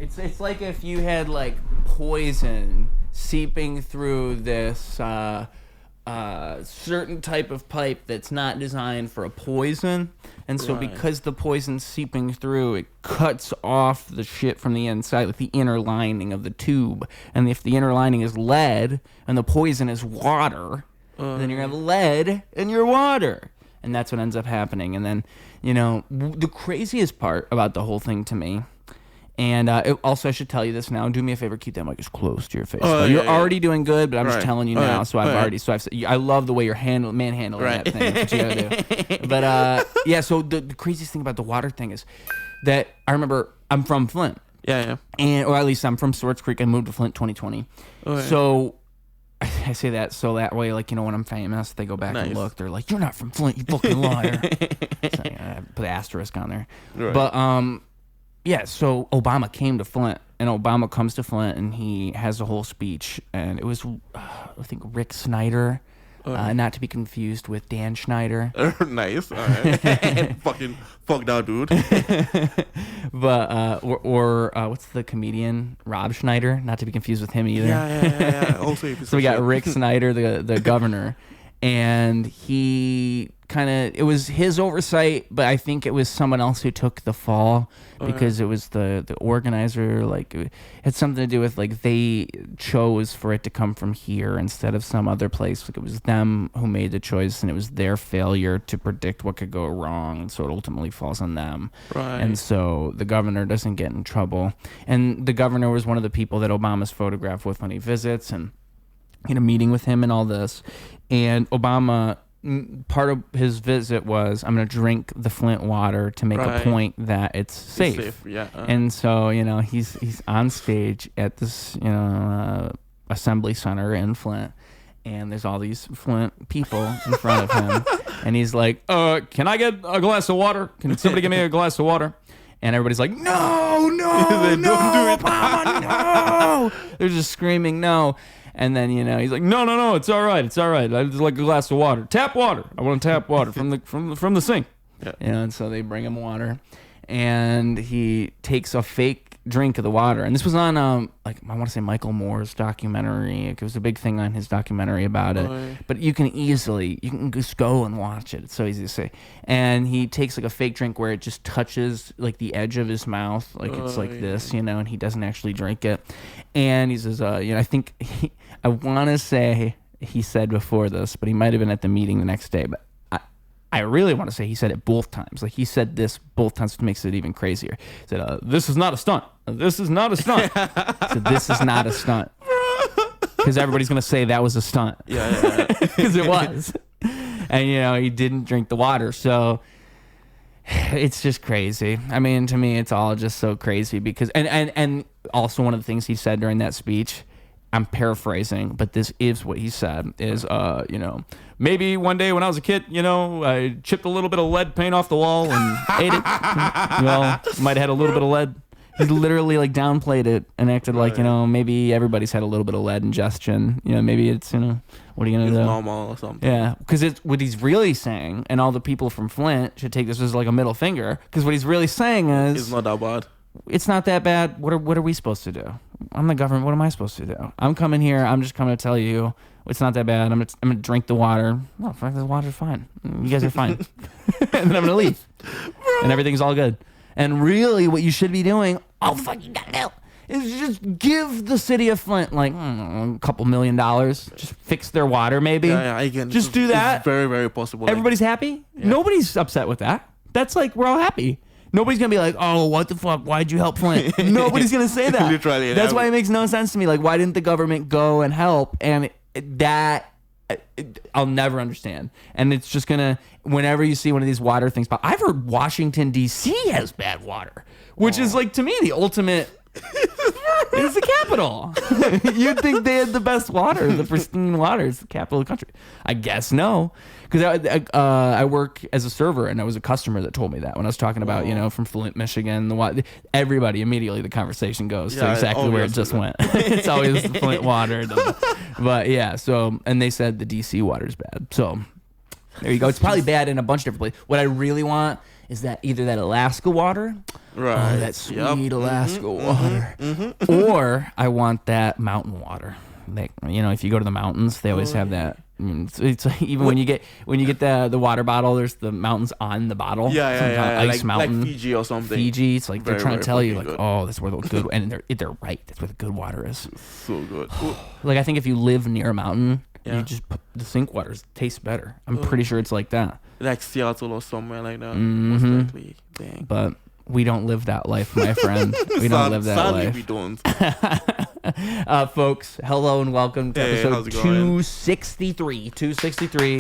It's like if you had like poison seeping through this certain type of pipe that's not designed for a poison, and so because the poison's seeping through, it cuts off the shit from the inside, like the inner lining of the tube. And if the inner lining is lead and the poison is water, then you're gonna have lead in your water, and that's what ends up happening. And then, you know, the craziest part about the whole thing to me. And also, I should tell you this now. Do me a favor, keep that mic as close to your face. You're already doing good, but I'm just telling you now. So I love the way you're manhandling that thing. That's what you gotta do. But yeah. So the craziest thing about the water thing is that I remember I'm from Flint. Yeah. Or at least I'm from Swartz Creek. I moved to Flint 2020. So I say that so that way, like, you know, when I'm famous, they go back and look. They're like, "You're not from Flint, you fucking liar." So, I put an asterisk on there. Right. But yeah, so Obama came to Flint, and Obama comes to Flint, and he has a whole speech, and it was, I think, Rick Snyder, not to be confused with Dan Schneider. Nice, all right. Fucking fuck that dude. But or what's the comedian Rob Schneider? Not to be confused with him either. Yeah. Also, so we got Rick Snyder, the governor, and he it was his oversight, but I think it was someone else who took the fall because it was the organizer. Like, it had something to do with, like, they chose for it to come from here instead of some other place. Like, it was them who made the choice, and it was their failure to predict what could go wrong, and so it ultimately falls on them. Right. And so the governor doesn't get in trouble. And the governor was one of the people that Obama's photographed with when he visits, and in a meeting with him and all this. And Obama, part of his visit was, I'm going to drink the Flint water to make a point that it's safe. Yeah. And so, you know, he's on stage at this, you know, assembly center in Flint, and there's all these Flint people in front of him, and he's like, can I get a glass of water? Can somebody give me a glass of water? And everybody's like, no, Obama, no. They're just screaming no. And then, you know, he's like, no, it's all right. I just like a glass of water. Tap water. I want tap water from the sink. Yeah. You know, and so they bring him water, and he takes a fake drink of the water. And this was on, like, I want to say Michael Moore's documentary. It was a big thing on his documentary about it. But you can just go and watch it. It's so easy to say. And he takes, like, a fake drink where it just touches, like, the edge of his mouth. Like, it's like this, you know, and he doesn't actually drink it. And he says, you know, I think I want to say he said before this, but he might have been at the meeting the next day. But I really want to say he said it both times. Like, he said this both times, which makes it even crazier. He said, this is not a stunt. This is not a stunt. So this is not a stunt. Because everybody's going to say that was a stunt. Yeah. Because it was. And, you know, he didn't drink the water. So it's just crazy. I mean, to me, it's all just so crazy because, and also one of the things he said during that speech, I'm paraphrasing, but this is what he said, is, you know, maybe one day when I was a kid, you know, I chipped a little bit of lead paint off the wall and ate it. Well, might have had a little bit of lead. He literally, like, downplayed it and acted like, you know, maybe everybody's had a little bit of lead ingestion. You know, maybe it's, you know, what are you going to do? Normal or something. Yeah, because it's what he's really saying, and all the people from Flint should take this as, like, a middle finger, because what he's really saying is, it's not that bad. It's not that bad. What are we supposed to do? I'm the government. What am I supposed to do? I'm coming here. I'm just coming to tell you it's not that bad. I'm gonna drink the water. No, fuck, the water's fine. You guys are fine. And then I'm gonna leave, and everything's all good. And really, what you should be doing, all fucking gotta do, is just give the city of Flint, like, a couple $1 million. Just fix their water, maybe. Yeah. Again, just do that. It's very, very possible. Everybody's happy. Yeah. Nobody's upset with that. That's like, we're all happy. Nobody's going to be like, oh, what the fuck? Why'd you help Flint? Nobody's going to say that. Literally. That's why it makes no sense to me. Like, why didn't the government go and help? And I'll never understand. And it's just going to, whenever you see one of these water things pop, I've heard Washington, D.C. has bad water, which is, like, to me, the ultimate. It's the capital. You'd think they had the best water, the pristine water. It's the capital of the country. I guess no. Because I work as a server, and it was a customer that told me that when I was talking about, you know, from Flint, Michigan, everybody immediately the conversation goes to exactly where it just went. It's always the Flint water. But yeah, so, and they said the DC water is bad. So there you go. It's probably bad in a bunch of different places. What I really want is that either that Alaska water, Right. that sweet Alaska water, or I want that mountain water. Like, if you go to the mountains, they always have that. It's like, even when you get the water bottle, there's the mountains on the bottle. Yeah. Ice mountain, like Fiji or something. Fiji. It's like they're trying to tell you, like, good. oh, that's where the good, and they're right. That's where the good water is. So good. Like, I think if you live near a mountain, you just the sink water tastes better. I'm pretty sure it's like that. Like Seattle or somewhere like that. Most likely. Dang. But we don't live that life, my friend. We don't live that sadly, life. we don't. Folks, hello and welcome to Hey, episode how's it going? 263. 263.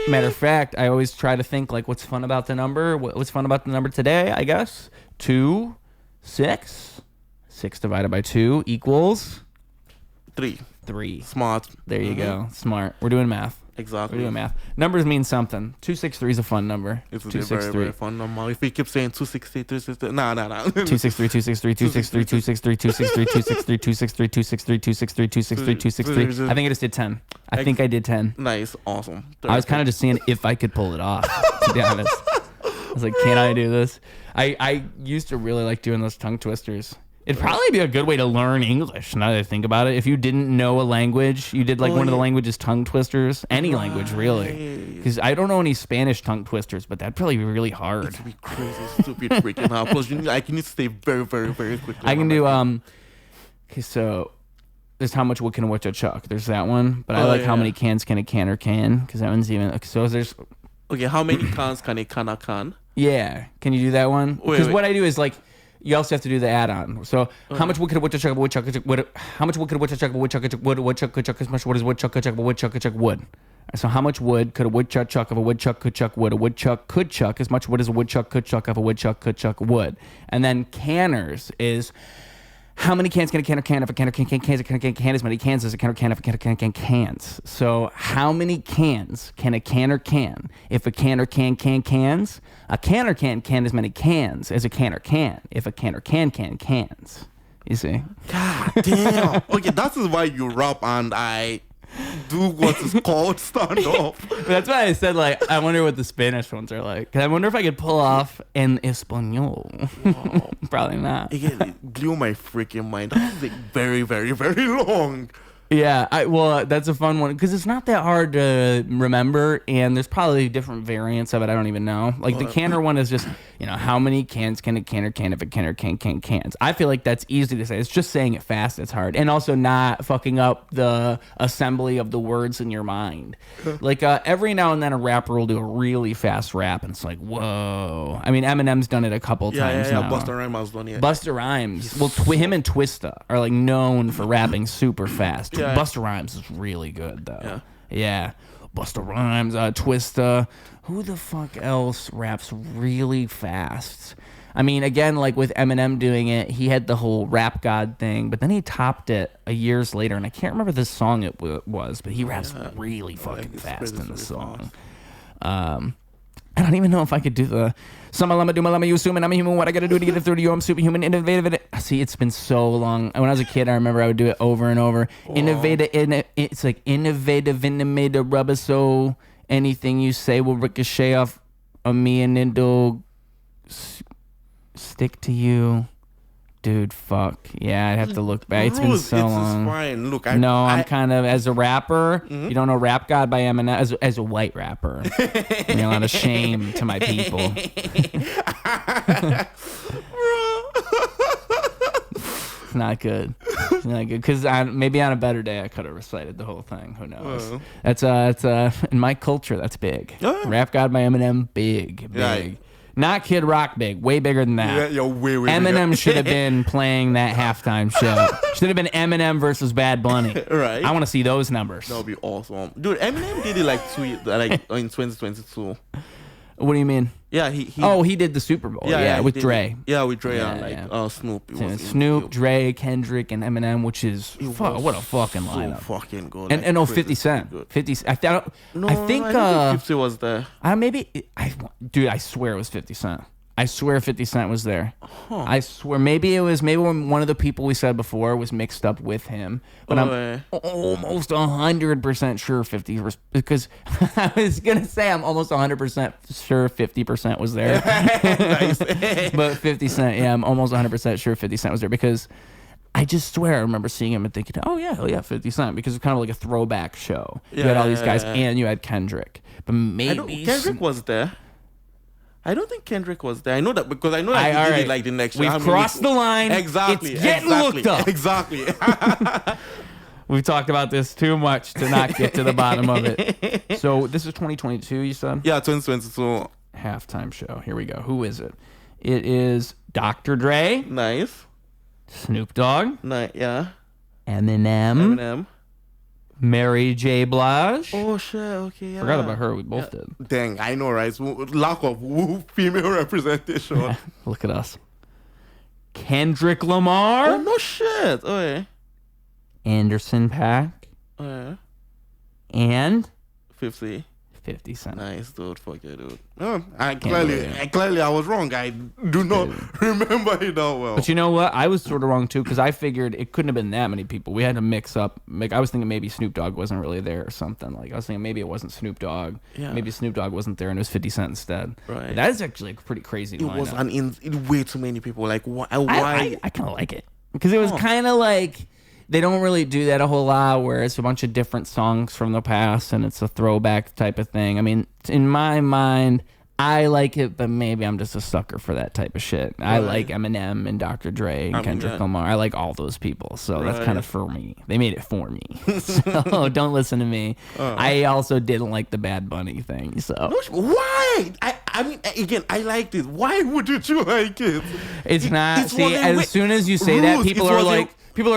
Matter of fact, I always try to think, like, what's fun about the number? What's fun about the number today, I guess? 2, 6. 6 divided by 2 equals 3. 3. Smart. There you go. Smart. We're doing math. Exactly. We're doing math. Numbers mean something. 263 is a fun number. It's a very, very fun number. If we keep saying 260, 260, nah. 263, 263, 263, 263, 263, 263, 263, 263, 263, 263, 263. I think I just did 10. I think I did 10. Nice. Awesome. I was kind of just seeing if I could pull it off, to be honest. I was like, can I do this? I used to really like doing those tongue twisters. It'd probably be a good way to learn English, now that I think about it. If you didn't know a language, you did like one of the languages tongue twisters. Any language, really. Because I don't know any Spanish tongue twisters, but that'd probably be really hard. It'd be crazy, stupid, freaking hard. Plus, you need to stay very, very, very quickly. I can do, okay, so there's how much wood can a woodchuck? There's that one, but I like how many cans can a canner can, because that one's even, okay, so there's... Okay, how many cans can a canner can? Yeah, can you do that one? Because what I do is, like, you also have to do the add-on. So, how much wood could a woodchuck have a woodchuck? How much wood could a woodchuck have a woodchuck? Woodchuck could chuck as much wood as woodchuck could chuck a woodchuck could chuck wood. So, how much wood could a woodchuck chuck if a woodchuck could chuck wood? A woodchuck could chuck as much wood as a woodchuck could chuck if a woodchuck could chuck wood. And then canners is how many cans can a canner can if a canner can as many cans as a canner can if a canner can cans. So, how many cans can a canner can if a canner can cans? A canner can as many cans as a canner can if a canner can cans. You see? God damn. Okay, that is why you rap and I do what is called stand up. That's why I said, like, I wonder what the Spanish ones are like. 'Cause I wonder if I could pull off en español. Wow. Probably not. It blew my freaking mind. That is like very, very, very long. Yeah, well, that's a fun one because it's not that hard to remember, and there's probably different variants of it. I don't even know. Like the canner one is just, how many cans can a canner can if a canner can cans. I feel like that's easy to say. It's just saying it fast that's hard, and also not fucking up the assembly of the words in your mind. Like every now and then a rapper will do a really fast rap, and it's like, whoa. I mean, Eminem's done it a couple times now. Busta Rhymes has done it. Busta Rhymes, well, him and Twista are like known for rapping super fast. Yeah. Busta Rhymes is really good though. Yeah. Busta Rhymes, Twista. Who the fuck else raps really fast? I mean, again, like with Eminem doing it, he had the whole rap god thing, but then he topped it years later, and I can't remember the song it was, but he raps really fucking fast in the song. I don't even know if I could do the Samalama Dumalama you assume and I'm a human. What I gotta do to get it through to you? I'm superhuman, innovative. See, it's been so long. When I was a kid, I remember I would do it over and over. Innovative, it's like innovative, innovative rubber. So anything you say will ricochet off of me and it'll stick to you. Dude, fuck. Yeah, I'd have to look back. It's been so long. Fine. Look, I'm kind of, as a rapper, you don't know Rap God by Eminem, as a white rapper. Bring a lot of shame to my people. It's not good. It's not good. Because maybe on a better day, I could have recited the whole thing. Who knows? That's in my culture, that's big. Rap God by Eminem, big. Yeah. Not Kid Rock big, way bigger than that. Yeah, way Eminem bigger. should have been playing that halftime show. Should have been Eminem versus Bad Bunny. Right. I want to see those numbers. That would be awesome. Dude, Eminem did it like in 2022. What do you mean? Yeah, he did the Super Bowl. Yeah, with Dre. Yeah, with Dre and Snoop. Snoop, Dre, Kendrick, and Eminem, which is what a fucking lineup. So fucking good. And 50 Cent. 50. I think 50 was there. dude, I swear it was 50 Cent. I swear 50 Cent was there. I swear maybe when one of the people we said before was mixed up with him, but I'm almost 100% sure 50 was, because I was gonna say I'm almost 100% sure 50% was there. Nice. But 50 Cent, yeah, I'm almost 100% sure 50 Cent was there, because I just swear I remember seeing him and thinking, oh yeah, hell yeah, 50 Cent, because it's kind of like a throwback show. You had all these guys, and you had Kendrick, but maybe Kendrick was there. I don't think Kendrick was there. I know that because I know that he did it like the next year. We've crossed the line. Exactly. It's getting looked up. Exactly. We've talked about this too much to not get to the bottom of it. So this is 2022, you said? Yeah, 2022. Halftime show. Here we go. Who is it? It is Dr. Dre. Nice. Snoop Dogg. Nice. Yeah. Eminem. Mary J. Blige. Oh shit. Okay. Yeah. Forgot about her. We both did. Dang, I know, right? So, lack of female representation. Look at us. Kendrick Lamar. Oh no shit. Oh yeah. Anderson .Paak. Oh yeah. And 50 Cent. Nice, dude. Fuck yeah, dude. No, I clearly I was wrong. I do not remember it that well. But you know what? I was sort of wrong too, because I figured it couldn't have been that many people. We had to mix up. Like, I was thinking maybe Snoop Dogg wasn't really there or something. Like, I was thinking maybe it wasn't Snoop Dogg. Yeah. Maybe Snoop Dogg wasn't there and it was 50 Cent instead. Right. But that is actually a pretty crazy. It was way too many people. Like why? I kind of like it, because it was kind of like. They don't really do that a whole lot, where it's a bunch of different songs from the past and it's a throwback type of thing. I mean, in my mind, I like it, but maybe I'm just a sucker for that type of shit. Right. I like Eminem and Dr. Dre and Kendrick Lamar. I like all those people, so that's kind of for me. They made it for me, so don't listen to me. I also didn't like the Bad Bunny thing, so. Why? I mean, again, I liked it. Why wouldn't you like it? It's not. See, as soon as you say that, people are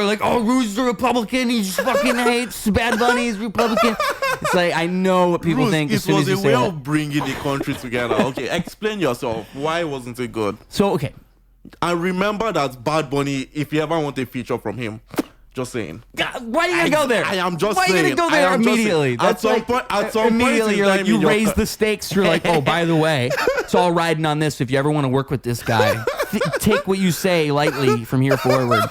like, oh, Ruse is a Republican. He just fucking hates Bad Bunny. He's Republican. It's like, I know what people think as soon as you say that. It was a way of bringing the country together. Okay, explain yourself. Why wasn't it good? So, okay. I remember that Bad Bunny, if you ever want a feature from him, just saying. Why are you gonna go there? I am just saying. Why are you gonna go there immediately? At some point, you're like, you raise the stakes. You're like, oh, by the way, it's all riding on this. If you ever want to work with this guy, take what you say lightly from here forward.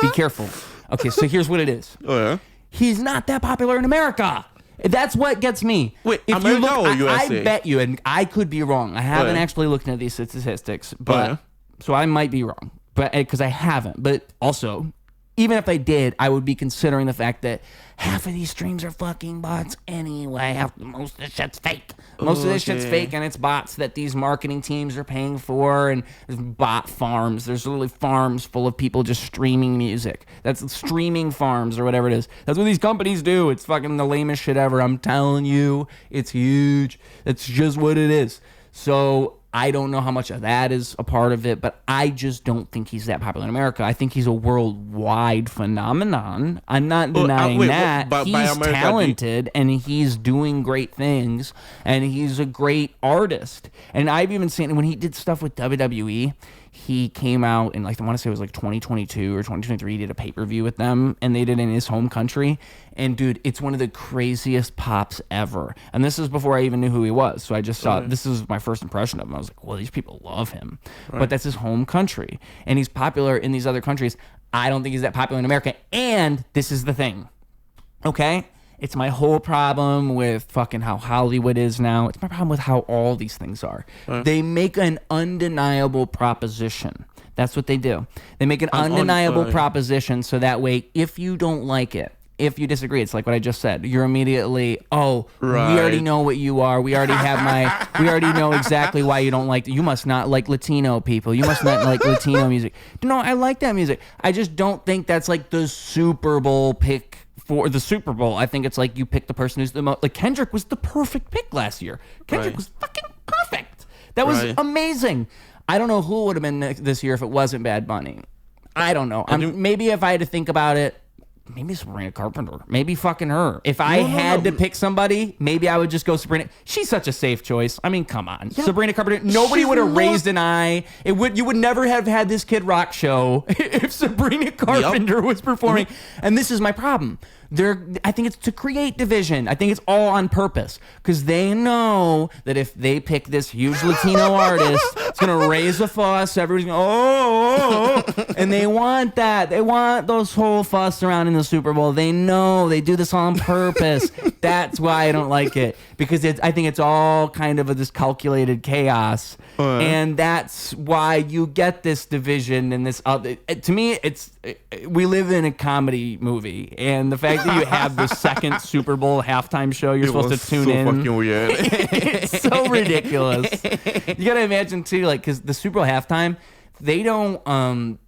Be careful. Okay, so here's what it is. Oh, yeah? He's not that popular in America. That's what gets me. Wait, if America you look, or USA? I bet you, and I could be wrong. I haven't actually looked into these statistics, but so I might be wrong, but because I haven't. But also, even if I did, I would be considering the fact that half of these streams are fucking bots anyway. Most of this shit's fake. Most of this shit's fake, and it's bots that these marketing teams are paying for, and there's bot farms. There's literally farms full of people just streaming music. That's streaming farms or whatever it is. That's what these companies do. It's fucking the lamest shit ever. I'm telling you, it's huge. That's just what it is. So I don't know how much of that is a part of it, but I just don't think he's that popular in America. I think he's a worldwide phenomenon. I'm not denying that. He's talented and he's doing great things and he's a great artist. And I've even seen when he did stuff with WWE, he came out in, like, I want to say it was like 2022 or 2023. He did a pay-per-view with them, and they did it in his home country. And dude, it's one of the craziest pops ever. And this is before I even knew who he was. So I just saw this is my first impression of him. I was like, well, these people love him. But that's his home country, and he's popular in these other countries. I don't think he's that popular in America. And this is the thing, okay? It's my whole problem with fucking how Hollywood is now. It's my problem with how all these things are. They make an undeniable proposition. That's what they do. They make an undeniable proposition, so that way, if you don't like it, if you disagree, it's like what I just said. You're immediately, we already know what you are. We already know exactly why you don't like it. You must not like Latino people. You must not like Latino music. No, I like that music. I just don't think that's like the Super Bowl pick. For the Super Bowl, I think it's like you pick the person who's the most. Like Kendrick was the perfect pick last year. Kendrick was fucking perfect. That was amazing. I don't know who would have been this year if it wasn't Bad Bunny. I don't know. Maybe if I had to think about it, maybe Sabrina Carpenter. Maybe fucking her. If I had to pick somebody, maybe I would just go Sabrina. She's such a safe choice. I mean, come on. Yeah. Sabrina Carpenter. Nobody would have raised an eye. You would never have had this Kid Rock show if Sabrina Carpenter was performing. And this is my problem. I think it's to create division. I think it's all on purpose because they know that if they pick this huge Latino artist, it's gonna raise a fuss. Everybody's going, oh, and they want that. They want those whole fuss around in the Super Bowl. They know they do this on purpose. That's why I don't like it because I think it's all kind of this calculated chaos, and that's why you get this division and this. To me, we live in a comedy movie, and the fact that you have the second Super Bowl halftime show, you're supposed to tune in. Fucking weird. It's so ridiculous. You gotta imagine too, like, because the Super Bowl halftime, they don't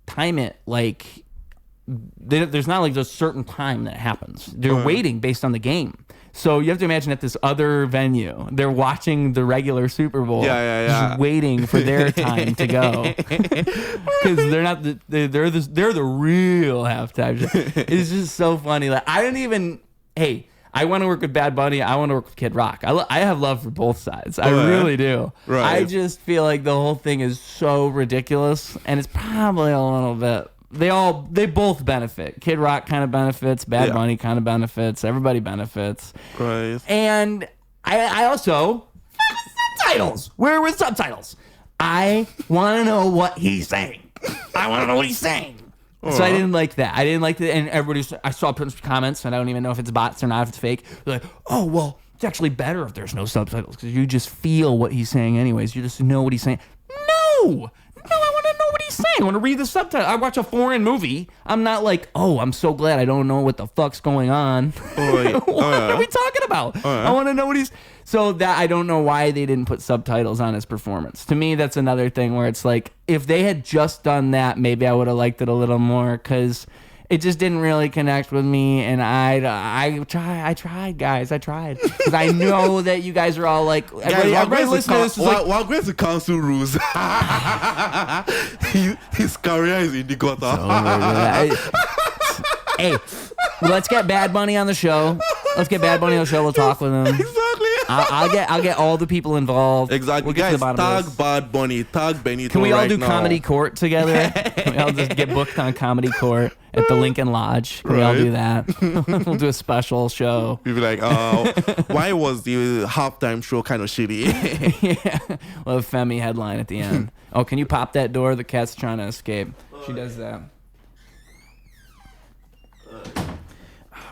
time it like. There's not like a certain time that happens. They're waiting based on the game. So you have to imagine at this other venue, they're watching the regular Super Bowl, just waiting for their time to go, because they're not they're the real halftime show. It's just so funny. Like I want to work with Bad Bunny. I want to work with Kid Rock. I have love for both sides. I really do. Right. I just feel like the whole thing is so ridiculous, and it's probably a little bit. They both benefit. Kid Rock kind of benefits. Bad Bunny kind of benefits. Everybody benefits. Right. And I also subtitles. Where were the subtitles? I want to know what he's saying. I want to know what he's saying. So I didn't like that. I didn't like that. And I saw comments, and I don't even know if it's bots or not, if it's fake. They're like, oh, well, it's actually better if there's no subtitles because you just feel what he's saying anyways. You just know what he's saying. No, I want to know what he's saying. I want to read the subtitle. I watch a foreign movie. I'm not like, oh, I'm so glad I don't know what the fuck's going on. What are we talking about? I want to know what he's... So that I don't know why they didn't put subtitles on his performance. To me, that's another thing where it's like, if they had just done that, maybe I would have liked it a little more, because it just didn't really connect with me. And I tried, guys. I tried. Because I know that you guys are all like, everybody listening to this is like, we're going to cancel Ruse. His career is in the gutter. Hey, let's get Bad Bunny on the show. We'll talk with him. Exactly. I'll get all the people involved. Exactly. We'll get Guys, tag Bad Bunny, tag Benito. Can we all do now. Comedy Court together? Can we all just get booked on Comedy Court at the Lincoln Lodge? Can we all do that? We'll do a special show. We'll be like, why was the halftime show kind of shitty? Yeah. We'll have Femi headline at the end. Oh, can you pop that door? The cat's trying to escape. She does that.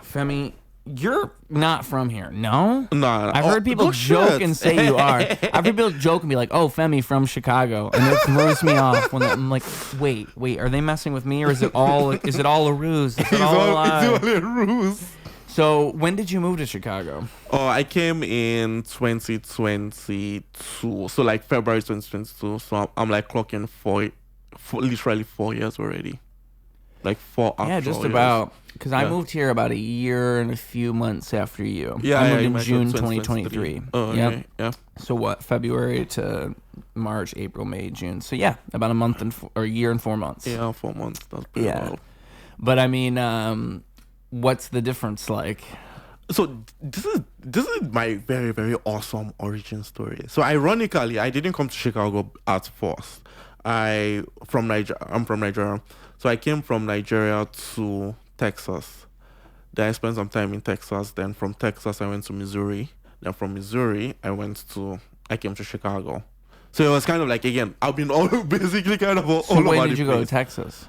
Femi, you're not from here, no? No. I've heard people joke and say you are. I've heard people joke and be like, oh, Femi from Chicago. And it throws me off when I'm like, wait, are they messing with me, or is it all a ruse? Is it all a lie? It's all a ruse. So when did you move to Chicago? Oh, I came in 2022. So like February 2022. So I'm like clocking literally 4 years already. Like 4 actual Yeah, just years. about. Because I moved here about a year and a few months after you. Yeah, I moved in you June mentioned 2023. Oh, yep. okay. Yeah. So what? February to March, April, May, June. So yeah, about a month or a year and 4 months. Yeah, 4 months. That's pretty well. But I mean, what's the difference like? So this is my very, very awesome origin story. So ironically, I didn't come to Chicago at first. I'm from Nigeria. So I came from Nigeria to Texas. Then I spent some time in Texas. Then from Texas, I went to Missouri. Then from Missouri, I came to Chicago. So it was kind of like, again, I've been basically kind of all over the place. So when did you go to Texas?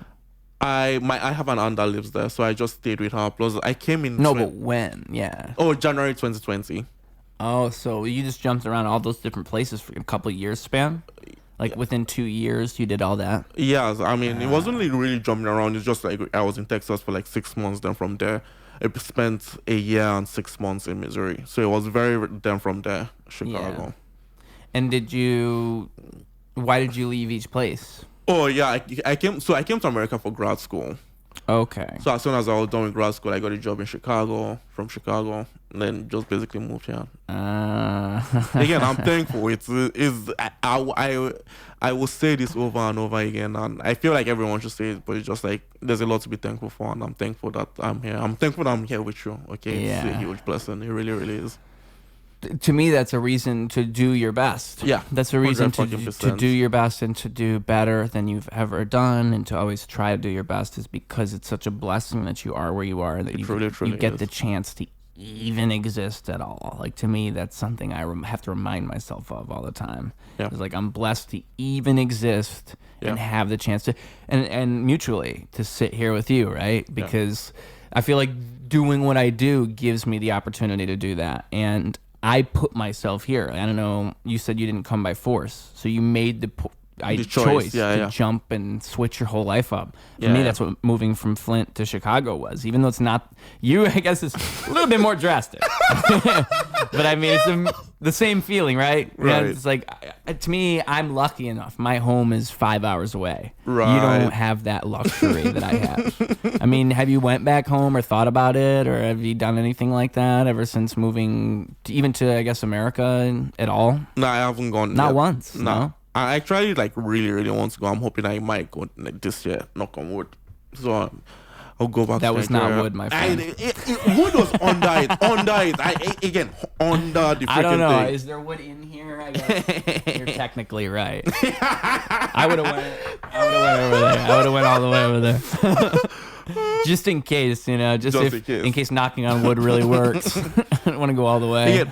I have an aunt that lives there, so I just stayed with her. Plus, I came in... No, but when? Yeah. Oh, January 2020. Oh, so you just jumped around all those different places for a couple of years span? Like within 2 years, you did all that? Yeah, I mean, it wasn't really jumping around. It's just like I was in Texas for like 6 months. Then from there, I spent a year and 6 months in Missouri. So it was then from there, Chicago. Yeah. And why did you leave each place? Oh, yeah, I came to America for grad school. Okay. So as soon as I was done with grad school, I got a job in Chicago, from Chicago. and then just basically moved here. Uh, Again, I'm thankful. I will say this over and over again, and I feel like everyone should say it, but it's just like there's a lot to be thankful for, and I'm thankful that I'm here. I'm thankful that I'm here with you. Okay, Yeah. It's a huge blessing. It really, really is. to me, that's a reason to do your best. Yeah, That's a reason to 100%. do your best and to do better than you've ever done, and to always try to do your best is because it's such a blessing that you are where you are, that It you, truly, truly you get is. the chance to even exist at all. Like, to me, that's something I have to remind myself of all the time. Yeah. It's like I'm blessed to even exist and Yeah. have the chance to, and mutually to sit here with you, right? Because I feel like doing what I do gives me the opportunity to do that, and I put myself here. I don't know. You said you didn't come by force, so you made the choice to jump and switch your whole life up. For me, that's what moving from Flint to Chicago was. Even though it's not you, I guess it's a little bit more drastic. But I mean, it's the same feeling, right? Right. Yeah, it's like, to me, I'm lucky enough. My home is 5 hours away. Right. You don't have that luxury that I have. I mean, have you went back home or thought about it, or have you done anything like that ever since moving, even to, I guess, America at all? No, I haven't gone. Not yet. once. No. I actually like really, really want to go. I'm hoping I might go like this year. Knock on wood. So I'll go back. That to was Nigeria. not wood, my friend. Wood was under it. Under the freaking I don't know. thing. Is there wood in here? I guess you're technically right. I would have went over there. I would have went all the way over there. Just in case, just in case knocking on wood really works. I don't want to go all the way.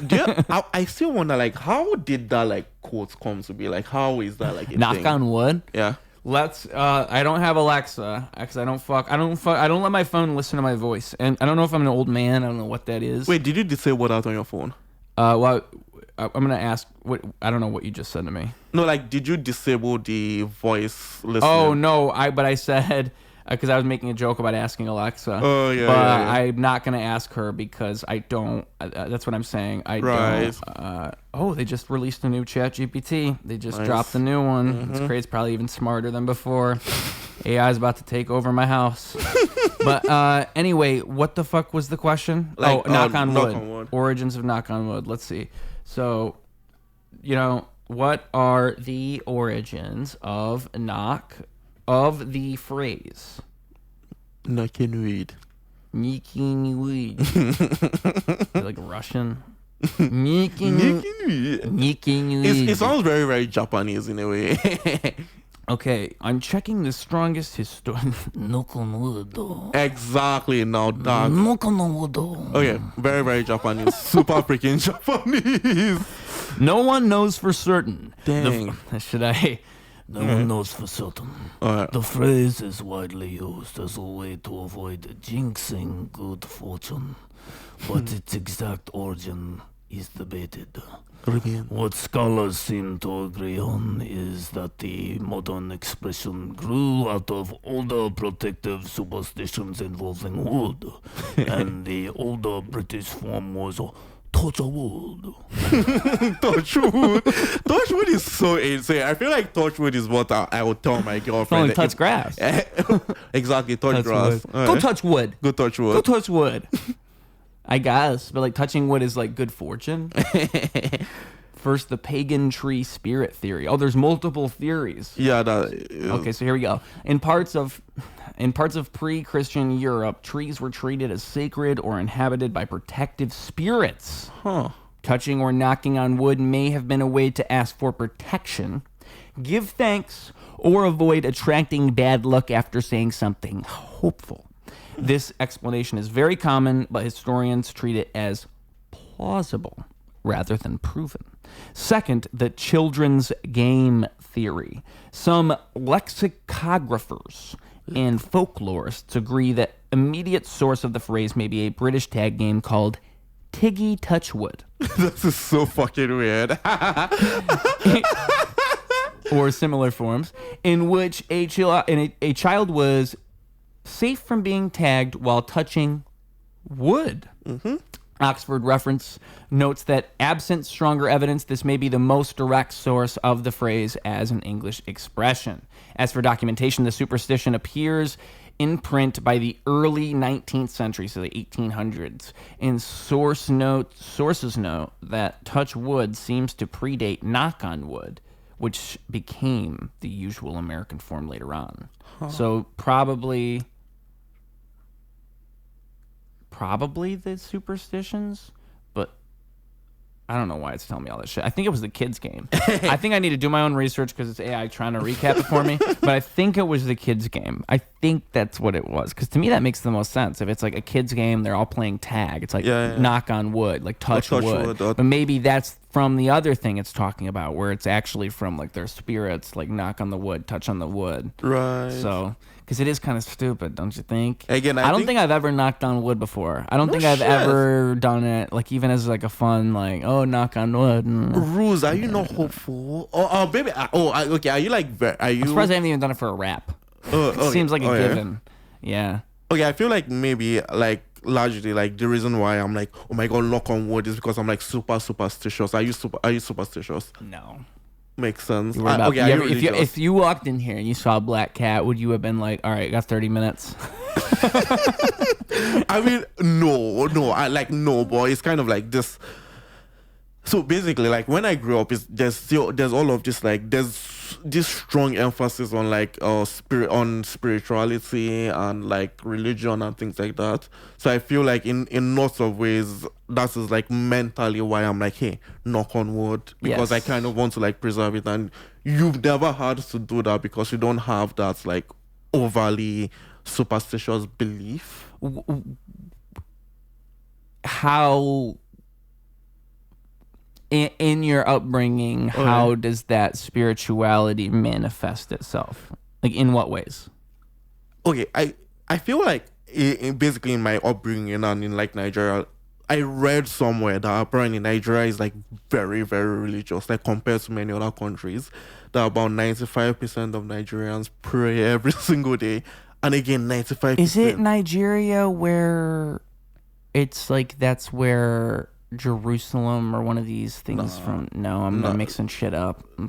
I still wonder, like, how did that like quote come to be? Like, how is that like a Knock thing? on wood? Yeah. Let's. I don't have Alexa because I don't let my phone listen to my voice, and I don't know if I'm an old man. I don't know what that is. Wait, did you disable that on your phone? Well, I'm gonna ask. What I don't know what you just said to me. No, like, did you disable the voice listening? Oh no, but I said. Because I was making a joke about asking Alexa. Oh, yeah, But yeah. I'm not going to ask her because I don't. That's what I'm saying. I don't. They just released a new Chat GPT. They just dropped a new one. Mm-hmm. It's great. It's probably even smarter than before. AI is about to take over my house. But anyway, what the fuck was the question? Like, knock on knock wood. on wood. Origins of knock on wood. Let's see. So, what are the origins of the phrase Knocking weed. "Knocking weed"? Like Russian. Knocking weed. It sounds very, very Japanese in a way. Okay, I'm checking the strongest historian. Knock on wood. Exactly. Now that. Knock on wood. Okay, very, very Japanese. Super freaking Japanese. No one knows for certain. Dang. No one knows for certain. Alright. The phrase is widely used as a way to avoid jinxing good fortune, but its exact origin is debated. What scholars seem to agree on is that the modern expression grew out of older protective superstitions involving wood, and the older British form was touch a wood. Touchwood. Touchwood is so insane. I feel like touchwood is what I would tell my girlfriend. Only touch grass. Exactly, touch grass. Wood. Go touch wood. Go touch wood. Go touch wood. I guess, but like touching wood is like good fortune. First, the pagan tree spirit theory. Oh, there's multiple theories. Yeah, Okay, so here we go. In parts of pre-Christian Europe, trees were treated as sacred or inhabited by protective spirits. Huh. Touching or knocking on wood may have been a way to ask for protection, give thanks, or avoid attracting bad luck after saying something hopeful. This explanation is very common, but historians treat it as plausible rather than proven. Second, the children's game theory. Some lexicographers and folklorists agree that immediate source of the phrase may be a British tag game called Tiggy Touchwood. This is so fucking weird. Or similar forms, in which a child was safe from being tagged while touching wood. Mm-hmm. Oxford Reference notes that absent stronger evidence, this may be the most direct source of the phrase as an English expression. As for documentation, the superstition appears in print by the early 19th century, so the 1800s. And sources note that touch wood seems to predate knock on wood, which became the usual American form later on. So probably the superstitions, but I don't know why it's telling me all this shit. I think it was the kids game. I think I need to do my own research because it's AI trying to recap it for me. But I think it was the kids game. I think that's what it was. Because to me, that makes the most sense. If it's like a kids game, they're all playing tag. It's like knock on wood, like touch wood. But maybe that's from the other thing it's talking about, where it's actually from like their spirits, like knock on the wood, touch on the wood. Right. So, because it is kind of stupid, don't you think? Again, I don't think I've ever knocked on wood before. I don't think I've ever done it, like even as like a fun, like, oh, knock on wood. Ruse, are you not hopeful? Oh, baby. Okay. Are you like? Are you? I'm surprised I haven't even done it for a rap. It seems like a given. Yeah. Okay, I feel like maybe like largely like the reason why I'm like, oh my god, knock on wood is because I'm like super superstitious. Are you superstitious? No. Makes sense. If you walked in here and you saw a black cat, would you have been like, all right, got 30 minutes? I mean, no, boy. It's kind of like this. So basically, like when I grew up, there's all of this, like there's this strong emphasis on like spirituality and like religion and things like that. So I feel like in lots of ways that is like mentally why I'm like, hey, knock on wood, because I kind of want to like preserve it. And you've never had to do that because you don't have that like overly superstitious belief. How in your upbringing, how does that spirituality manifest itself? Like, in what ways? Okay, I feel like basically in my upbringing and in like Nigeria, I read somewhere that apparently Nigeria is like very, very religious, like compared to many other countries. That about 95% of Nigerians pray every single day. And again, 95%. Is it Nigeria where it's like that's where Jerusalem or one of these things from? No, I'm not mixing shit up. I'm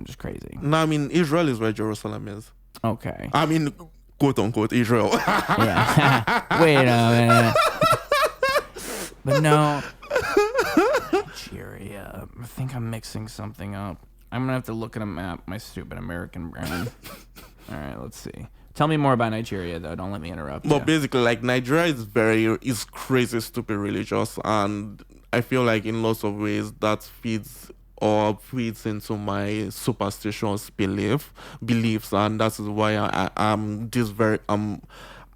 just crazy. No, I mean, Israel is where Jerusalem is. Okay. I mean, quote unquote, Israel. Yeah. Wait a minute. But no. Nigeria. I think I'm mixing something up. I'm going to have to look at a map, my stupid American brain. All right, let's see. Tell me more about Nigeria, though. Don't let me interrupt you. But basically, like, Nigeria is crazy, stupid religious. And I feel like in lots of ways that feeds into my superstitious beliefs. And that is why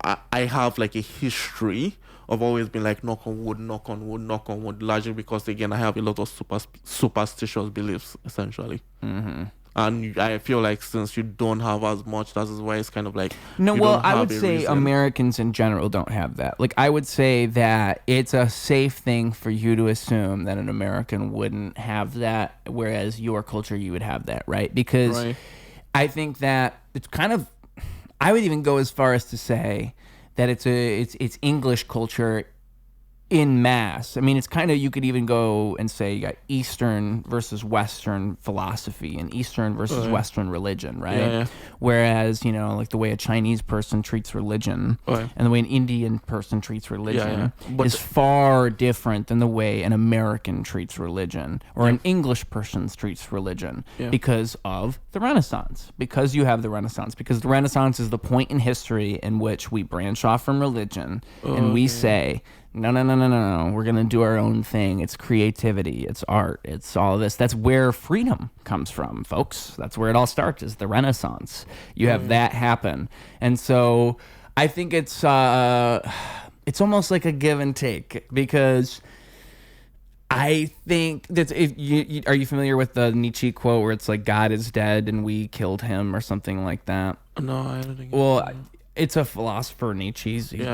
I have like a history of always being like knock on wood, largely because again I have a lot of superstitious beliefs essentially. Mm-hmm. And I feel like since you don't have as much, that is why it's kind of like I would say Americans in general don't have that. Like I would say that it's a safe thing for you to assume that an American wouldn't have that, whereas your culture you would have that, right? Because I think that it's kind of, I would even go as far as to say that it's English culture in mass. I mean, it's kind of, you could even go and say you got Eastern versus Western philosophy and Eastern versus Western religion, right? Yeah. Whereas, like the way a Chinese person treats religion and the way an Indian person treats religion is far different than the way an American treats religion or an English person treats religion because of the Renaissance. Because you have the Renaissance. Because the Renaissance is the point in history in which we branch off from religion and we say, no. We're going to do our own thing. It's creativity. It's art. It's all this. That's where freedom comes from, folks. That's where it all starts, is the Renaissance. You have that happen. And so I think it's almost like a give and take, because I think that are you familiar with the Nietzsche quote where it's like, God is dead and we killed him, or something like that? No, I don't think. Well, it's a philosopher, Nietzsche. He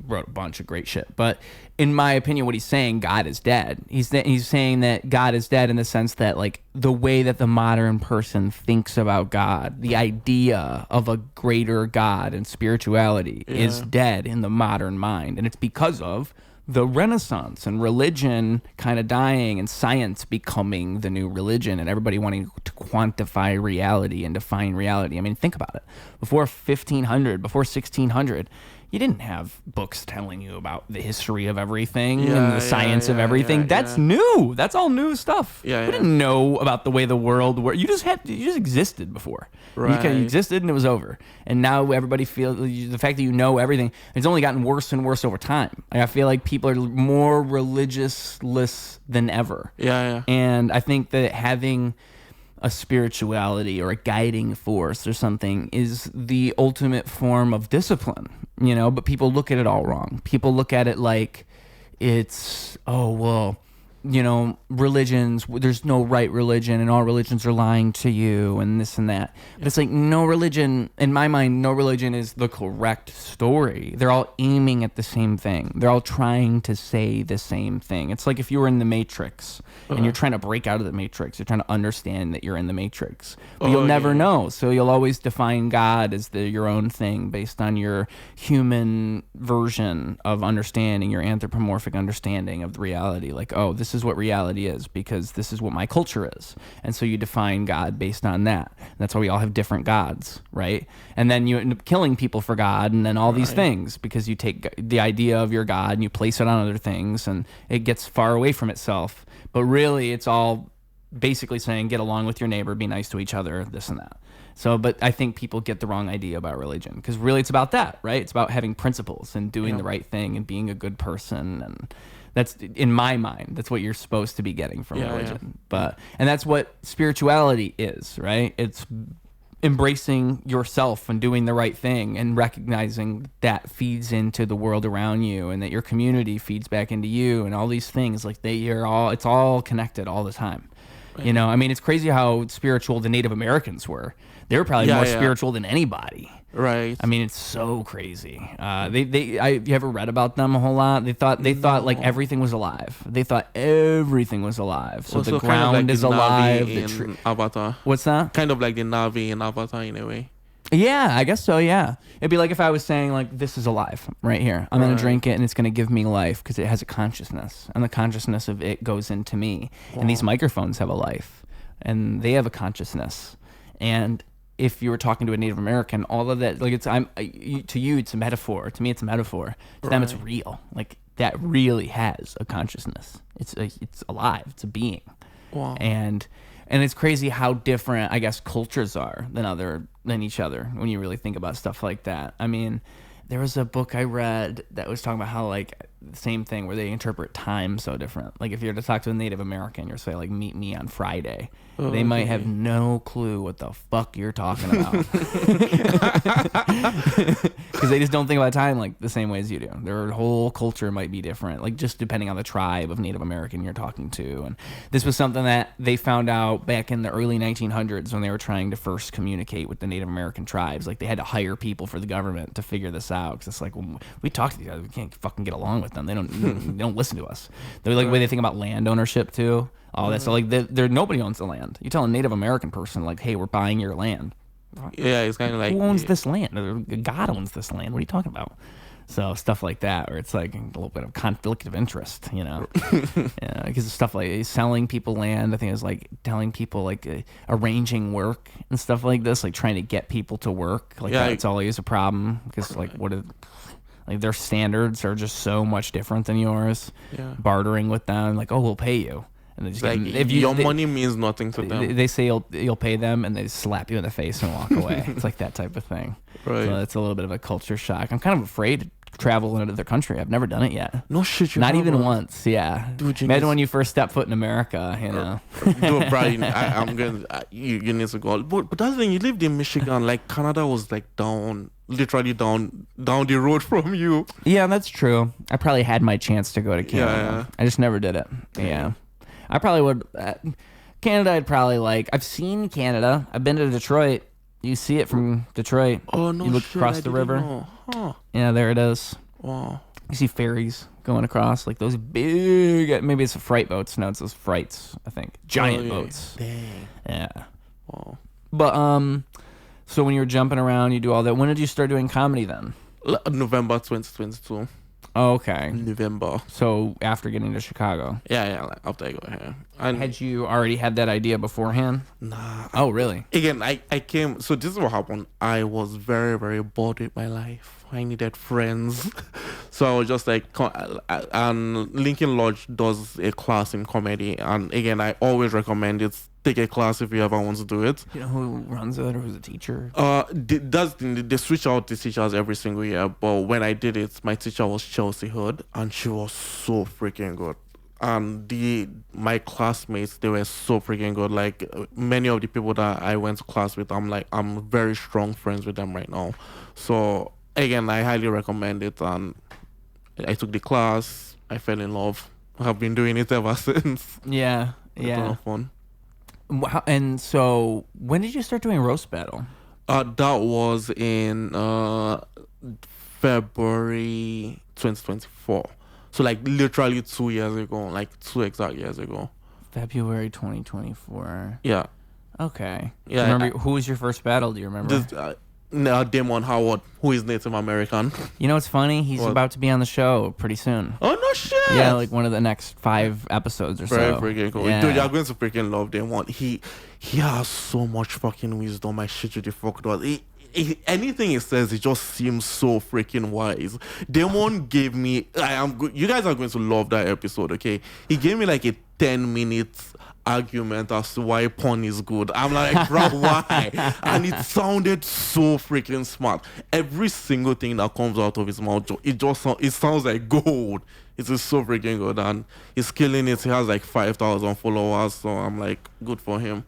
wrote a bunch of great shit. But in my opinion, what he's saying, God is dead. He's saying that God is dead in the sense that, like, the way that the modern person thinks about God, the idea of a greater God and spirituality is dead in the modern mind. And it's because of the Renaissance and religion kind of dying and science becoming the new religion and everybody wanting to quantify reality and define reality. I mean, think about it. Before 1500, before 1600, you didn't have books telling you about the history of everything and the science of everything. That's new. That's all new stuff. We didn't know about the way the world worked. You just existed before. Right. You existed and it was over. And now everybody feels the fact that you know everything. It's only gotten worse and worse over time. I feel like people are more religiousless than ever. And I think that having a spirituality or a guiding force or something is the ultimate form of discipline, but people look at it all wrong. People look at it like it's, religions, there's no right religion and all religions are lying to you and this and that. But it's like no religion, in my mind, no religion is the correct story. They're all aiming at the same thing. They're all trying to say the same thing. It's like if you were in the Matrix and you're trying to break out of the Matrix, you're trying to understand that you're in the Matrix. But you'll never know. So you'll always define God as your own thing based on your human version of understanding, your anthropomorphic understanding of the reality. Like, oh, this is what reality is because this is what my culture is. And so you define God based on that. And that's why we all have different gods, right? And then you end up killing people for God and then all these things because you take the idea of your God and you place it on other things and it gets far away from itself. But really it's all basically saying get along with your neighbor, be nice to each other, this and that. So, but I think people get the wrong idea about religion because really it's about that, right? It's about having principles and doing the right thing and being a good person. And that's, in my mind, that's what you're supposed to be getting from religion. And that's what spirituality is, right? It's embracing yourself and doing the right thing and recognizing that feeds into the world around you and that your community feeds back into you and all these things. Like it's all connected all the time. I mean, it's crazy how spiritual the Native Americans were. They were probably more spiritual than anybody. Right. I mean, it's so crazy. You ever read about them a whole lot? They thought like everything was alive. They thought everything was alive. So the ground is alive. In Avatar. What's that? Kind of like the Navi in Avatar in a way. Yeah, I guess so, yeah. It'd be like if I was saying, like, this is alive right here. I'm going to drink it, and it's going to give me life because it has a consciousness. And the consciousness of it goes into me. And these microphones have a life. And they have a consciousness. And if you were talking to a Native American, all of that, like, to you, it's a metaphor. To me, it's a metaphor. To them, it's real. Like, that really has a consciousness. It's alive. It's a being. Wow. And it's crazy how different, I guess, cultures are than each other when you really think about stuff like that. I mean, there was a book I read that was talking about how, like, the same thing where they interpret time so different. Like, if you were to talk to a Native American, you're saying, like, meet me on Friday. They might have no clue what the fuck you're talking about. Because they just don't think about time like the same way as you do. Their whole culture might be different, like just depending on the tribe of Native American you're talking to. And this was something that they found out back in the early 1900s when they were trying to first communicate with the Native American tribes. Like, they had to hire people for the government to figure this out. Because it's like, when we talk to these guys, we can't fucking get along with them. They don't listen to us. They're like the way they think about land ownership too. All that. So like, nobody owns the land. You tell a Native American person like, hey, we're buying your land. Yeah, it's kind of like, who owns this land? God owns this land. What are you talking about? So stuff like that, where it's like a little bit of conflict of interest, because stuff like selling people land, I think it's like telling people like arranging work and stuff like this, like trying to get people to work. Like that's always a problem because like like their standards are just so much different than yours. Yeah. Bartering with them, like, oh, we'll pay you. And they just like your money means nothing to them. They say you'll pay them, and they slap you in the face and walk away. It's like that type of thing. Right. So it's a little bit of a culture shock. I'm kind of afraid to travel into their country. I've never done it yet. No shit, not even once. Yeah. Dude, imagine when you first step foot in America. Dude, Brian, I'm gonna. You need to go. But that's the thing. You lived in Michigan. Like, Canada was like literally down the road from you. Yeah, that's true. I probably had my chance to go to Canada. I just never did it. Yeah. I probably would. Canada, I'd probably like. I've seen Canada. I've been to Detroit. You see it from Detroit. Oh, no, you look across the river. Huh. Yeah, there it is. Wow. You see ferries going across, like those big. Maybe it's freight boats. No, it's those freights. I think giant boats. Dang. Yeah. Wow. But so when you were jumping around, you do all that. When did you start doing comedy then? November 2022. Okay. November. So after getting to Chicago. Yeah, like after I got here. And Had you already had that idea beforehand? nah. Oh, really? Again, I came. So this is what happened. I was very, very bored with my life. I needed friends. So I was just like, and Lincoln Lodge does a class in comedy. And again, I always recommend it. Take a class if you ever want to do it. You know who runs it or who's a teacher? They switch out the teachers every single year. But when I did it, my teacher was Chelsea Hood, and she was so freaking good. And my classmates, they were so freaking good. Like many of the people that I went to class with, I'm very strong friends with them right now. So again, I highly recommend it. And I took the class. I fell in love. I've been doing it ever since. Yeah, It's a lot of fun. And so, when did you start doing roast battle? That was in February 2024. So like literally 2 years ago, like 2 exact years ago. February 2024. Yeah. Okay. Yeah. Do you remember who was your first battle? Do you remember? Damon Howard, who is Native American. You know what's funny? He's What? about to be on the show pretty soon. Oh no shit! Yeah, like one of the next 5 episodes or Very so. freaking cool. Yeah. Dude, you're going to freaking love Damon. He has so much fucking wisdom. I shit you the fuck not. Anything he says, it just seems so freaking wise. Damon gave me. You guys are going to love that episode. Okay, he gave me like a 10-minute argument as to why porn is good. I'm like, bro, why? And it sounded so freaking smart. Every single thing that comes out of his mouth, it sounds like gold. It is so freaking good, and he's killing it. He has like 5,000 followers, so I'm like, good for him.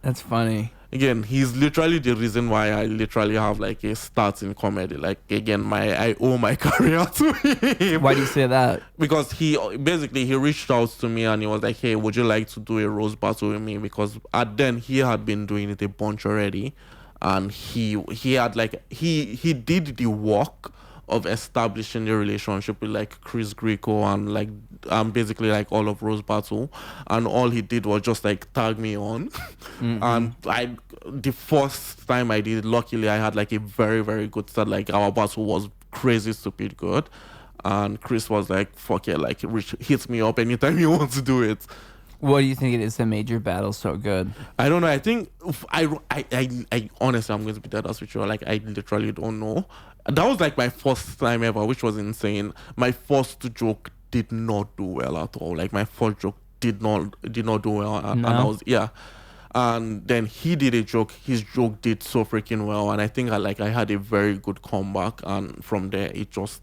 That's funny. Again, he's literally the reason why I literally have like a start in comedy. Like again, I owe my career to him. Why do you say that? Because he reached out to me and he was like, hey, would you like to do a roast battle with me? Because then he had been doing it a bunch already, and he did the work of establishing the relationship with like Chris Greco and like basically like all of Rose Battle, and all he did was just like tag me on. And the first time I did it, luckily I had like a very, very good start. Like our battle was crazy stupid good, and Chris was like, fuck it, like hit me up anytime you want to do it. What do you think it is that made your battle so good? I don't know. I think I honestly, I'm going to be dead ass with you. Like I literally don't know. That was like my first time ever, which was insane. My first joke did not do well at all. Like my first joke did not do well, and I was and then he did a joke. His joke did so freaking well, and I think I had a very good comeback. And from there, it was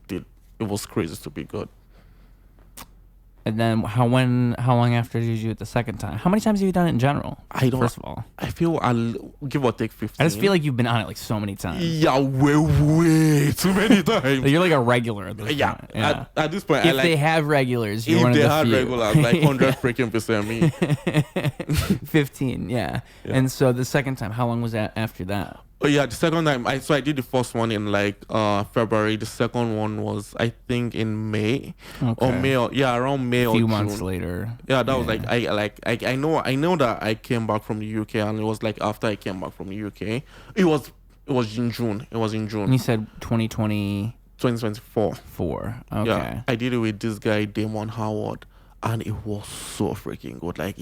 crazy to be good. And then how long after did you do it the second time? How many times have you done it in general? First of all, I feel I'll give or take 15. I just feel like you've been on it like so many times. Yeah, way too many times. You're like a regular at this point. Yeah. At this point, if they have regulars, you're one of the had few. regulars, like 100 freaking percent me. 15, yeah. And so the second time, how long was that after that? Oh yeah, the second time I did the first one in like February. The second one was I think in May or May around May or June. A few months later. Yeah, that was like I know that I came back from the UK, and it was like after I came back from the UK. It was in June. It was in June. And you said 2024. Okay. Yeah, I did it with this guy Damon Howard, and it was so freaking good. Like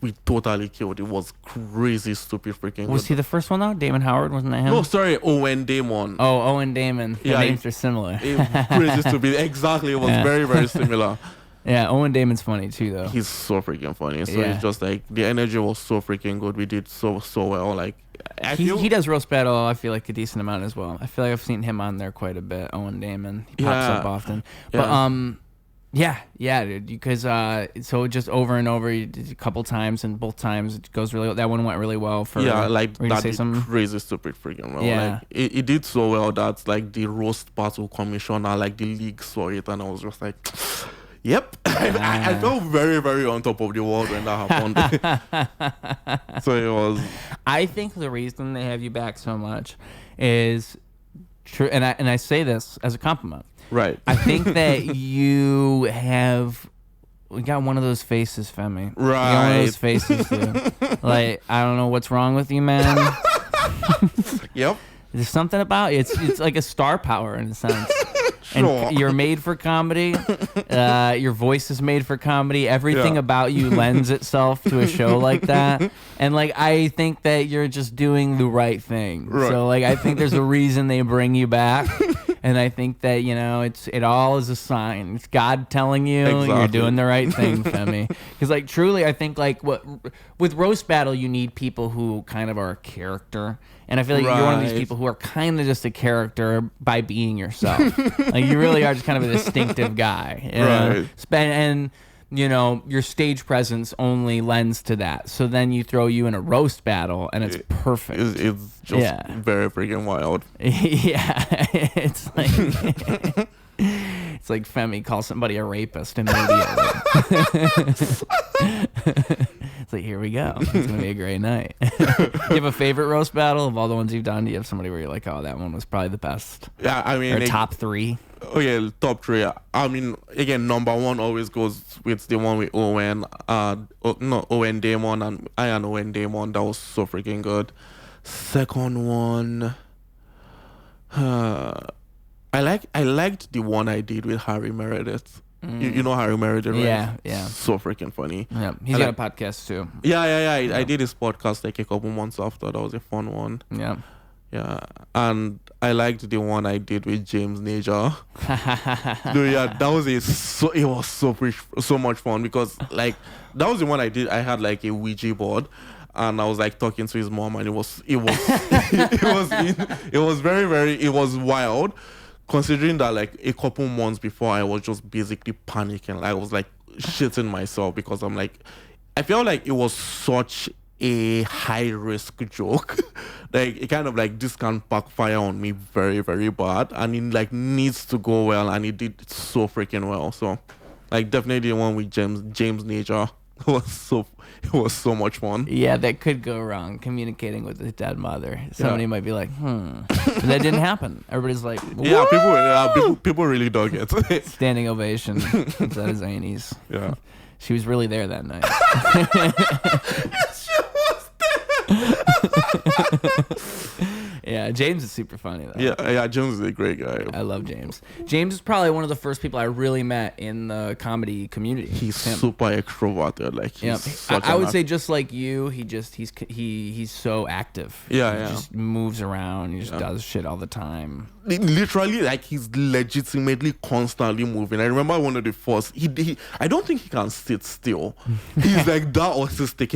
we totally killed. It was crazy, stupid, freaking Was good. he the first one though? Damon Howard, wasn't that him? No, sorry, Owen Damon. Oh, Owen Damon. Their names are similar. Crazy stupid. Exactly, it was very, very similar. Yeah, Owen Damon's funny too, though. He's so freaking funny. So it's just like the energy was so freaking good. We did so well. Like he does roast battle. I feel like a decent amount as well. I feel like I've seen him on there quite a bit. Owen Damon. He pops up often. But yeah, dude. Because so just over and over, you did a couple times, and both times it goes really. That one went really well for. Yeah, like that did crazy stupid freaking well. Yeah, like, it did so well that like the roast battle commissioner, like the league saw it, and I was just like, yep. I felt very, very on top of the world when that happened. So it was. I think the reason they have you back so much is true, and I say this as a compliment. Right. I think that we got one of those faces, Femi. Right. We got one of those faces, dude. Like, I don't know what's wrong with you, man. Yep. There's something about it. It's like a star power in a sense. Sure. And you're made for comedy. Your voice is made for comedy. Everything about you lends itself to a show like that. And like, I think that you're just doing the right thing. Right. So like, I think there's a reason they bring you back. And I think that, it all is a sign. It's God telling you you're doing the right thing, Femi. Because like, truly, I think like with roast battle, you need people who kind of are a character. And I feel like you're one of these people who are kind of just a character by being yourself. Like, you really are just kind of a distinctive guy. And your stage presence only lends to that. So then you throw you in a roast battle, and it's perfect. It's just very freaking wild. Yeah, it's like it's like Femi calls somebody a rapist immediately. It's like, here we go. It's gonna be a great night. You have a favorite roast battle of all the ones you've done? Do you have somebody where you're like, oh, that one was probably the best? Yeah, I mean, or top three. Oh yeah, top three. I mean, again, number one always goes with the one with Owen. Owen Damon, and Owen Damon. That was so freaking good. Second one, I liked the one I did with Harry Meredith. You know Harry Meredith, right? Yeah. So freaking funny. Yeah, he's got a podcast too. Yeah. I did his podcast like a couple months after. That was a fun one. Yeah. Yeah, and I liked the one I did with James Nager. Dude, yeah, that was it was so much fun because like that was the one I did. I had like a Ouija board, and I was like talking to his mom, and it was it was very wild, considering that like a couple months before I was just basically panicking. Like, I was like shitting myself because I'm like, I felt like it was such a high risk joke. Like, it kind of like, this can backfire on me very, very bad, and it like needs to go well, and it did so freaking well. So like, definitely the one with James Nager was so much fun. Yeah, that could go wrong, communicating with his dead mother. Somebody might be like, but that didn't happen. Everybody's like, people really dug it. Standing ovation inside his Zanies. Yeah. She was really there that night. Yeah, James is super funny though. Yeah, James is a great guy. I love James. James is probably one of the first people I really met in the comedy community. He's super extroverted. Like, I would say just like you, he's so active. He just moves around. He just does shit all the time. Literally, like, he's legitimately constantly moving. I remember one of the first. I don't think he can sit still. He's like that autistic.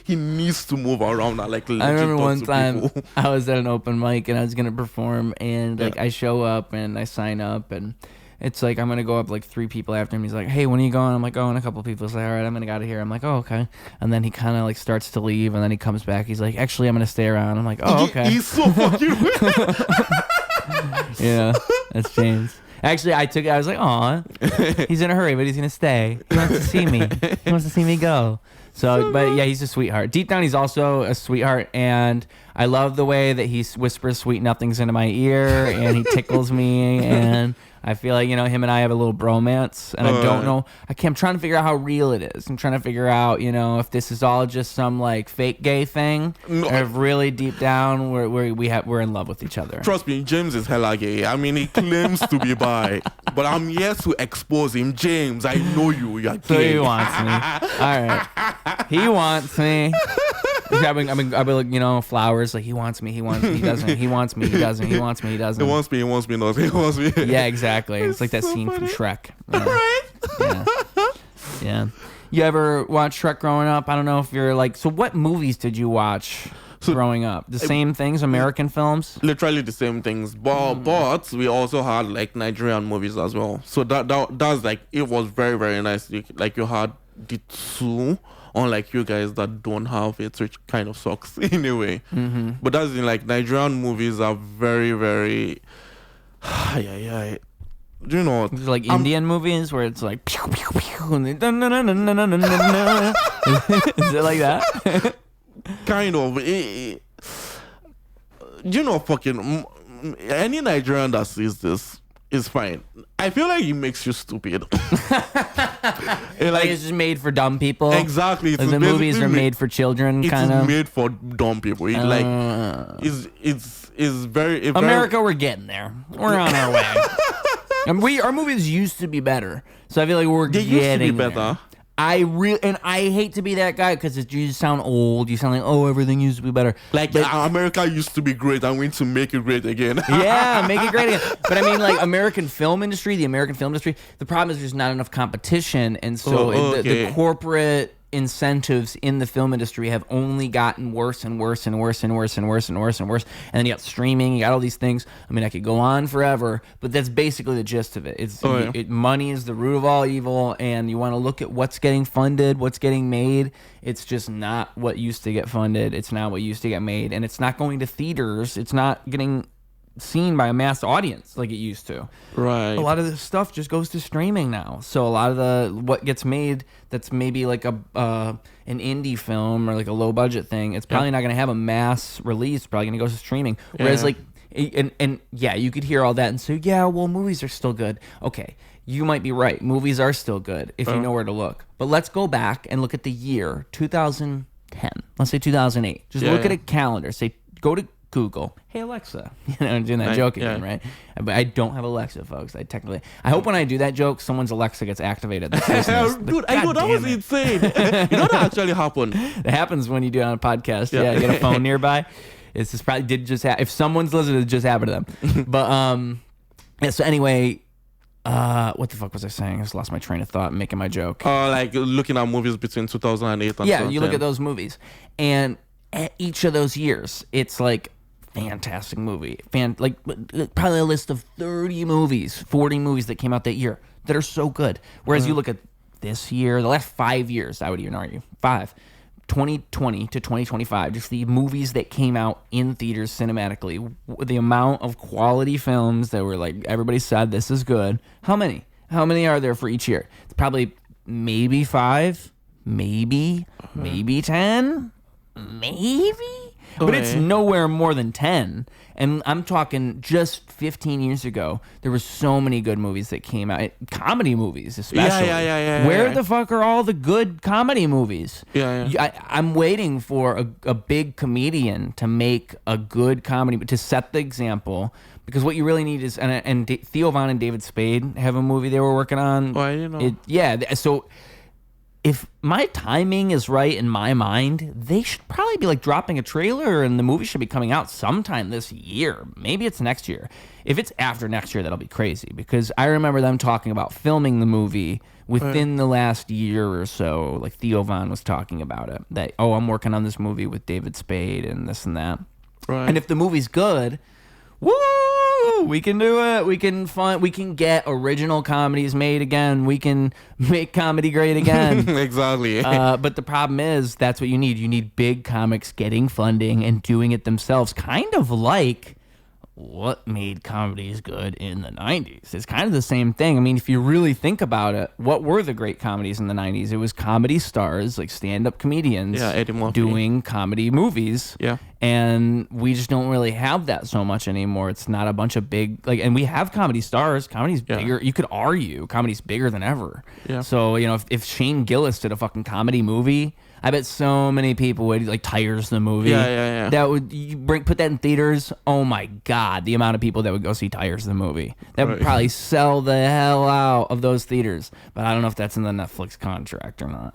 He needs to move around. And, like, I remember one time I was at an open mic and I was gonna perform, and like I show up and I sign up, and it's like I'm gonna go up like 3 people after him. He's like, "Hey, when are you going?" I'm like, "Oh," and a couple of people say, "All right, I'm gonna get out of here." I'm like, "Oh, okay." And then he kind of like starts to leave, and then he comes back. He's like, "Actually, I'm gonna stay around." I'm like, "Oh, okay." He's so fucking weird. Yeah, that's James. Actually, I was like, "Aw, he's in a hurry, but he's gonna stay. He wants to see me. He wants to see me go." So, but yeah, he's a sweetheart. Deep down, he's also a sweetheart, and I love the way that he whispers sweet nothings into my ear, and he tickles me, and I feel like, him and I have a little bromance, and I don't know. I'm trying to figure out how real it is. I'm trying to figure out, if this is all just some like fake gay thing, or if really deep down we're in love with each other. Trust me, James is hella gay. I mean, he claims to be bi, but I'm here to expose him. James, I know you're gay. So he wants me. All right, he wants me. I've been like, flowers. Like, he wants me. He doesn't. He wants me. He doesn't. He wants me. He doesn't. He wants me. No, he wants me. Yeah, exactly. It's like that scene from Shrek. Yeah. Right? Yeah. You ever watch Shrek growing up? I don't know if you're like. So, what movies did you watch growing up? The same things, American films. Literally the same things, but we also had like Nigerian movies as well. So that's like, it was very, very nice. Like, you had the two. Unlike you guys that don't have it, which kind of sucks in a way. Mm-hmm. But that's in like, Nigerian movies are very, very. Do you know? Like Indian movies where it's like. Pew, pew, pew, and is it like that? Kind of. Fucking any Nigerian that sees this is fine. I feel like it makes you stupid. Like, it's just made for dumb people. Exactly. The movies are made for children, kind of. It's made for dumb people. It's very. America, we're getting there. We're on our way. And our movies used to be better, so I feel like we're They getting used to be there. better. I hate to be that guy because you sound old. You sound like, oh, everything used to be better. Like America used to be great. I'm going to make it great again. Yeah, make it great again. But I mean, like the American film industry, the problem is there's not enough competition, and so the corporate incentives in the film industry have only gotten worse and worse and worse and worse and worse and worse and worse. And then you got streaming, you got all these things. I mean, I could go on forever, but that's basically the gist of it. Money is the root of all evil, and you want to look at what's getting funded, what's getting made. It's just not what used to get funded. It's not what used to get made, and it's not going to theaters. It's not getting seen by a mass audience like it used to. Right. A lot of this stuff just goes to streaming now. So a lot of what gets made that's maybe like an indie film or like a low budget thing, it's probably not going to have a mass release. It's probably going to go to streaming. Whereas like and yeah, you could hear all that and say, yeah, well, movies are still good. Okay, you might be right. Movies are still good if you know where to look. But let's go back and look at the year 2010. Let's say 2008. Just look at a calendar. Say go to Google, hey Alexa, I'm doing that joke again, right? But I don't have Alexa, folks. I hope when I do that joke, someone's Alexa gets activated. Dude, I know that was insane. You know that actually happened. It happens when you do it on a podcast. Yeah, get a phone nearby. It's just probably did just if someone's listening, it just happened to them. But yeah. So anyway, what the fuck was I saying? I just lost my train of thought making my joke. Like looking at movies between 2008 and you look at those movies, and at each of those years, it's like fantastic movie. Probably a list of 30 movies, 40 movies that came out that year that are so good. Whereas you look at this year, the last 5 years, I would even argue, 2020 to 2025, just the movies that came out in theaters cinematically, the amount of quality films that were like, everybody said this is good. How many? How many are there for each year? It's probably maybe 5, maybe 10, maybe. But it's nowhere more than 10. And I'm talking just 15 years ago, there were so many good movies that came out. Comedy movies, especially. Yeah. Where the fuck are all the good comedy movies? I'm waiting for a big comedian to make a good comedy, to set the example. Because what you really need is... And Theo Von and David Spade have a movie they were working on. Oh, I didn't know. So... If my timing is right in my mind, they should probably be like dropping a trailer and the movie should be coming out sometime this year. Maybe it's next year. If it's after next year, that'll be crazy because I remember them talking about filming the movie within the last year or so. Like Theo Von was talking about it. That, I'm working on this movie with David Spade and this and that. Right. And if the movie's good, woo! We can do it. We can get original comedies made again. We can make comedy great again. Exactly. But the problem is that's what you need. You need big comics getting funding and doing it themselves, kind of like what made comedies good in the 90s. It's kind of the same thing. I mean, if you really think about it, what were the great comedies in the 90s? It was comedy stars, like stand-up comedians Eddie Murphy. doing comedy movies. Yeah. And we just don't really have that so much anymore. It's not a bunch of big, and we have comedy stars. Comedy's bigger. You could argue comedy's bigger than ever. Yeah. So, if Shane Gillis did a fucking comedy movie, I bet so many people would like Tires the movie. Yeah. That would put that in theaters. Oh my god, the amount of people that would go see Tires the movie. That would probably sell the hell out of those theaters. But I don't know if that's in the Netflix contract or not.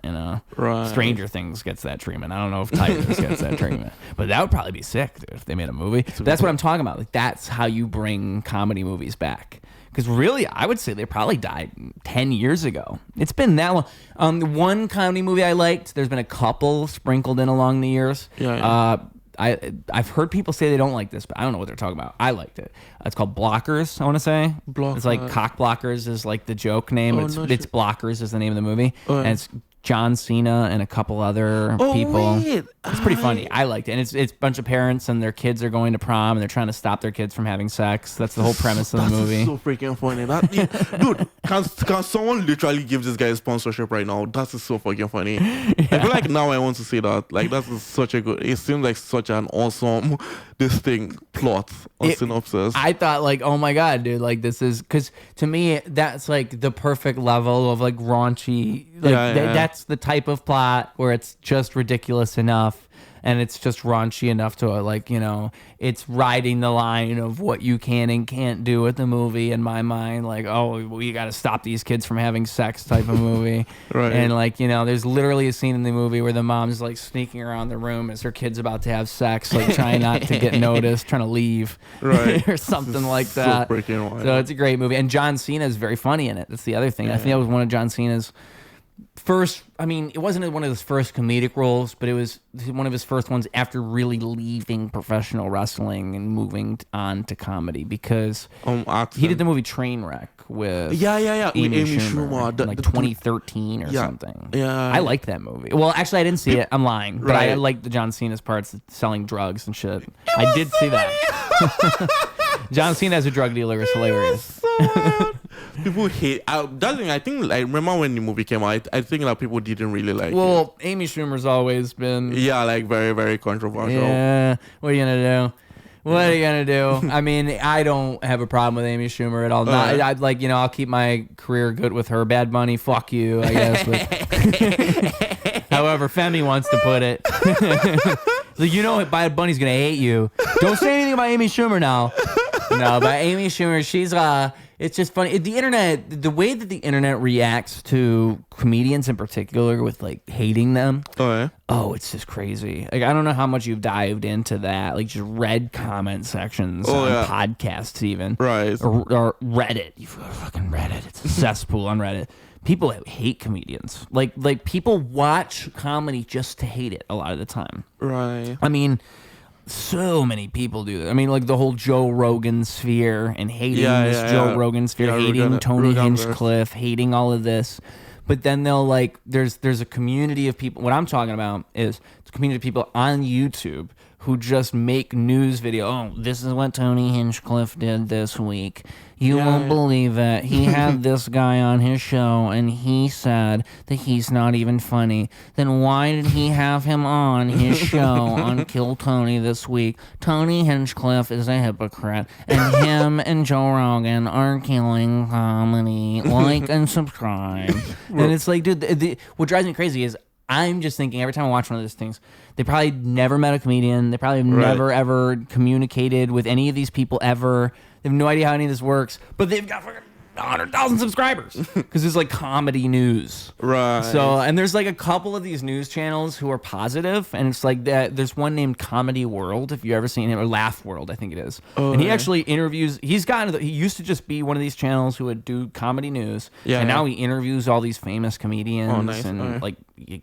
Right. Stranger Things gets that treatment. I don't know if Tires gets that treatment. But that would probably be sick, dude, if they made a movie. That's what I'm talking about. Like that's how you bring comedy movies back. Because really, I would say they probably died 10 years ago. It's been that long. The one comedy movie I liked, there's been a couple sprinkled in along the years. I've heard people say they don't like this, but I don't know what they're talking about. I liked it. It's called Blockers, I want to say. It's like Cock Blockers is like the joke name. It's Blockers is the name of the movie. And it's John Cena and a couple other people. Wait. It's pretty funny. I liked it. And it's a bunch of parents and their kids are going to prom and they're trying to stop their kids from having sex. That's the whole premise of the movie. So freaking funny. Dude, can someone literally give this guy a sponsorship right now? That is so fucking funny. I feel like now I want to see that. Like that is such a good. It seems like such an awesome plot or synopsis. I thought like, oh my god, dude, like this is because to me that's like the perfect level of like raunchy. Like that's the type of plot where it's just ridiculous enough and it's just raunchy enough to like, you know, it's riding the line of what you can and can't do with the movie in my mind. Like, oh, we got to stop these kids from having sex type of movie. Right. And like, you know, there's literally a scene in the movie where the mom's like sneaking around the room as her kid's about to have sex, like trying not to get noticed, trying to leave, Right. or something like that. So it's a great movie, and John Cena is very funny in it. That's the other thing. I think that was one of John Cena's first. I mean, it wasn't one of his first comedic roles, but it was one of his first ones after really leaving professional wrestling and moving on to comedy, because he did the movie Trainwreck with Amy Schumer in like 2013 or something. Yeah, I liked that movie. Well, actually, I didn't see it. I'm lying, but I liked the John Cena's parts selling drugs and shit. I did see that. John Cena as a drug dealer is hilarious. People hate that thing. I think I remember when the movie came out. I think that people didn't really like it. Well, Amy Schumer's always been like very, very controversial. Yeah, what are you gonna do? What are you gonna do? I mean, I don't have a problem with Amy Schumer at all. I'd like, you know, I'll keep my career good with her. Bad Bunny, fuck you, I guess. But however Femi wants to put it. Like, you know, Bad Bunny's gonna hate you. Don't say anything about Amy Schumer now. No, but Amy Schumer, she's it's just funny. The internet, the way that the internet reacts to comedians in particular with like hating them. Oh, it's just crazy. Like, I don't know how much you've dived into that. Like, just read comment sections on podcasts even. Right. Or Reddit. You fucking Reddit. It's a cesspool on Reddit. People hate comedians. Like people watch comedy just to hate it a lot of the time. Right. I mean, so many people do that. I mean, like the whole Joe Rogan sphere and hating Joe Rogan sphere, hating Tony Hinchcliffe, hating all of this. But then they'll like, there's a community of people. What I'm talking about is it's a community of people on YouTube who just make news video. Oh, this is what Tony Hinchcliffe did this week. You won't believe it. He had this guy on his show, and he said that he's not even funny. Then why did he have him on his show on Kill Tony this week? Tony Hinchcliffe is a hypocrite, and him and Joe Rogan are killing comedy. Like and subscribe. And it's like, dude, what drives me crazy is I'm just thinking every time I watch one of those things, they probably never met a comedian. They probably have never, ever communicated with any of these people ever. They have no idea how any of this works, but they've got fucking 100,000 subscribers because it's like comedy news. Right. So, and there's like a couple of these news channels who are positive, and it's like that. There's one named Comedy World, if you ever seen him, or Laugh World, I think it is. And he actually interviews. He used to just be one of these channels who would do comedy news, and now he interviews all these famous comedians and like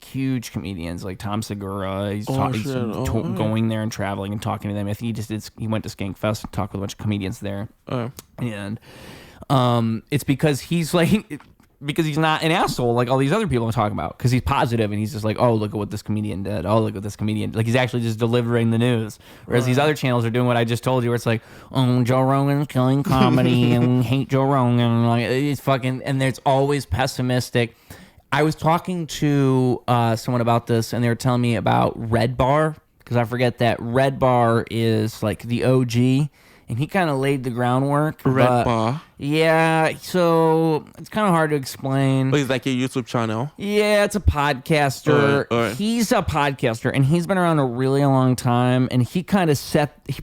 huge comedians like Tom Segura. He's going there and traveling and talking to them. I think he went to Skankfest and talked with a bunch of comedians there. And it's because he's like, because he's not an asshole like all these other people I'm talking about, because he's positive and he's just like, oh, look at what this comedian did. Oh, look at this comedian. Like, he's actually just delivering the news. Whereas these other channels are doing what I just told you, where it's like, oh, Joe Rogan's killing comedy and hate Joe Rogan. Like, it's fucking, and there's always pessimistic. I was talking to someone about this, and they were telling me about Red Bar, because I forget that Red Bar is like the OG. And he kind of laid the groundwork. Red Bar. Yeah, so it's kind of hard to explain. Oh, he's like a YouTube channel. Yeah, it's a podcaster. He's a podcaster, and he's been around a really long time. And he kind of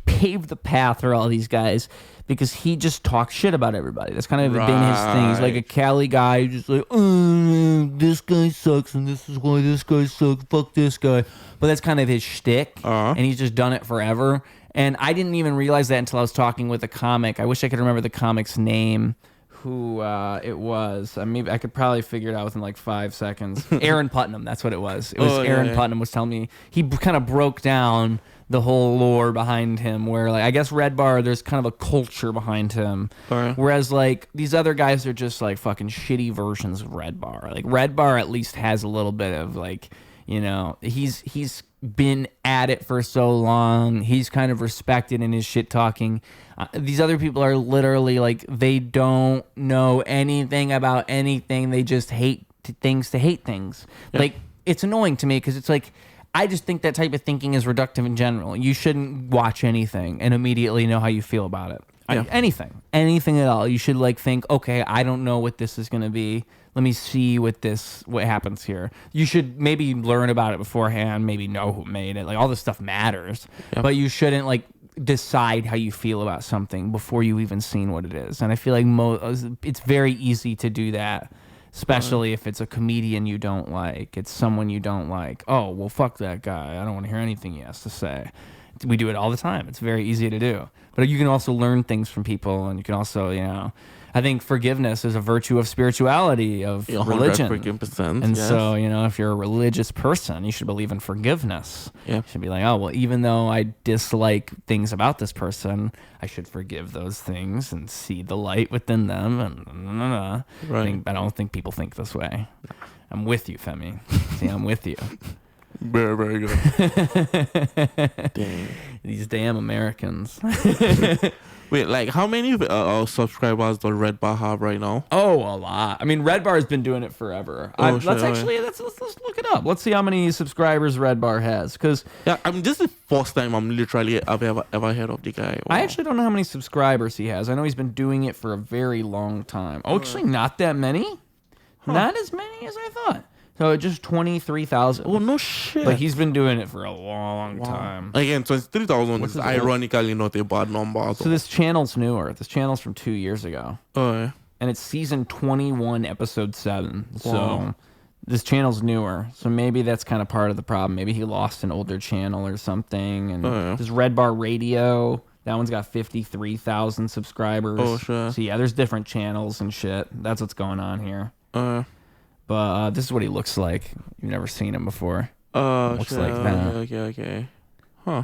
paved the path for all these guys because he just talks shit about everybody. That's kind of been his thing. He's like a Cali guy, just like, oh, this guy sucks, and this is why this guy sucks. Fuck this guy. But that's kind of his shtick, and he's just done it forever. And I didn't even realize that until I was talking with a comic. I wish I could remember the comic's name, who it was. Maybe I could probably figure it out within like 5 seconds. Aaron Putnam, that's what it was. It was Aaron Putnam was telling me. He kind of broke down the whole lore behind him, where like, I guess Red Bar, there's kind of a culture behind him. Whereas like these other guys are just like fucking shitty versions of Red Bar. Like Red Bar at least has a little bit of like, you know, he's been at it for so long. He's kind of respected in his shit talking. These other people are literally like, they don't know anything about anything. They just hate things to hate things. Like, it's annoying to me because it's like, I just think that type of thinking is reductive in general. You shouldn't watch anything and immediately know how you feel about it. Yeah. Anything at all. You should like think, okay, I don't know what this is going to be. Let me see what happens here. You should maybe learn about it beforehand, maybe know who made it. Like all this stuff matters, but you shouldn't like decide how you feel about something before you even seen what it is. And I feel like it's very easy to do that, especially if it's a comedian you don't like. It's someone you don't like. Oh, well, fuck that guy. I don't want to hear anything he has to say. We do it all the time. It's very easy to do. But you can also learn things from people, and you can also, I think forgiveness is a virtue of spirituality, of religion. 100%, and so, if you're a religious person, you should believe in forgiveness. Yeah. You should be like, oh, well, even though I dislike things about this person, I should forgive those things and see the light within them. And Right. I don't think people think this way. I'm with you, Femi. See, I'm with you. Very, very good. Dang. These damn Americans. Wait, like how many subscribers does Red Bar have right now? Oh, a lot. I mean, Red Bar has been doing it forever. Let's look it up. Let's see how many subscribers Red Bar has. Because this is the first time I've ever heard of the guy. Wow. I actually don't know how many subscribers he has. I know he's been doing it for a very long time. Oh, actually, not that many. Not as many as I thought. So just 23,000. Oh, no shit. But he's been doing it for a long time. Again, 23,000 is ironically not a bad number. So this channel's newer. This channel's from 2 years ago. Oh, yeah. And it's season 21, episode 7. Wow. So this channel's newer. So maybe that's kind of part of the problem. Maybe he lost an older channel or something. And this Red Bar Radio, that one's got 53,000 subscribers. Oh, sure. So yeah, there's different channels and shit. That's what's going on here. But this is what he looks like. You've never seen him before. Looks like that. Okay. Huh.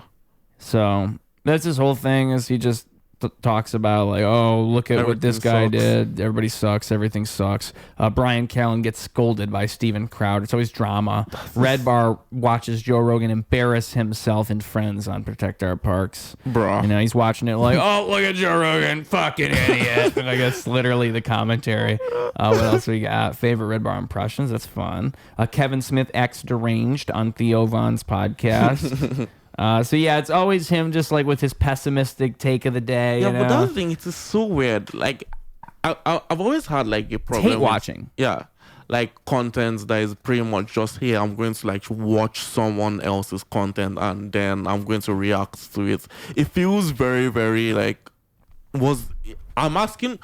So that's his whole thing is he just talks about like, oh, look at what this guy did. Everybody sucks. Everything sucks. Brian Callen gets scolded by Steven Crowder. It's always drama. Red Bar watches Joe Rogan embarrass himself and friends on Protect Our Parks. Bro. He's watching it like, oh, look at Joe Rogan. Fucking idiot. And I guess literally the commentary. What else we got? Favorite Red Bar impressions. That's fun. Kevin Smith acts deranged on Theo Von's podcast. So yeah, it's always him just like with his pessimistic take of the day. Yeah, but that's the thing, it's so weird. Like, I've always had like a problem. Hate watching. Yeah, like content that is pretty much just, hey, I'm going to like watch someone else's content and then I'm going to react to it. It feels very, very like, I'm asking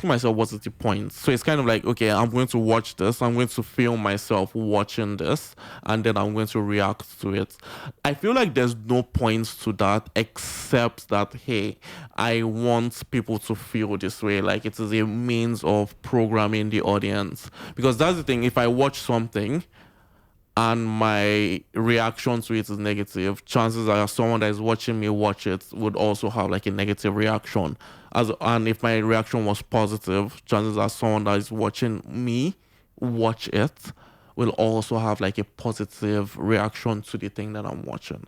myself what's the point. So it's kind of like, okay, I'm going to watch this, I'm going to film myself watching this, and then I'm going to react to it. I feel like there's no point to that except that, hey, I want people to feel this way, like it is a means of programming the audience. Because that's the thing, if I watch something and my reaction to it is negative, chances are someone that is watching me watch it would also have like a negative reaction. And if my reaction was positive, chances are someone that is watching me watch it will also have like a positive reaction to the thing that I'm watching.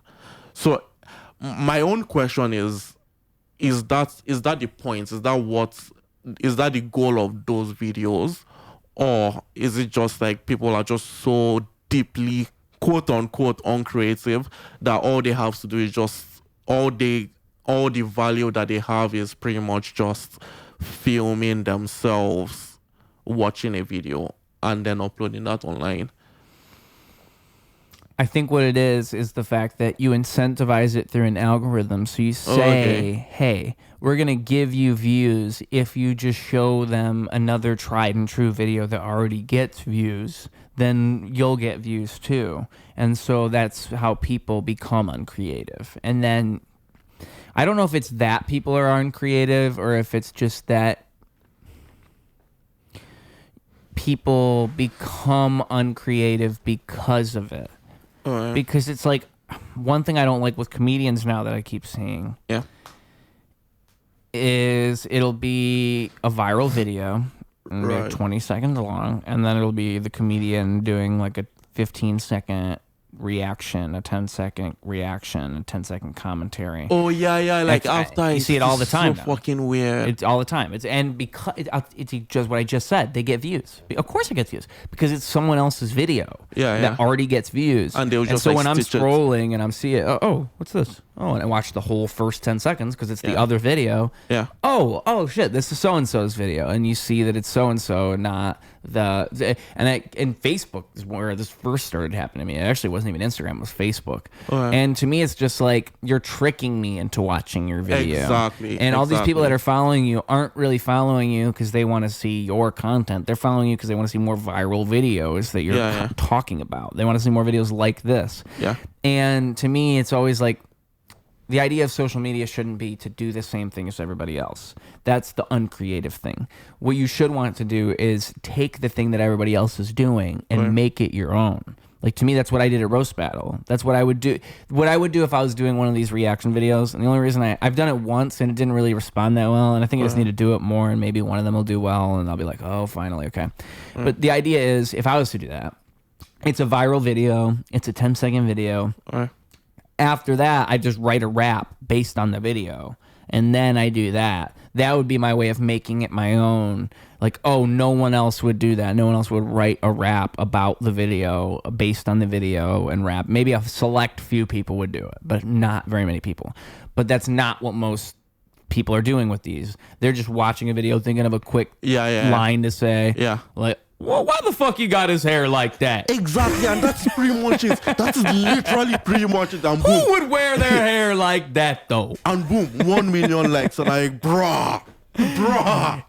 So my own question is that the point? Is that the goal of those videos? Or is it just like people are just so deeply quote unquote uncreative that all they have to do is just all the value that they have is pretty much just filming themselves watching a video and then uploading that online? I think what it is the fact that you incentivize it through an algorithm. So you say, hey, we're going to give you views if you just show them another tried and true video that already gets views, then you'll get views too. And so that's how people become uncreative. And then I don't know if it's that people are uncreative or if it's just that people become uncreative because of it. Right. Because it's like one thing I don't like with comedians now that I keep seeing is it'll be a viral video, and right. like 20 seconds long, and then it'll be the comedian doing like a 15-second reaction, a 10-second reaction, a 10-second commentary. Oh yeah, like after you see it all the time. So fucking weird. It's all the time. Because it's just what I just said. They get views. Of course, it gets views because it's someone else's video that already gets views. And they'll just so like when I'm stitch it. scrolling and I'm seeing, oh, what's this? Oh, and I watch the whole first 10 seconds because it's the Yeah. other video. Yeah. Oh shit, this is so-and-so's video. And you see that it's so-and-so and not and Facebook is where this first started happening to me. It actually wasn't even Instagram, it was Facebook. Okay. And to me, it's just like, you're tricking me into watching your video. Exactly. And all these people that are following you aren't really following you because they want to see your content. They're following you because they want to see more viral videos that you're talking about. They want to see more videos like this. Yeah. And to me, it's always like, the idea of social media shouldn't be to do the same thing as everybody else. That's the uncreative thing. What you should want to do is take the thing that everybody else is doing and make it your own. Like, to me, that's what I did at Roast Battle. That's what I would do. What I would do if I was doing one of these reaction videos, and the only reason I've done it once and it didn't really respond that well, and I think I just need to do it more, and maybe one of them will do well, and I'll be like, oh, finally, okay. But the idea is, if I was to do that, it's a viral video, it's a 10-second video. After that, I just write a rap based on the video, and then I do that. That would be my way of making it my own. Like, oh, no one else would do that. No one else would write a rap about the video, based on the video, and rap. Maybe a select few people would do it, but not very many people. But that's not what most people are doing with these. They're just watching a video, thinking of a quick line to say. Yeah. Like, well, why the fuck you got his hair like that? Exactly, and that's pretty much it. That is literally pretty much it. And boom. Who would wear their hair like that, though? And boom, 1 million likes. And like, bruh.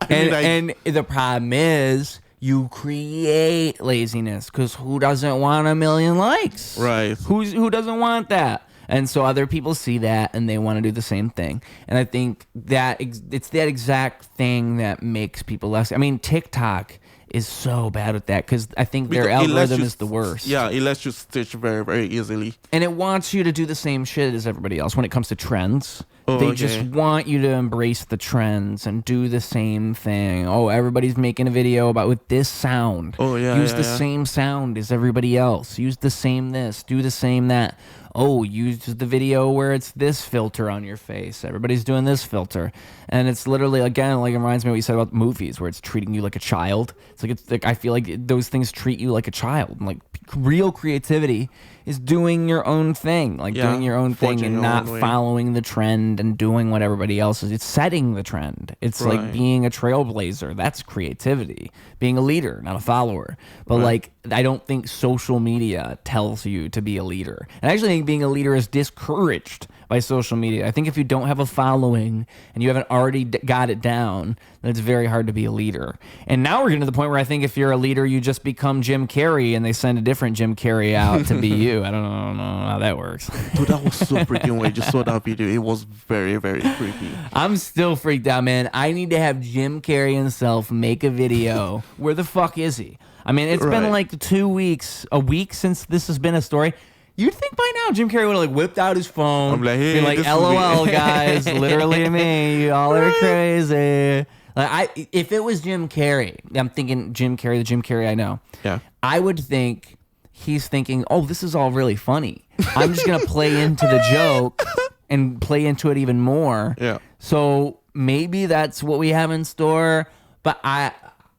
And the problem is, you create laziness, because who doesn't want 1 million likes? Right. Who doesn't want that? And so other people see that and they want to do the same thing. And I think that it's that exact thing that makes people less. I mean, TikTok is so bad with that because I think their algorithm is the worst. Yeah, it lets you stitch very, very easily. And it wants you to do the same shit as everybody else when it comes to trends. They just want you to embrace the trends and do the same thing. Oh, everybody's making a video about with this sound. Use the same sound as everybody else. Use the same this. Do the same that. Oh, use the video where it's this filter on your face. Everybody's doing this filter. And it's literally, again, like it reminds me of what you said about movies, where it's treating you like a child. It's like I feel like those things treat you like a child. Like, real creativity is doing your own thing. Like, doing your own thing and not following the trend and doing what everybody else is. It's setting the trend. It's like being a trailblazer. That's creativity. Being a leader, not a follower. But like, I don't think social media tells you to be a leader. And I actually think being a leader is discouraged by social media. I think if you don't have a following and you haven't already got it down, then it's very hard to be a leader. And now we're getting to the point where I think if you're a leader, you just become Jim Carrey and they send a different Jim Carrey out to be you. I don't know how that works. Dude, that was so freaking weird. I just saw that video. It was very, very creepy. I'm still freaked out, man. I need to have Jim Carrey himself make a video. Where the fuck is he? I mean, it's been like 2 weeks, a week since this has been a story. You'd think by now Jim Carrey would have like whipped out his phone. I'm like, hey, been like, LOL, guys, literally me. Y'all are crazy. Like, if it was Jim Carrey, I'm thinking Jim Carrey, the Jim Carrey I know. Yeah. I would think he's thinking, oh, this is all really funny. I'm just gonna play into the joke and play into it even more. Yeah. So maybe that's what we have in store. But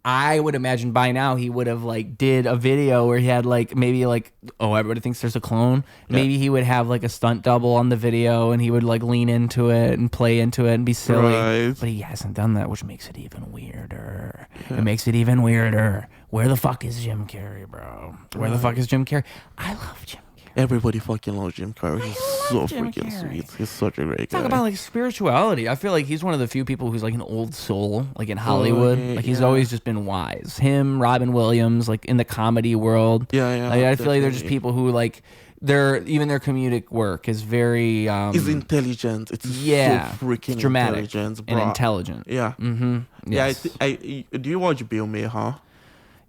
I would imagine by now he would have like did a video where he had like maybe like, oh, everybody thinks there's a clone. Maybe he would have like a stunt double on the video and he would like lean into it and play into it and be silly. But he hasn't done that, which makes it even weirder. It makes it even weirder. Where the fuck is Jim Carrey, bro? Where the fuck is Jim Carrey? I love Jim Carrey. Everybody fucking loves Jim Carrey. He's so freaking sweet. He's such a great guy. Talk about like spirituality. I feel like he's one of the few people who's like an old soul, like in Hollywood. Like he's always just been wise. Him, Robin Williams, like in the comedy world. Yeah. Like, I feel like they're just people who like even their comedic work is very. It's intelligent. It's so freaking it's dramatic intelligent, and intelligent. Yeah. Mm-hmm. Yes. Yeah. Do you watch Bill Maher?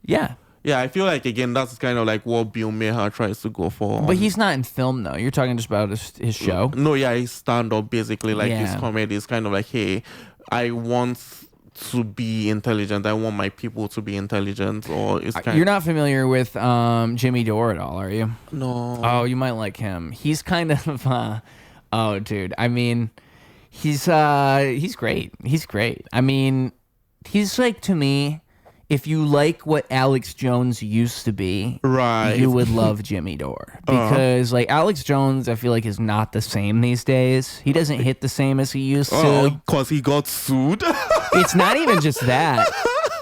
Yeah. Yeah, I feel like, again, that's kind of like what Bill Maher tries to go for. But he's not in film, though. You're talking just about his show? No, yeah, he's stand-up, basically. Like, his comedy is kind of like, hey, I want to be intelligent. I want my people to be intelligent. Or it's You're not familiar with Jimmy Dore at all, are you? No. Oh, you might like him. He's kind of... oh, dude. I mean, he's great. He's great. I mean, he's like, to me... if you like what Alex Jones used to be, Right. you would love Jimmy Dore. Because like Alex Jones, I feel like is not the same these days. He doesn't hit the same as he used to. Because he got sued. It's not even just that.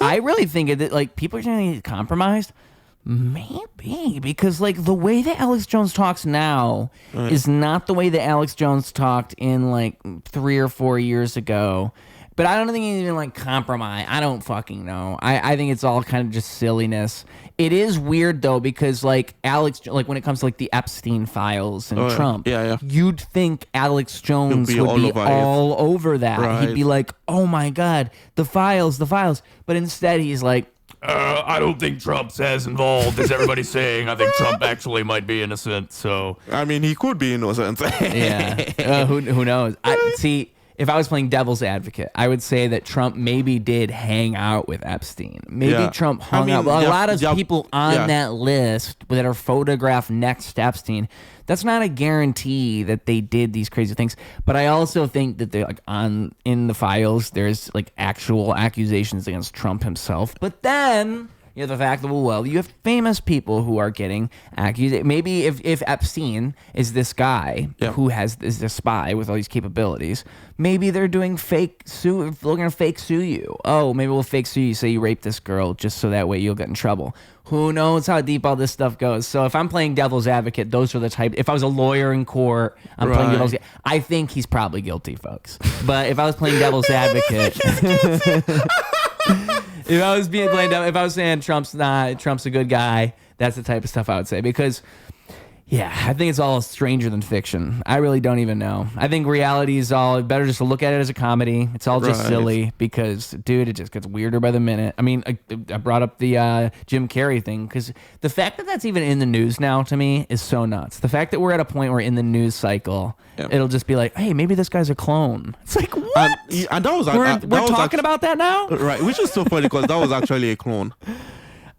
I really think that like people are going to get compromised. Maybe because like the way that Alex Jones talks now is not the way that Alex Jones talked in like 3 or 4 years ago. But I don't think he's even like compromise. I don't fucking know. I think it's all kind of just silliness. It is weird though because like Alex, like when it comes to like the Epstein files and Trump, you'd think Alex Jones would be all over that. Right. He'd be like, "Oh my god, the files." But instead, he's like, I don't think Trump's as involved as everybody's saying. I think Trump actually might be innocent. So I mean, he could be innocent. "Yeah, who knows?" See. If I was playing devil's advocate, I would say that Trump maybe did hang out with Epstein. Maybe Trump hung out. Well, a lot of people on that list that are photographed next to Epstein, that's not a guarantee that they did these crazy things. But I also think that they're like in the files, there's like actual accusations against Trump himself. But then you have the fact that, well, you have famous people who are getting accused. Maybe if Epstein is this guy who is a spy with all these capabilities, maybe they're doing fake sue. They're gonna fake sue you. Oh, maybe we'll fake sue you. Say you raped this girl just so that way you'll get in trouble. Who knows how deep all this stuff goes? So if I'm playing devil's advocate, those are the type. If I was a lawyer in court, I'm playing devil's advocate. I think he's probably guilty, folks. But if I was playing devil's advocate. If I was saying Trump's a good guy, that's the type of stuff I would say. Because, yeah, I think it's all stranger than fiction. I really don't even know. I think reality is all better just to look at it as a comedy. It's all just silly because, dude, it just gets weirder by the minute. I mean, I brought up the Jim Carrey thing because the fact that that's even in the news now to me is so nuts. The fact that we're at a point where in the news cycle, it'll just be like, hey, maybe this guy's a clone. It's like, what? And that was we're talking about that now? Right, which is so funny because that was actually a clone.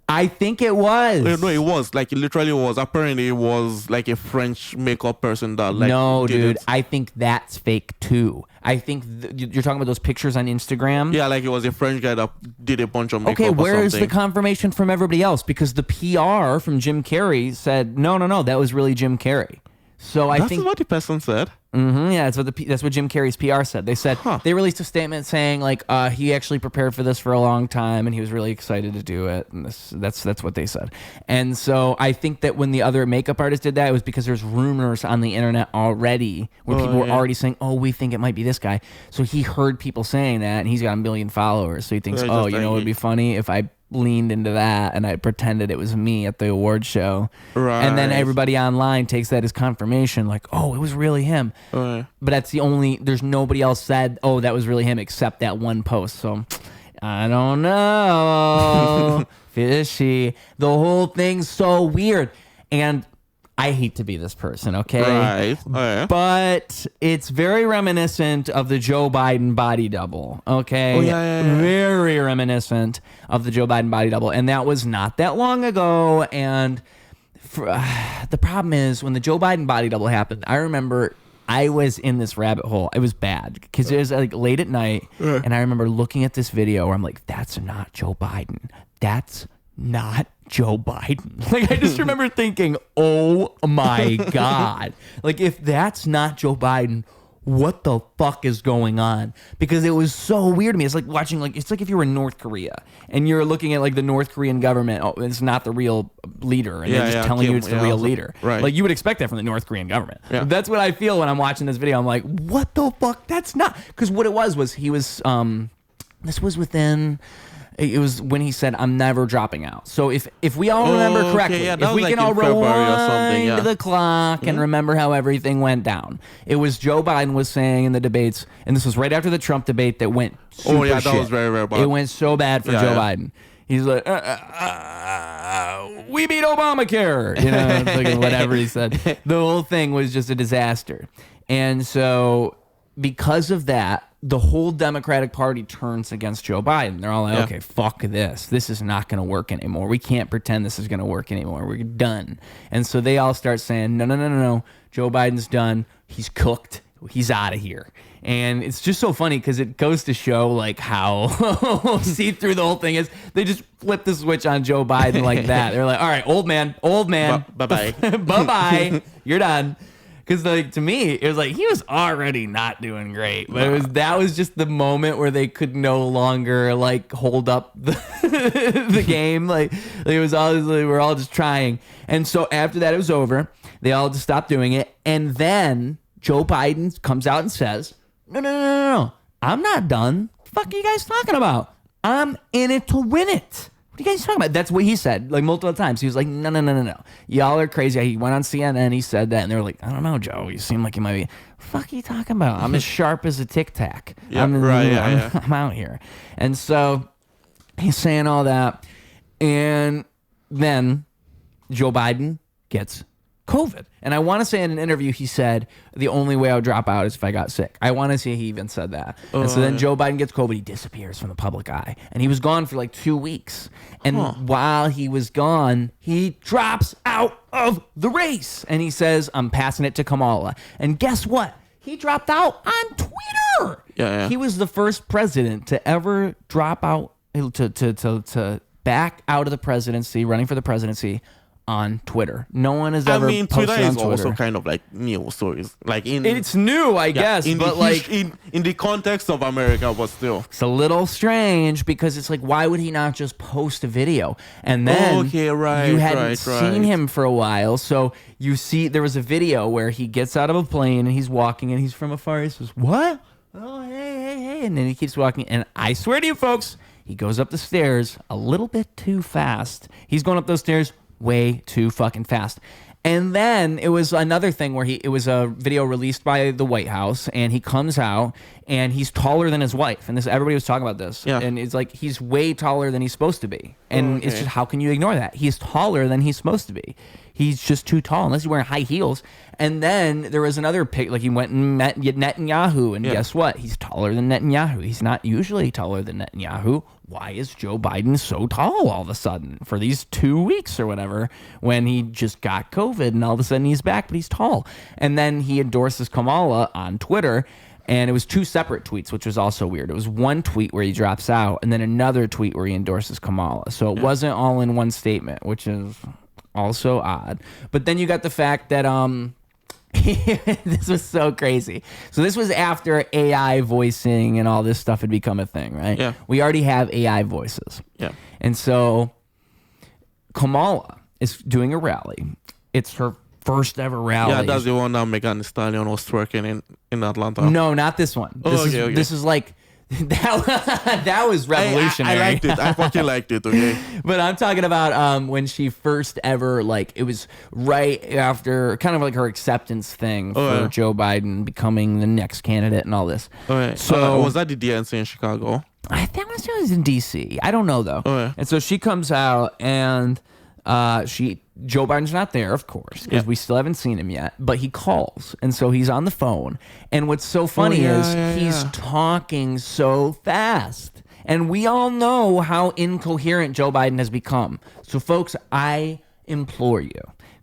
I think it was. No, it was. Like, it literally was. Apparently, it was like a French makeup person that, like... No, dude. I think that's fake, too. I think you're talking about those pictures on Instagram? Yeah, like it was a French guy that did a bunch of makeup Okay, where or is the confirmation from everybody else? Because the PR from Jim Carrey said, no, that was really Jim Carrey. So I think... That's what the person said? Yeah, that's what Jim Carrey's PR said. They said they released a statement saying like he actually prepared for this for a long time and he was really excited to do it. And that's what they said. And so I think that when the other makeup artist did that, it was because there's rumors on the internet already where people were already saying, "Oh, we think it might be this guy." So he heard people saying that, and he's got 1 million followers. So he thinks, "Oh, you know, it'd be funny if I leaned into that and I pretended it was me at the award show." Right. And then everybody online takes that as confirmation, like, "Oh, it was really him." Right. But that's there's nobody else said, "Oh, that was really him," except that one post. So I don't know. Fishy. The whole thing's so weird. And I hate to be this person, okay? Right. But it's very reminiscent of the Joe Biden body double, okay? Oh, yeah. Very reminiscent of the Joe Biden body double. And that was not that long ago. And the problem is, when the Joe Biden body double happened, I remember I was in this rabbit hole. It was bad because it was like late at night. And I remember looking at this video where I'm like, that's not Joe Biden. That's not Joe Biden. Like, I just remember thinking, oh my God. Like, if that's not Joe Biden, what the fuck is going on? Because it was so weird to me. It's like watching, like, it's like if you were in North Korea and you're looking at like the North Korean government. Oh, it's not the real leader. And they're just telling you it's the real leader. Right. Like, you would expect that from the North Korean government. Yeah. That's what I feel when I'm watching this video. I'm like, what the fuck? That's not. Because what it was he was, this was within... It was when he said, "I'm never dropping out." So if we all remember correctly, if we can all rewind the clock and remember how everything went down, it was Joe Biden was saying in the debates, and this was right after the Trump debate that went super shit. That was very, very bad. It went so bad for Joe Biden. He's like, "We beat Obamacare," you know, like whatever he said. The whole thing was just a disaster, and so because of that, the whole Democratic Party turns against Joe Biden. They're all like, okay, fuck this. This is not going to work anymore. We can't pretend this is going to work anymore. We're done. And so they all start saying, no. Joe Biden's done. He's cooked. he's out of here. And it's just so funny because it goes to show like how see through the whole thing is. They just flip the switch on Joe Biden like that. They're like, all right, old man, Bye-bye. bye-bye, you're done. Because like to me, it was like he was already not doing great, but that was just the moment where they could no longer like hold up the game. Like it was all we're all just trying, and so after that it was over. They all just stopped doing it, and then Joe Biden comes out and says, "No, I'm not done. What the fuck are you guys talking about? I'm in it to win it." What are you guys talking about? That's what he said, like multiple times. He was like, no. Y'all are crazy. He went on CNN, he said that, and they were like, I don't know, Joe. You seem like you might be. What the fuck are you talking about? I'm as sharp as a Tic Tac. I'm out here. And so he's saying all that. And then Joe Biden gets COVID. And I want to say in an interview, he said, the only way I would drop out is if I got sick. I want to say he even said that. And so then Joe Biden gets COVID. He disappears from the public eye. And he was gone for like 2 weeks. And while he was gone, he drops out of the race. And he says, I'm passing it to Kamala. And guess what? He dropped out on Twitter. Yeah. He was the first president to ever drop out, to back out of the presidency, running for the presidency, on Twitter. No one has ever posted Twitter on is Twitter. Also kind of like new stories. Like it's new, I guess, but like in the context of America, but still, it's a little strange because it's like, why would he not just post a video? And then you hadn't seen him for a while, so you see there was a video where he gets out of a plane and he's walking and he's from afar. He says, "What? Oh, hey," and then he keeps walking. And I swear to you, folks, he goes up the stairs a little bit too fast. He's going up those stairs way too fucking fast. And then it was another thing where it was a video released by the White House, and he comes out and he's taller than his wife. And everybody was talking about this. Yeah. And it's like he's way taller than he's supposed to be. And it's just, how can you ignore that? He's taller than he's supposed to be. He's just too tall unless he's wearing high heels. And then there was another pic, like he went and met Netanyahu, and guess what? He's taller than Netanyahu. He's not usually taller than Netanyahu. Why is Joe Biden so tall all of a sudden for these 2 weeks or whatever when he just got COVID and all of a sudden he's back, but he's tall? And then he endorses Kamala on Twitter, and it was 2 separate tweets, which was also weird. It was one tweet where he drops out and then another tweet where he endorses Kamala. So it wasn't all in one statement, which is also odd. But then you got the fact that this was so crazy. So this was after AI voicing and all this stuff had become a thing, right? Yeah. We already have AI voices. Yeah. And so Kamala is doing a rally. It's her first ever rally. Yeah, that's the one that Megan Thee Stallion was twerking in Atlanta. No, not this one. This is like that was revolutionary. I liked it. I fucking liked it. Okay. But I'm talking about when she first ever, like, it was right after kind of like her acceptance thing for Joe Biden becoming the next candidate and all this. So was that the DNC in Chicago? I think it was in DC. I don't know though. And so she comes out and Joe Biden's not there, of course, because we still haven't seen him yet, but he calls. And so he's on the phone. And what's so funny is he's talking so fast. And we all know how incoherent Joe Biden has become. So, folks, I implore you,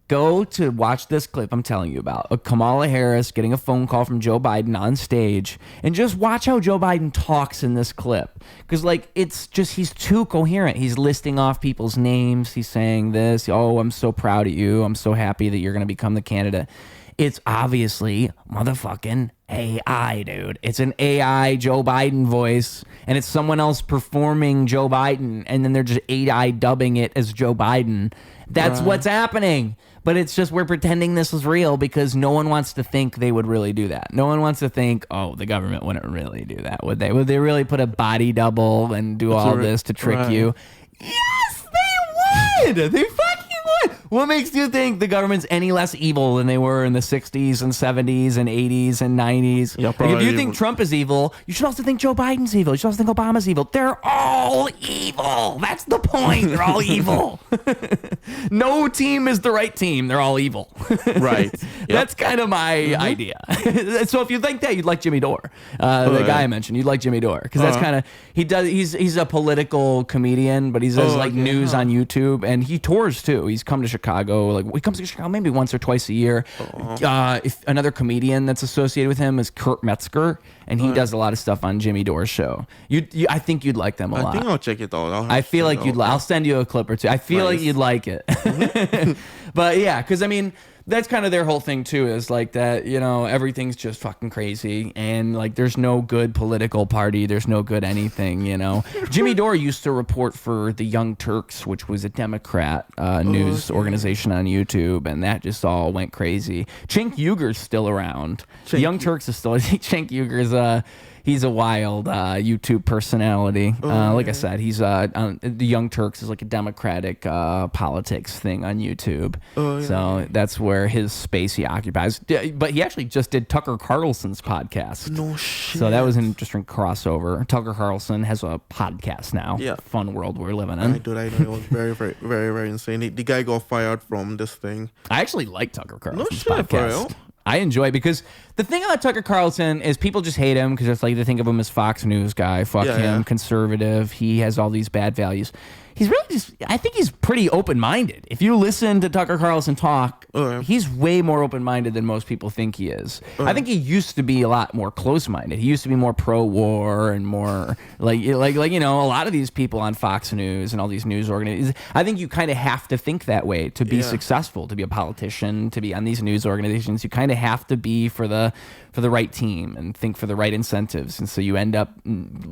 go to watch this clip I'm telling you about, Kamala Harris getting a phone call from Joe Biden on stage, and just watch how Joe Biden talks in this clip. Because, like, it's just, he's too coherent. He's listing off people's names. He's saying this, oh, I'm so proud of you. I'm so happy that you're going to become the candidate. It's obviously motherfucking AI, dude. It's an AI Joe Biden voice, and it's someone else performing Joe Biden, and then they're just AI dubbing it as Joe Biden. That's what's happening. But it's just we're pretending this is real because no one wants to think they would really do that. No one wants to think, oh, the government wouldn't really do that, would they? Would they really put a body double and do all this to trick you? Yes, they would. They fucking would. What makes you think the government's any less evil than they were in the 60s and 70s and 80s and 90s? Yeah, like if you think Trump is evil, you should also think Joe Biden's evil. You should also think Obama's evil. They're all evil. That's the point. They're all evil. No team is the right team. They're all evil. Right. That's kind of my idea. So if you think that, you'd like Jimmy Dore, the guy I mentioned. You'd like Jimmy Dore because that's kind of he's a political comedian, but he does news on YouTube, and he tours too. He's come to Chicago Chicago. Like he comes to Chicago maybe once or twice a year. If another comedian that's associated with him is Kurt Metzger, and he does a lot of stuff on Jimmy Dore's show. I think you'd like them a lot. I think I'll check it out. I feel like you'd. I'll send you a clip or two. I feel like you'd like it. But yeah, because I mean, that's kind of their whole thing too, is like that, you know, everything's just fucking crazy, and like there's no good political party, there's no good anything, you know. Jimmy Dore used to report for the Young Turks, which was a Democrat news organization on YouTube, and that just all went crazy. Cenk Uygur's still around. The Young Turks is still. Cenk Uygur's he's a wild YouTube personality. Like I said, he's the Young Turks is like a democratic politics thing on YouTube. So that's where his space he occupies. But he actually just did Tucker Carlson's podcast. No shit. So that was an interesting crossover. Tucker Carlson has a podcast now. Yeah. Fun world we're living in. I know. It was very, very, very, very insane. The guy got fired from this thing. I actually like Tucker Carlson's No shit, for real? podcast. I enjoy it because the thing about Tucker Carlson is people just hate him because it's like they think of him as Fox News guy. Fuck him, conservative. He has all these bad values. He's really just, I think he's pretty open-minded. If you listen to Tucker Carlson talk, he's way more open-minded than most people think he is. I think he used to be a lot more close-minded. He used to be more pro-war and more like you know, a lot of these people on Fox News and all these news organizations. I think you kind of have to think that way to be successful, to be a politician, to be on these news organizations. You kind of have to be for the right team and think for the right incentives, and so you end up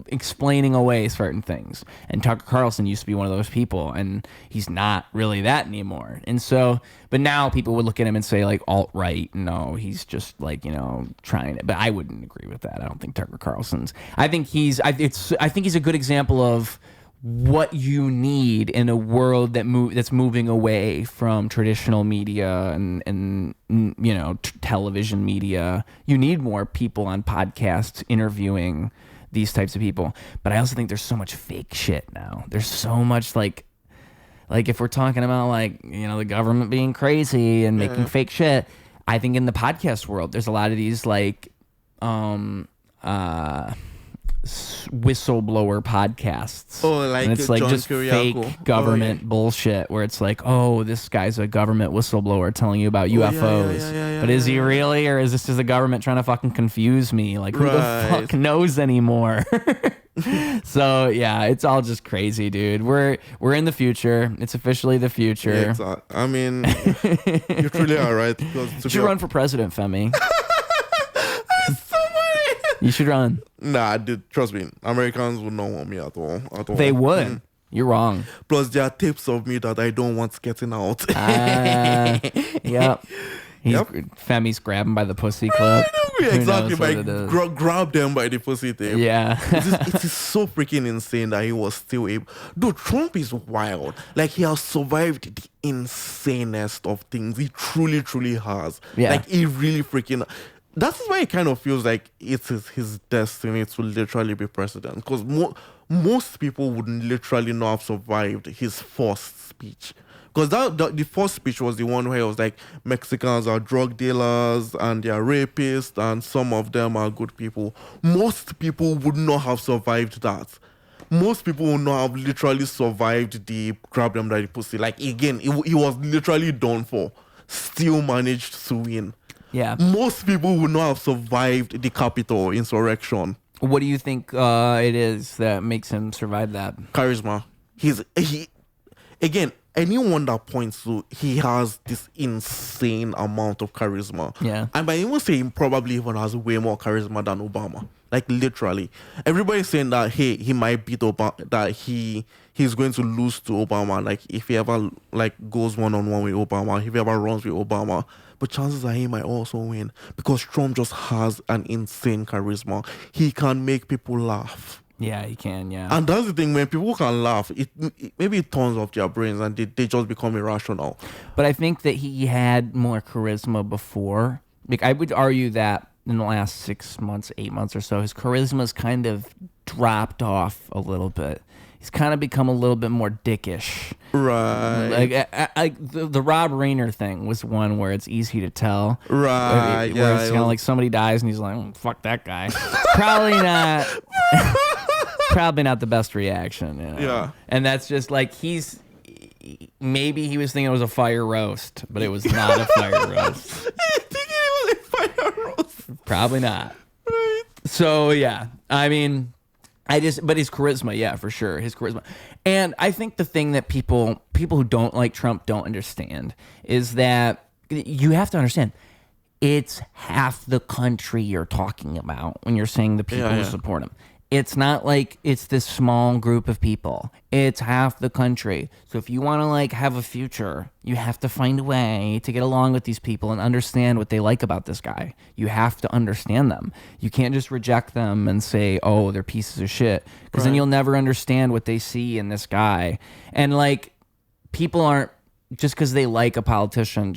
explaining away certain things. And Tucker Carlson used to be one of those people, and he's not really that anymore. And so, but now people would look at him and say like alt-right. No, he's just like, you know, trying it. But I wouldn't agree with that. I don't think Tucker Carlson's. I think he's a good example of what you need in a world that's moving away from traditional media and you know, television media. You need more people on podcasts interviewing these types of people. But I also think there's so much fake shit now. There's so much like if we're talking about like, you know, the government being crazy and making fake shit, I think in the podcast world there's a lot of these like whistleblower podcasts. And it's like John just Kiriakou. fake government bullshit where it's like, oh, this guy's a government whistleblower telling you about UFOs. But is he really, or is this just the government trying to fucking confuse me? Like, who the fuck knows anymore? So yeah, it's all just crazy, dude. We're in the future. It's officially the future. I mean, you truly are right. You should run for president, Femi. You should run. Nah, dude, trust me. Americans would not want me at all. They would. You're wrong. Plus, there are tapes of me that I don't want getting out. Yep. Femi's grabbing by the pussy clip. Exactly. Grab them by the pussy tape. Yeah. it is so freaking insane that he was still able. Dude, Trump is wild. Like, he has survived the insanest of things. He truly, truly has. Yeah. Like, he really freaking... That's why it kind of feels like it's his destiny to literally be president. Because most people would literally not have survived his first speech. Because the first speech was the one where it was like, Mexicans are drug dealers and they are rapists and some of them are good people. Most people would not have survived that. Most people would not have literally survived the grab them by the pussy. Like, again, he was literally done for. Still managed to win. Yeah. Most people would not have survived the Capitol insurrection. What do you think it is that makes him survive that? Charisma. Again, anyone that points to, he has this insane amount of charisma. Yeah. And I even say he probably even has way more charisma than Obama. Like, literally. Everybody's saying that, hey, he might beat Obama, that he's going to lose to Obama. Like, if he ever, like, goes one-on-one with Obama, if he ever runs with Obama. But chances are he might also win because Trump just has an insane charisma. He can make people laugh. Yeah, he can, yeah. And that's the thing, when people can laugh, maybe it turns off their brains and they just become irrational. But I think that he had more charisma before. Like, I would argue that in the last 6 months, 8 months or so, his charisma's kind of dropped off a little bit. He's kind of become a little bit more dickish. Right. Like the Rob Reiner thing was one where it's easy to tell. Right. Where it's kind of like somebody dies and he's like, oh, fuck that guy. Probably not the best reaction. You know? Yeah. And that's just like, he's maybe he was thinking it was a fire roast, but it was not a fire roast. Thinking it was a fire roast. Probably not. Right. So yeah, I mean, but his charisma, yeah, for sure, his charisma. And I think the thing that people who don't like Trump don't understand is that you have to understand it's half the country you're talking about when you're saying the people who support him. It's not like it's this small group of people. It's half the country. So if you want to like have a future, you have to find a way to get along with these people and understand what they like about this guy. You have to understand them. You can't just reject them and say, oh, they're pieces of shit. Because then you'll never understand what they see in this guy. And like, people aren't, just because they like a politician,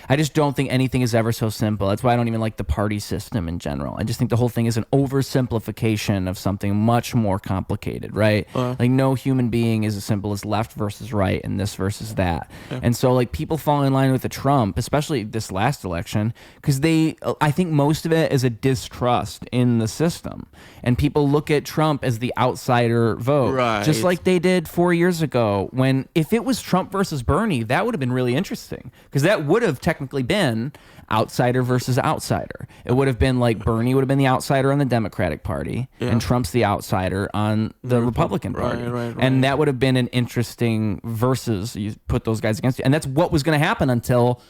I just don't think anything is ever so simple. That's why I don't even like the party system in general. I just think the whole thing is an oversimplification of something much more complicated, right? Like no human being is as simple as left versus right and this versus that. And so like people fall in line with the Trump, especially this last election, because I think most of it is a distrust in the system. And people look at Trump as the outsider vote, just like they did 4 years ago when if it was Trump versus Bernie, that would have been really interesting because that would have technically been outsider versus outsider. It would have been like Bernie would have been the outsider on the Democratic Party and Trump's the outsider on the Republican Party. And that would have been an interesting versus you put those guys against you. And that's what was going to happen until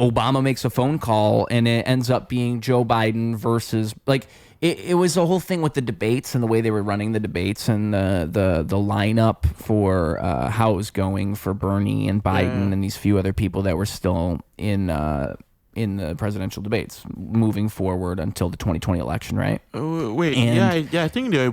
Obama makes a phone call and it ends up being Joe Biden versus like it was a whole thing with the debates and the way they were running the debates and the lineup for how it was going for Bernie and Biden and these few other people that were still in the presidential debates moving forward until the 2020 election, right? I think there are a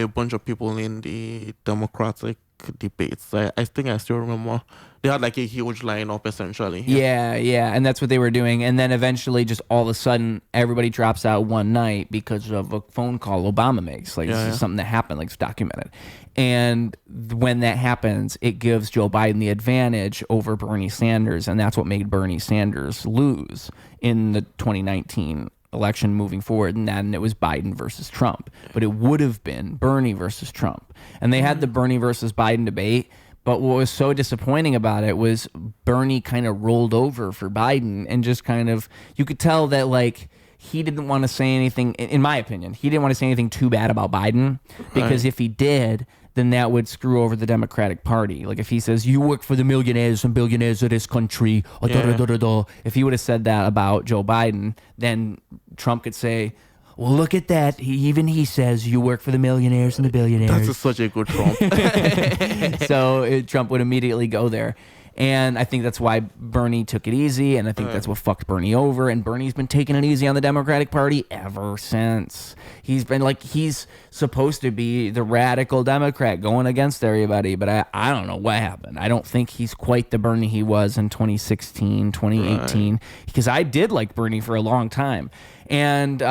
bunch of people in the Democratic debates. I think I still remember they had like a huge lineup essentially. Yeah, and that's what they were doing. And then eventually, just all of a sudden, everybody drops out one night because of a phone call Obama makes. Like this is something that happened, like it's documented. And when that happens, it gives Joe Biden the advantage over Bernie Sanders, and that's what made Bernie Sanders lose in the 2019 election moving forward, and then it was Biden versus Trump. But it would have been Bernie versus Trump. And they had the Bernie versus Biden debate, but what was so disappointing about it was Bernie kind of rolled over for Biden and just kind of, you could tell that like he didn't want to say anything, in my opinion, he didn't want to say anything too bad about Biden because if he did, then that would screw over the Democratic Party. Like if he says, you work for the millionaires and billionaires of this country, if he would have said that about Joe Biden, then Trump could say, well, look at that. Even he says you work for the millionaires and the billionaires. That's such a good Trump. So Trump would immediately go there. And I think that's why Bernie took it easy, and I think that's what fucked Bernie over. And Bernie's been taking it easy on the Democratic Party ever since. He's been like, he's supposed to be the radical Democrat going against everybody, but I don't know what happened. I don't think he's quite the Bernie he was in 2016, 2018, because I did like Bernie for a long time. And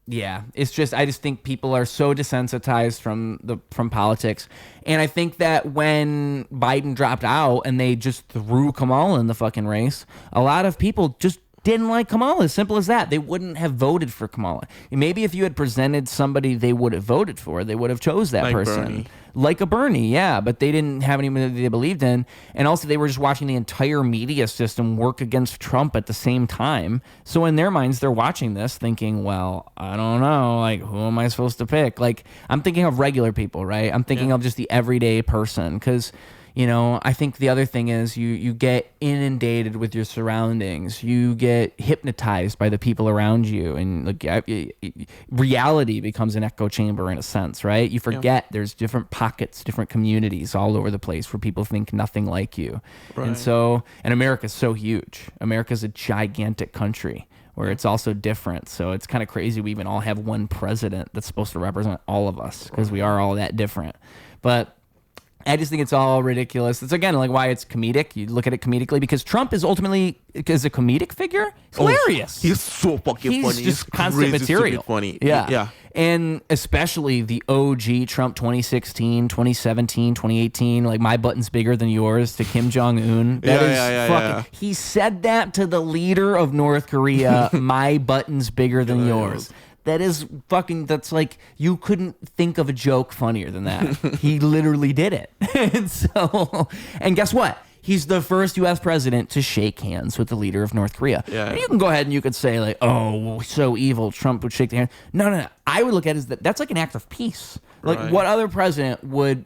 yeah, it's just, I just think people are so desensitized from politics. And I think that when Biden dropped out and they just threw Kamala in the fucking race, a lot of people just didn't like Kamala. As simple as that. They wouldn't have voted for Kamala. Maybe if you had presented somebody they would have voted for, they would have chose that person. Bernie. Like a Bernie, yeah, but they didn't have anyone that they believed in. And also they were just watching the entire media system work against Trump at the same time. So in their minds, they're watching this thinking, well, I don't know, like, who am I supposed to pick? Like, I'm thinking of regular people, right? I'm thinking of just the everyday person because, you know, I think the other thing is you get inundated with your surroundings. You get hypnotized by the people around you. And like reality becomes an echo chamber in a sense, right? You forget there's different pockets, different communities all over the place where people think nothing like you. Right. And America's so huge. America's a gigantic country where it's also different. So it's kind of crazy we even all have one president that's supposed to represent all of us because we are all that different. But I just think it's all ridiculous. It's again like why it's comedic. You look at it comedically because Trump is ultimately as a comedic figure hilarious. He's so fucking funny. He's just constant material. Funny. Yeah. And especially the OG Trump 2016, 2017, 2018, like my button's bigger than yours to Kim Jong-un. He said that to the leader of North Korea, my button's bigger than yours. That is fucking, that's like, you couldn't think of a joke funnier than that. He literally did it. And guess what? He's the first U.S. president to shake hands with the leader of North Korea. Yeah. And you can go ahead and you could say like, oh, so evil, Trump would shake the hand. No. I would look at it as that's like an act of peace. Like what other president would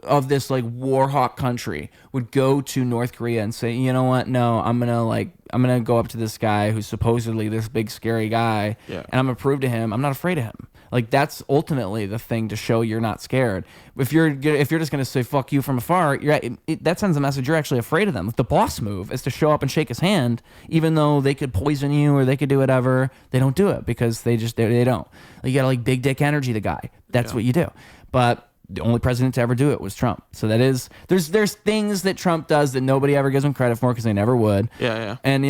of this like war hawk country would go to North Korea and say, you know what? No, I'm gonna go up to this guy who's supposedly this big scary guy, and I'm gonna prove to him I'm not afraid of him. Like that's ultimately the thing to show you're not scared. If you're just gonna say fuck you from afar, that sends a message you're actually afraid of them. If the boss move is to show up and shake his hand, even though they could poison you or they could do whatever, they don't do it because they don't. Like, you got like big dick energy, the guy. That's what you do. But the only president to ever do it was Trump. So that is, there's things that Trump does that nobody ever gives him credit for because they never would. Yeah. And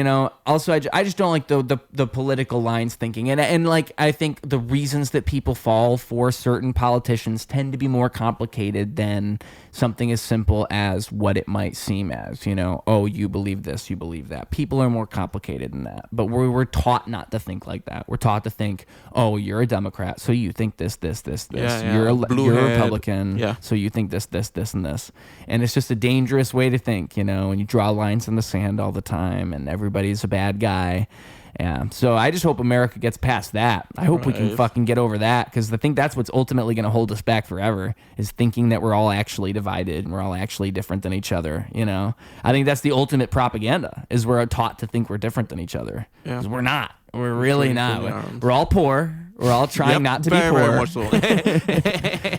also I just don't like the political lines thinking, and like I think the reasons that people fall for certain politicians tend to be more complicated than something as simple as what it might seem as. Oh, you believe this, you believe that. People are more complicated than that, but we're taught not to think like that. We're taught to think, oh, you're a Democrat, so you think this. Yeah. You're a Republican. Yeah. So you think this, and this. And it's just a dangerous way to think, and you draw lines in the sand all the time and everybody's a bad guy. Yeah. So I just hope America gets past that. I hope we can fucking get over that, because I think that's what's ultimately going to hold us back forever, is thinking that we're all actually divided and we're all actually different than each other. I think that's the ultimate propaganda, is we're taught to think we're different than each other. Yeah. 'Cause we're not. We're really not. We're all poor. We're all trying not to be poor. Very much so.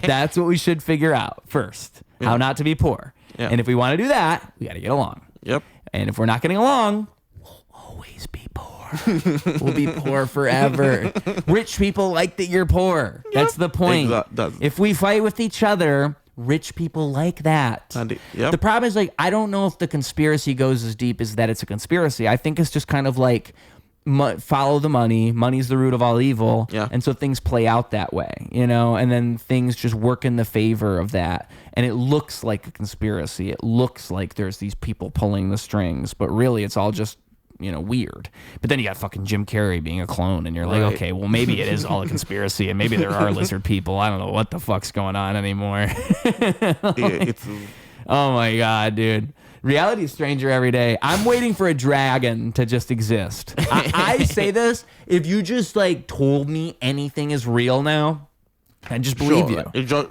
That's what we should figure out first. How not to be poor. Yeah. And if we want to do that, we got to get along. Yep. And if we're not getting along, we'll always be poor. We'll be poor forever. Rich people like that you're poor. That's the point. If we fight with each other, rich people like that. The problem is, like, I don't know if the conspiracy goes as deep as that it's a conspiracy. I think it's just kind of like, follow the money. Money's the root of all evil. Yeah. And so things play out that way, and then things just work in the favor of that. And it looks like a conspiracy. It looks like there's these people pulling the strings, but really it's all just, weird. But then you got fucking Jim Carrey being a clone, and you're like, okay, well, maybe it is all a conspiracy, and maybe there are lizard people. I don't know what the fuck's going on anymore. Oh my God, dude. Reality is stranger every day. I'm waiting for a dragon to just exist. I say this, if you just like told me anything is real now, I just believe you.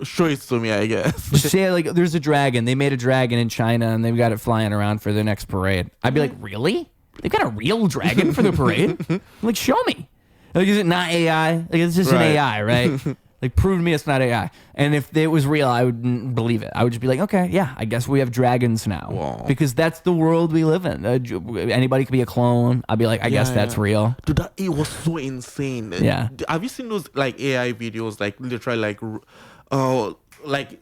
Show it to me, I guess. Just say like, there's a dragon. They made a dragon in China and they've got it flying around for their next parade. I'd be like, really? They've got a real dragon for the parade? I'm like, show me. Like, is it not AI? Like, it's just an AI, right? Like, prove to me it's not AI. And if it was real, I would believe it. I would just be like, okay, yeah, I guess we have dragons now. Whoa. Because that's the world we live in. Anybody could be a clone. I'd be like, I guess that's real. Dude, it was so insane. Yeah. Have you seen those like AI videos, like literally like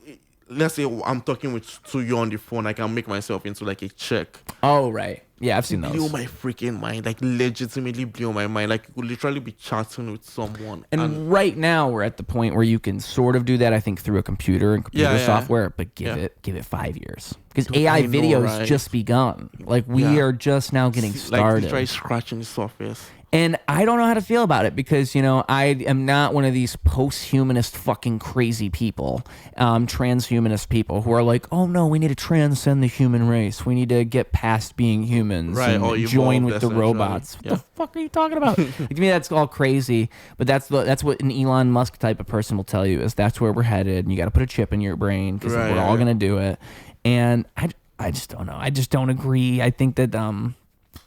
let's say I'm talking to you on the phone, I can make myself into like a chick. Oh, right. Yeah, I've seen those. Blew my freaking mind. Like, legitimately blew my mind. Like, you could literally be chatting with someone. And right now, we're at the point where you can sort of do that, I think, through a computer and computer software, but give it 5 years. Because AI videos just begun. Like, we are just now getting started. Like, try scratching the surface. And I don't know how to feel about it because, I am not one of these post-humanist fucking crazy people, transhumanist people who are like, oh no, we need to transcend the human race. We need to get past being humans and join with the robots. What the fuck are you talking about? Like, to me, that's all crazy. But that's what an Elon Musk type of person will tell you, is that's where we're headed. And you got to put a chip in your brain because we're all going to do it. And I just don't know. I just don't agree. I think that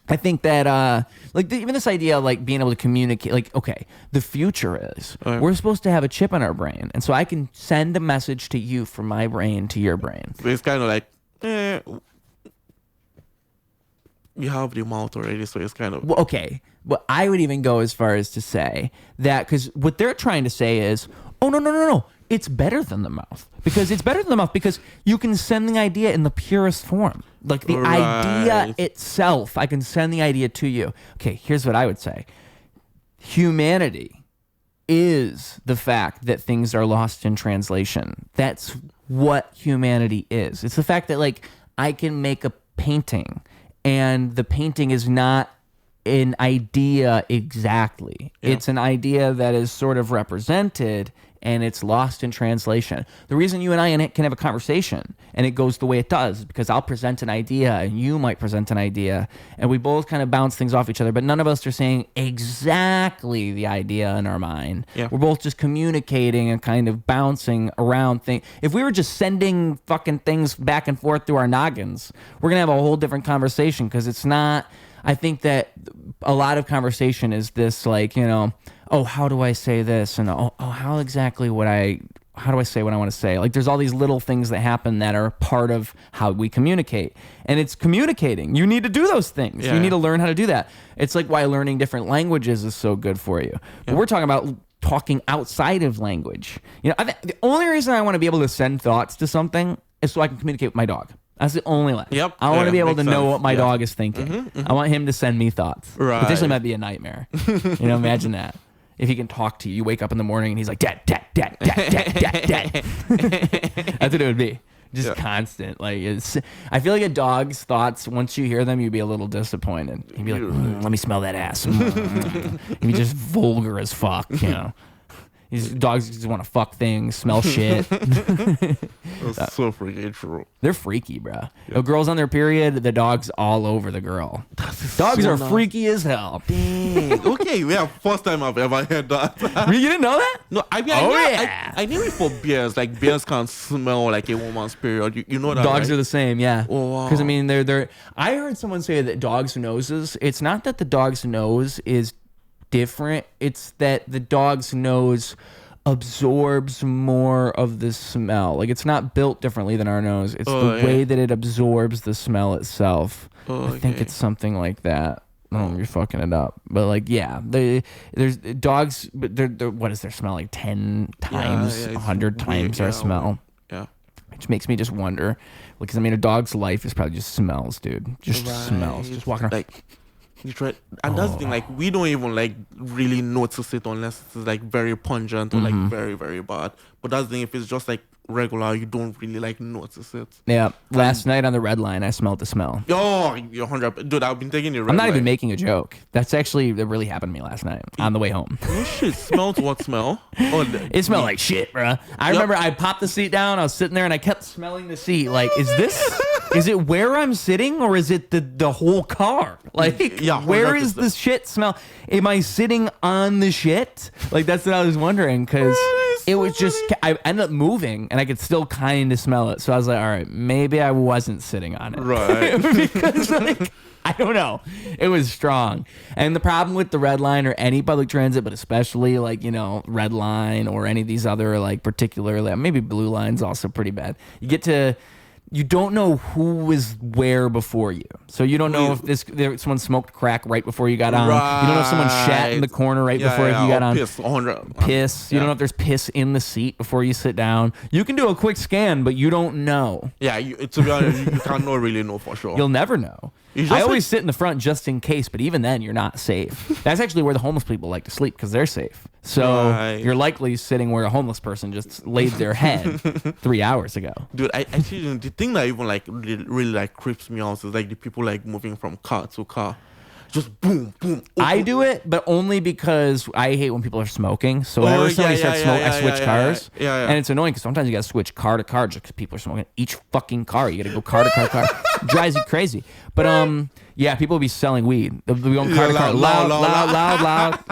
even this idea of like being able to communicate, like, okay, the future is we're supposed to have a chip in our brain, and so I can send a message to you from my brain to your brain. But it's kind of like, you have the mouth already, so it's kind of... Well, okay, but I would even go as far as to say that, because what they're trying to say is, oh, no. It's better than the mouth. Because it's better than the mouth because you can send the idea in the purest form. Like the idea itself, I can send the idea to you. Okay, here's what I would say. Humanity is the fact that things are lost in translation. That's what humanity is. It's the fact that, like, I can make a painting and the painting is not an idea exactly. Yeah. It's an idea that is sort of represented and it's lost in translation. The reason you and I can have a conversation and it goes the way it does is because I'll present an idea and you might present an idea and we both kind of bounce things off each other, but none of us are saying exactly the idea in our mind. Yeah. We're both just communicating and kind of bouncing around things. If we were just sending fucking things back and forth through our noggins, we're going to have a whole different conversation because it's not... I think that a lot of conversation is this, like, you know, oh, how do I say this? And how exactly how do I say what I want to say? Like, there's all these little things that happen that are part of how we communicate. And it's communicating. You need to do those things. Yeah. You need to learn how to do that. It's like why learning different languages is so good for you. But we're talking about talking outside of language. You know, the only reason I want to be able to send thoughts to something is so I can communicate with my dog. That's the only way. Yep. I want to be able to makes know sense. what my dog is thinking. I want him to send me thoughts. Right. Potentially might be a nightmare. You know, imagine that. If he can talk to you, you wake up in the morning and he's like, dad, dad, dad, dad, dad, dad, dad. That's what it would be. Just constant. Like, I feel like a dog's thoughts, once you hear them, you'd be a little disappointed. You'd be like, let me smell that ass. He'd be just vulgar as fuck, you know. These dogs just want to fuck things, smell shit. That's so freaking true. They're freaky, bro. The girl's on their period, the dog's all over the girl. Dogs so are nice. freaky as hell. Dang. Okay, yeah, first time I've ever heard that. You didn't know that? No, I mean, I knew it for bears. Like, bears can smell like a woman's period. You know that, Dogs right? are the same, yeah. Oh, wow. Because I mean, they're. I heard someone say that dogs' noses. It's not that the dog's nose is different. It's that the dog's nose absorbs more of the smell. Like, it's not built differently than our nose. It's the way that it absorbs the smell itself. I think it's something like that. I don't know if you're fucking it up, but like, yeah, there's dogs, but they're what is their smell, like 10 times, 100 times our smell. Yeah. Which makes me just wonder, because I mean, a dog's life is probably just smells, dude. Just smells. Just walking around. Like, you try, and that's the thing, like, we don't even like really notice it unless it's like very pungent or like very, very bad. But that's the thing, if it's just like regular, you don't really like notice it. Yeah. Last night on the red line, I smelled the smell. Oh, you're 100. Dude, I've been taking it. I'm not even making a joke. That really happened to me last night on the way home. Oh shit! Smelled what smell? Oh, It smelled like shit, bro. I remember I popped the seat down. I was sitting there and I kept smelling the seat. Like, is it where I'm sitting or is it the whole car? Like, Yeah, where 100%. is the shit smell? Am I sitting on the shit? Like, that's what I was wondering, because it was just, I ended up moving and I could still kind of smell it. So I was like, all right, maybe I wasn't sitting on it. Right. Because, like, I don't know. It was strong. And the problem with the red line or any public transit, but especially like, you know, red line or any of these other, like, particularly, maybe blue line's also pretty bad. You don't know who was where before you. So you don't know if someone smoked crack right before you got on. You don't know if someone shat in the corner right before you got on. Piss, 100. Piss. You don't know if there's piss in the seat before you sit down. You can do a quick scan, but you don't know. Yeah, to be honest, you cannot really know for sure. You'll never know. It's just I always sit in the front just in case, but even then, you're not safe. That's actually where the homeless people like to sleep because they're safe. So you're likely sitting where a homeless person just laid their head 3 hours ago. Dude, I actually, the thing that even like really like creeps me out is like the people like moving from car to car. Just boom, boom. I do it, but only because I hate when people are smoking. So whenever somebody starts smoking, I switch cars. Yeah. And it's annoying because sometimes you got to switch car to car just because people are smoking each fucking car. You got to go car to car to car. Drives you crazy. But yeah, people will be selling weed. They'll be going car to car. Loud.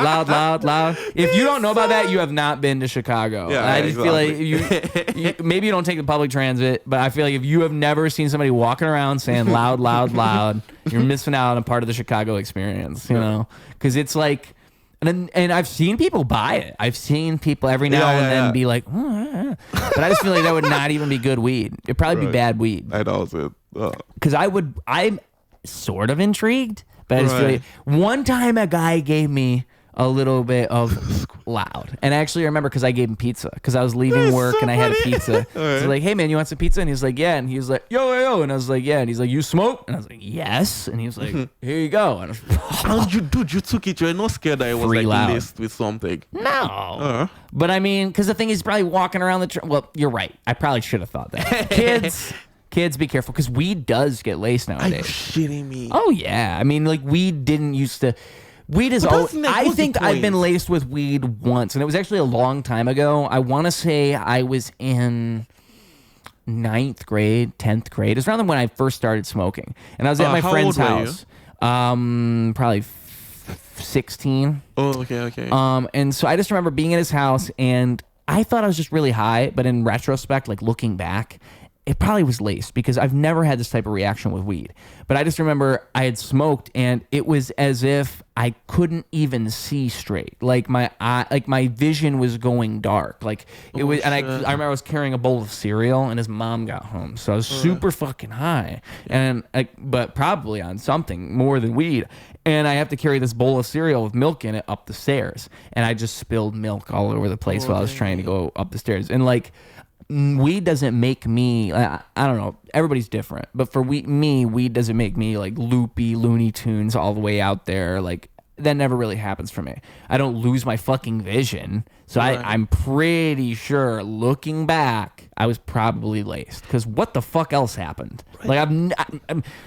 If you don't know about that, you have not been to Chicago. Yeah, I just feel like you maybe you don't take the public transit, but I feel like if you have never seen somebody walking around saying loud, you're missing out on a part of the Chicago experience, you know? Because it's like, and I've seen people buy it. I've seen people every now and then be like, but I just feel like that would not even be good weed. It'd probably be bad weed. I know it. Because I'm sort of intrigued, but I just feel like one time a guy gave me a little bit of loud. And actually I remember because I gave him pizza because I was leaving work and I had a pizza. So I was like, hey man, you want some pizza? And he's like, yeah. And he was like, yo. And I was like, yeah. And he's like, you smoke? And I was like, yes. And he was like, here you go. And I was like, you took it. You're not scared that it was Free like loud. laced with something. no. But I mean, because the thing is probably walking around well, you're right. I probably should have thought that. Kids, be careful, because weed does get laced Are you nowadays. shitting me? Oh yeah, I mean, like weed didn't used to. Weed is But all. that's like, I what's the think I've been point? laced with weed once, and it was actually a long time ago. I want to say I was in 9th grade, 10th grade. It's around when I first started smoking, and I was at my how friend's old were you? house. Probably 16. Oh, okay. And so I just remember being at his house, and I thought I was just really high, but in retrospect, like looking back, it probably was laced, because I've never had this type of reaction with weed. But I just remember I had smoked, and it was as if I couldn't even see straight. Like my eye, like my vision was going dark. Like it was, and I remember I was carrying a bowl of cereal, and his mom got home, so I was super fucking high, but probably on something more than weed. And I have to carry this bowl of cereal with milk in it up the stairs, and I just spilled milk all over the place while I was trying to go up the stairs. And like, weed doesn't make me, I don't know, everybody's different, but for me, weed doesn't make me like loopy Looney Tunes all the way out there. Like, that never really happens for me. I don't lose my fucking vision. So I'm pretty sure, looking back, I was probably laced, because what the fuck else happened? Like, I'm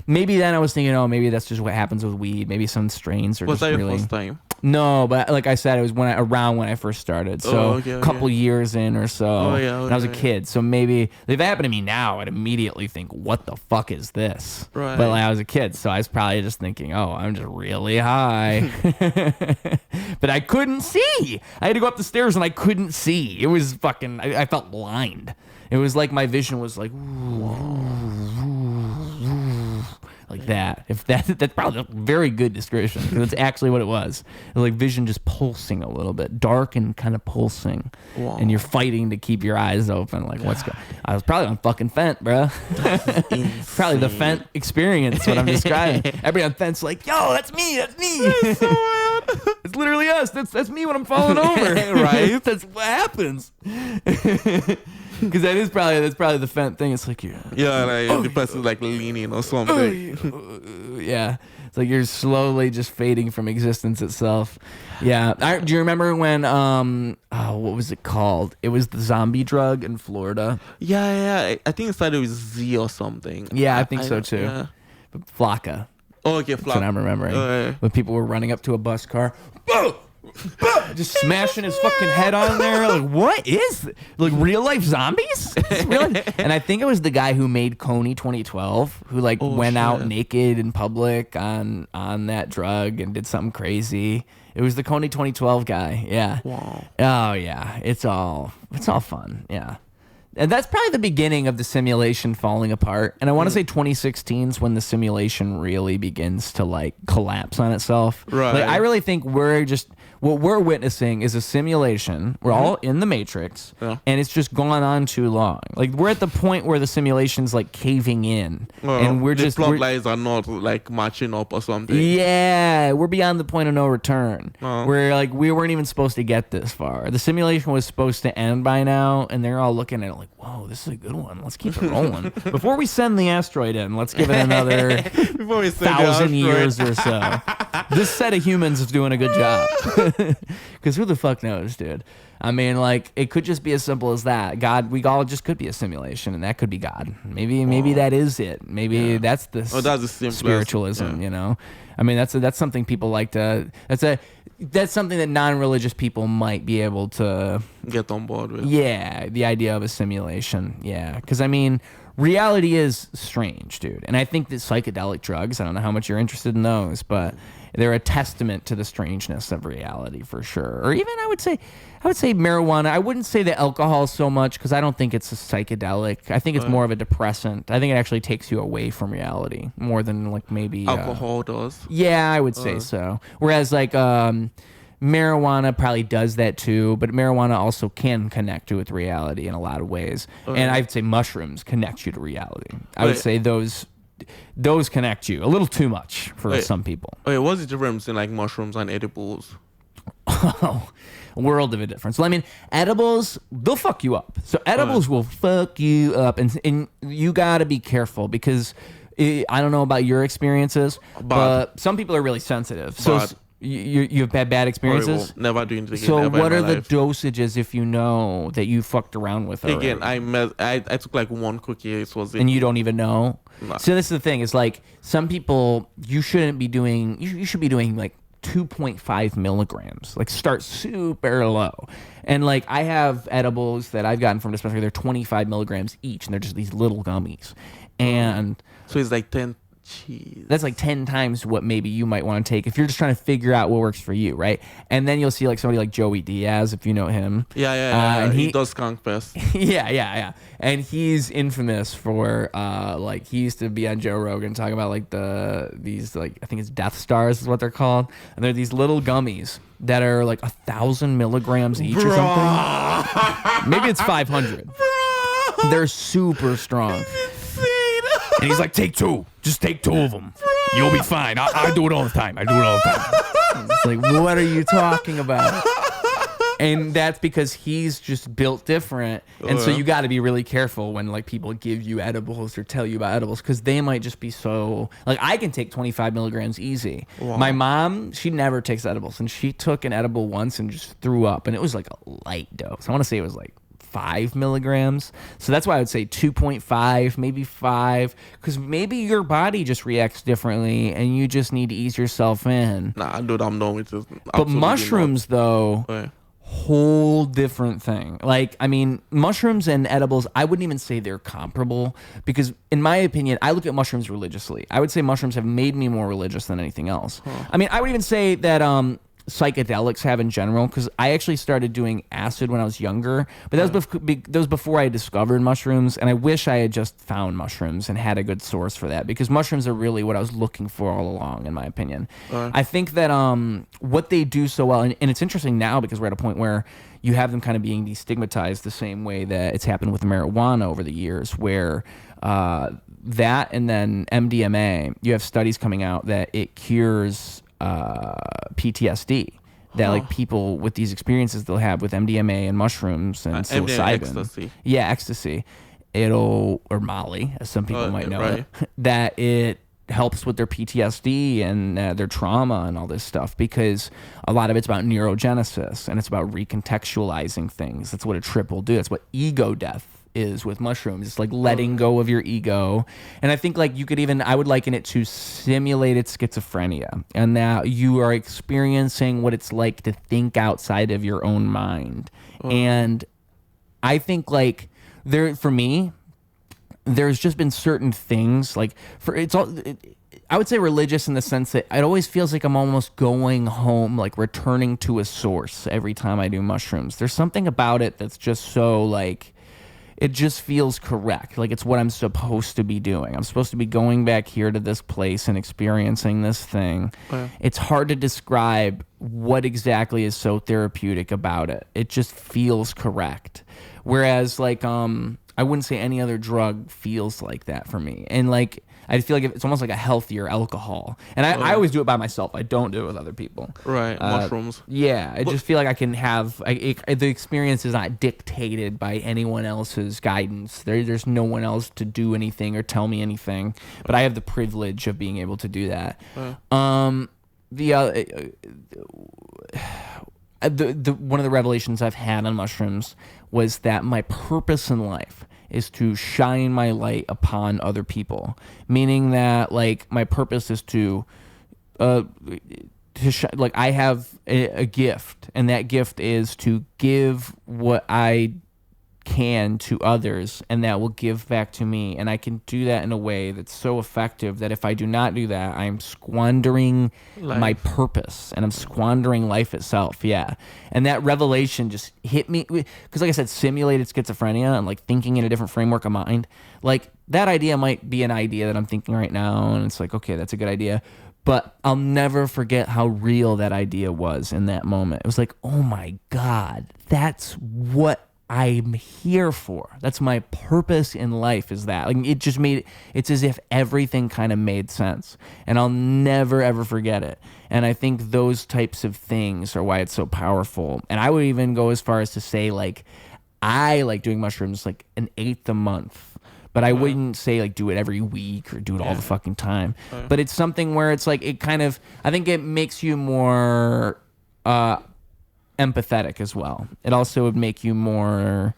maybe then I was thinking, oh, maybe that's just what happens with weed. Maybe some strains are Was just that really... your first time? No, but like I said, it was around when I first started. So okay. a couple years in or so. Oh, yeah, when I was a okay. kid. So maybe if it happened to me now, I'd immediately think, what the fuck is this? Right. But like, I was a kid, so I was probably just thinking, oh, I'm just really high. But I couldn't see. I had to go up the stairs and I couldn't see. It was fucking, I felt blind. It was like my vision was like, like that. If that's probably a very good description, because that's actually what it was. It was like vision just pulsing a little bit, dark and kind of pulsing, and you're fighting to keep your eyes open. Like, what's going? I was probably on fucking Fent, bro. Probably the Fent experience. What I'm describing. Everybody on Fent's like, yo, that's me. That's me. That's so wild. It's literally us. That's me when I'm falling over. Right? That's what happens. Because that's probably the Fent thing. It's like you're Like the person's like leaning or something. yeah, it's like you're slowly just fading from existence itself. Yeah, do you remember when what was it called? It was the zombie drug in Florida. Yeah. I think it started with Z or something. Yeah, I think so too. Yeah. But Flocka. Oh, okay, That's what I'm remembering. When people were running up to a bus car. Just smashing his fucking head on there. Like, what is this? Like real life zombies? Really? And I think it was the guy who made Coney 2012 who like went out naked in public on that drug and did something crazy. It was the Coney 2012 guy. Yeah. Wow. Oh yeah. It's all fun. Yeah. And that's probably the beginning of the simulation falling apart. And I want to say 2016 is when the simulation really begins to like collapse on itself. Right. Like, I really think what we're witnessing is a simulation. We're all in the Matrix, and it's just gone on too long. Like, we're at the point where the simulation's like caving in, and we're the just plot lines are not like matching up or something. yeah, we're beyond the point of no return. We're like, we weren't even supposed to get this far. The simulation was supposed to end by now, and they're all looking at it like, whoa, this is a good one. Let's keep it rolling. Before we send the asteroid in, let's give it another 1,000 years or so. This set of humans is doing a good job. Because who the fuck knows, dude? I mean, like, it could just be as simple as that. God, we all just could be a simulation, and that could be God. Maybe that is it. Maybe that's the spiritualism, you know? I mean, that's something people like to... That's something that non-religious people might be able to... get on board with. Yeah, the idea of a simulation. Yeah, because, I mean... reality is strange, dude. And I think that psychedelic drugs, I don't know how much you're interested in those, but they're a testament to the strangeness of reality for sure. Or even I would say marijuana. I wouldn't say that alcohol so much, because I don't think it's a psychedelic. I think it's more of a depressant. I think it actually takes you away from reality more than like maybe alcohol does. Yeah, I would say so. Whereas like marijuana probably does that too, but marijuana also can connect you with reality in a lot of ways. And I'd say mushrooms connect you to reality. I would say those connect you a little too much for some people. Okay, what's the difference between like mushrooms and edibles? Oh, a world of a difference. Well, I mean, edibles, they'll fuck you up. So edibles will fuck you up, and you gotta be careful, because I don't know about your experiences, but some people are really sensitive. So You have bad experiences? Horrible. Never doing it again. So ever what in are my the life. dosages if you know that you fucked around with already? Again, I took like one cookie. It was it. And you don't even know? Nah. So this is the thing. It's like some people, you shouldn't be doing, you should be doing like 2.5 milligrams. Like start super low. And like I have edibles that I've gotten from dispensary. They're 25 milligrams each. And they're just these little gummies. And So it's like 10. Jeez. that's like 10 times what maybe you might want to take if you're just trying to figure out what works for you, right? And then you'll see like somebody like Joey Diaz, if you know him. Yeah. And he does skunk fest. yeah. And he's infamous for like he used to be on Joe Rogan talking about like these like I think it's Death Stars is what they're called, and they're these little gummies that are like 1,000 milligrams each or something. Maybe it's 500. They're super strong. And he's like, take 2. Just take 2 of them. You'll be fine. I do it all the time. It's like, what are you talking about? And that's because he's just built different. And so you got to be really careful when like people give you edibles or tell you about edibles because they might just be so like I can take 25 milligrams easy. Wow. My mom, she never takes edibles and she took an edible once and just threw up and it was like a light dose. I want to say it was like 5 milligrams. So that's why I would say 2.5, maybe 5, because maybe your body just reacts differently and you just need to ease yourself in. Nah, dude, I'm done with this. But mushrooms, though, Okay. whole different thing. Like, I mean, mushrooms and edibles, I wouldn't even say they're comparable because, in my opinion, I look at mushrooms religiously. I would say mushrooms have made me more religious than anything else. I mean, I would even say that psychedelics have in general because I actually started doing acid when I was younger, but that was before I discovered mushrooms, and I wish I had just found mushrooms and had a good source for that because mushrooms are really what I was looking for all along, in my opinion. I think that what they do so well, and it's interesting now because we're at a point where you have them kind of being destigmatized the same way that it's happened with marijuana over the years, where that and then MDMA, you have studies coming out that it cures PTSD, that like people with these experiences they'll have with MDMA and mushrooms and psilocybin. Ecstasy. Yeah, ecstasy. Or Molly, as some people might know right. it, that it helps with their PTSD and their trauma and all this stuff because a lot of it's about neurogenesis and it's about recontextualizing things. That's what a trip will do. That's what ego death is with mushrooms. It's like letting go of your ego. And I think like you could even, I would liken it to simulated schizophrenia, and that you are experiencing what it's like to think outside of your own mind. And I think like for me, there's just been certain things like I would say religious in the sense that it always feels like I'm almost going home, like returning to a source every time I do mushrooms. There's something about it that's just so like, it just feels correct. Like it's what I'm supposed to be doing. I'm supposed to be going back here to this place and experiencing this thing. It's hard to describe what exactly is so therapeutic about it. It just feels correct. Whereas like, I wouldn't say any other drug feels like that for me. And like, I feel like it's almost like a healthier alcohol. And I always do it by myself. I don't do it with other people. Right, mushrooms. Yeah, I just feel like I can have the experience is not dictated by anyone else's guidance. There's no one else to do anything or tell me anything, but I have the privilege of being able to do that. The one of the revelations I've had on mushrooms was that my purpose in life is to shine my light upon other people, meaning that like my purpose is to like I have a gift, and that gift is to give what I can to others, and that will give back to me. And I can do that in a way that's so effective that if I do not do that, I'm squandering my purpose and I'm squandering life itself. Yeah. And that revelation just hit me because like I said, simulated schizophrenia and like thinking in a different framework of mind, like that idea might be an idea that I'm thinking right now. And it's like, okay, that's a good idea. But I'll never forget how real that idea was in that moment. It was like, oh my God, that's what I'm here for. That's my purpose in life, is that. Like it just it's as if everything kind of made sense. And I'll never ever forget it. And I think those types of things are why it's so powerful. And I would even go as far as to say like I like doing mushrooms like an 1/8 a month. but I wouldn't say like do it every week or do it all the fucking time. But it's something where it's like it kind of, I think it makes you more empathetic as well. It also would make you more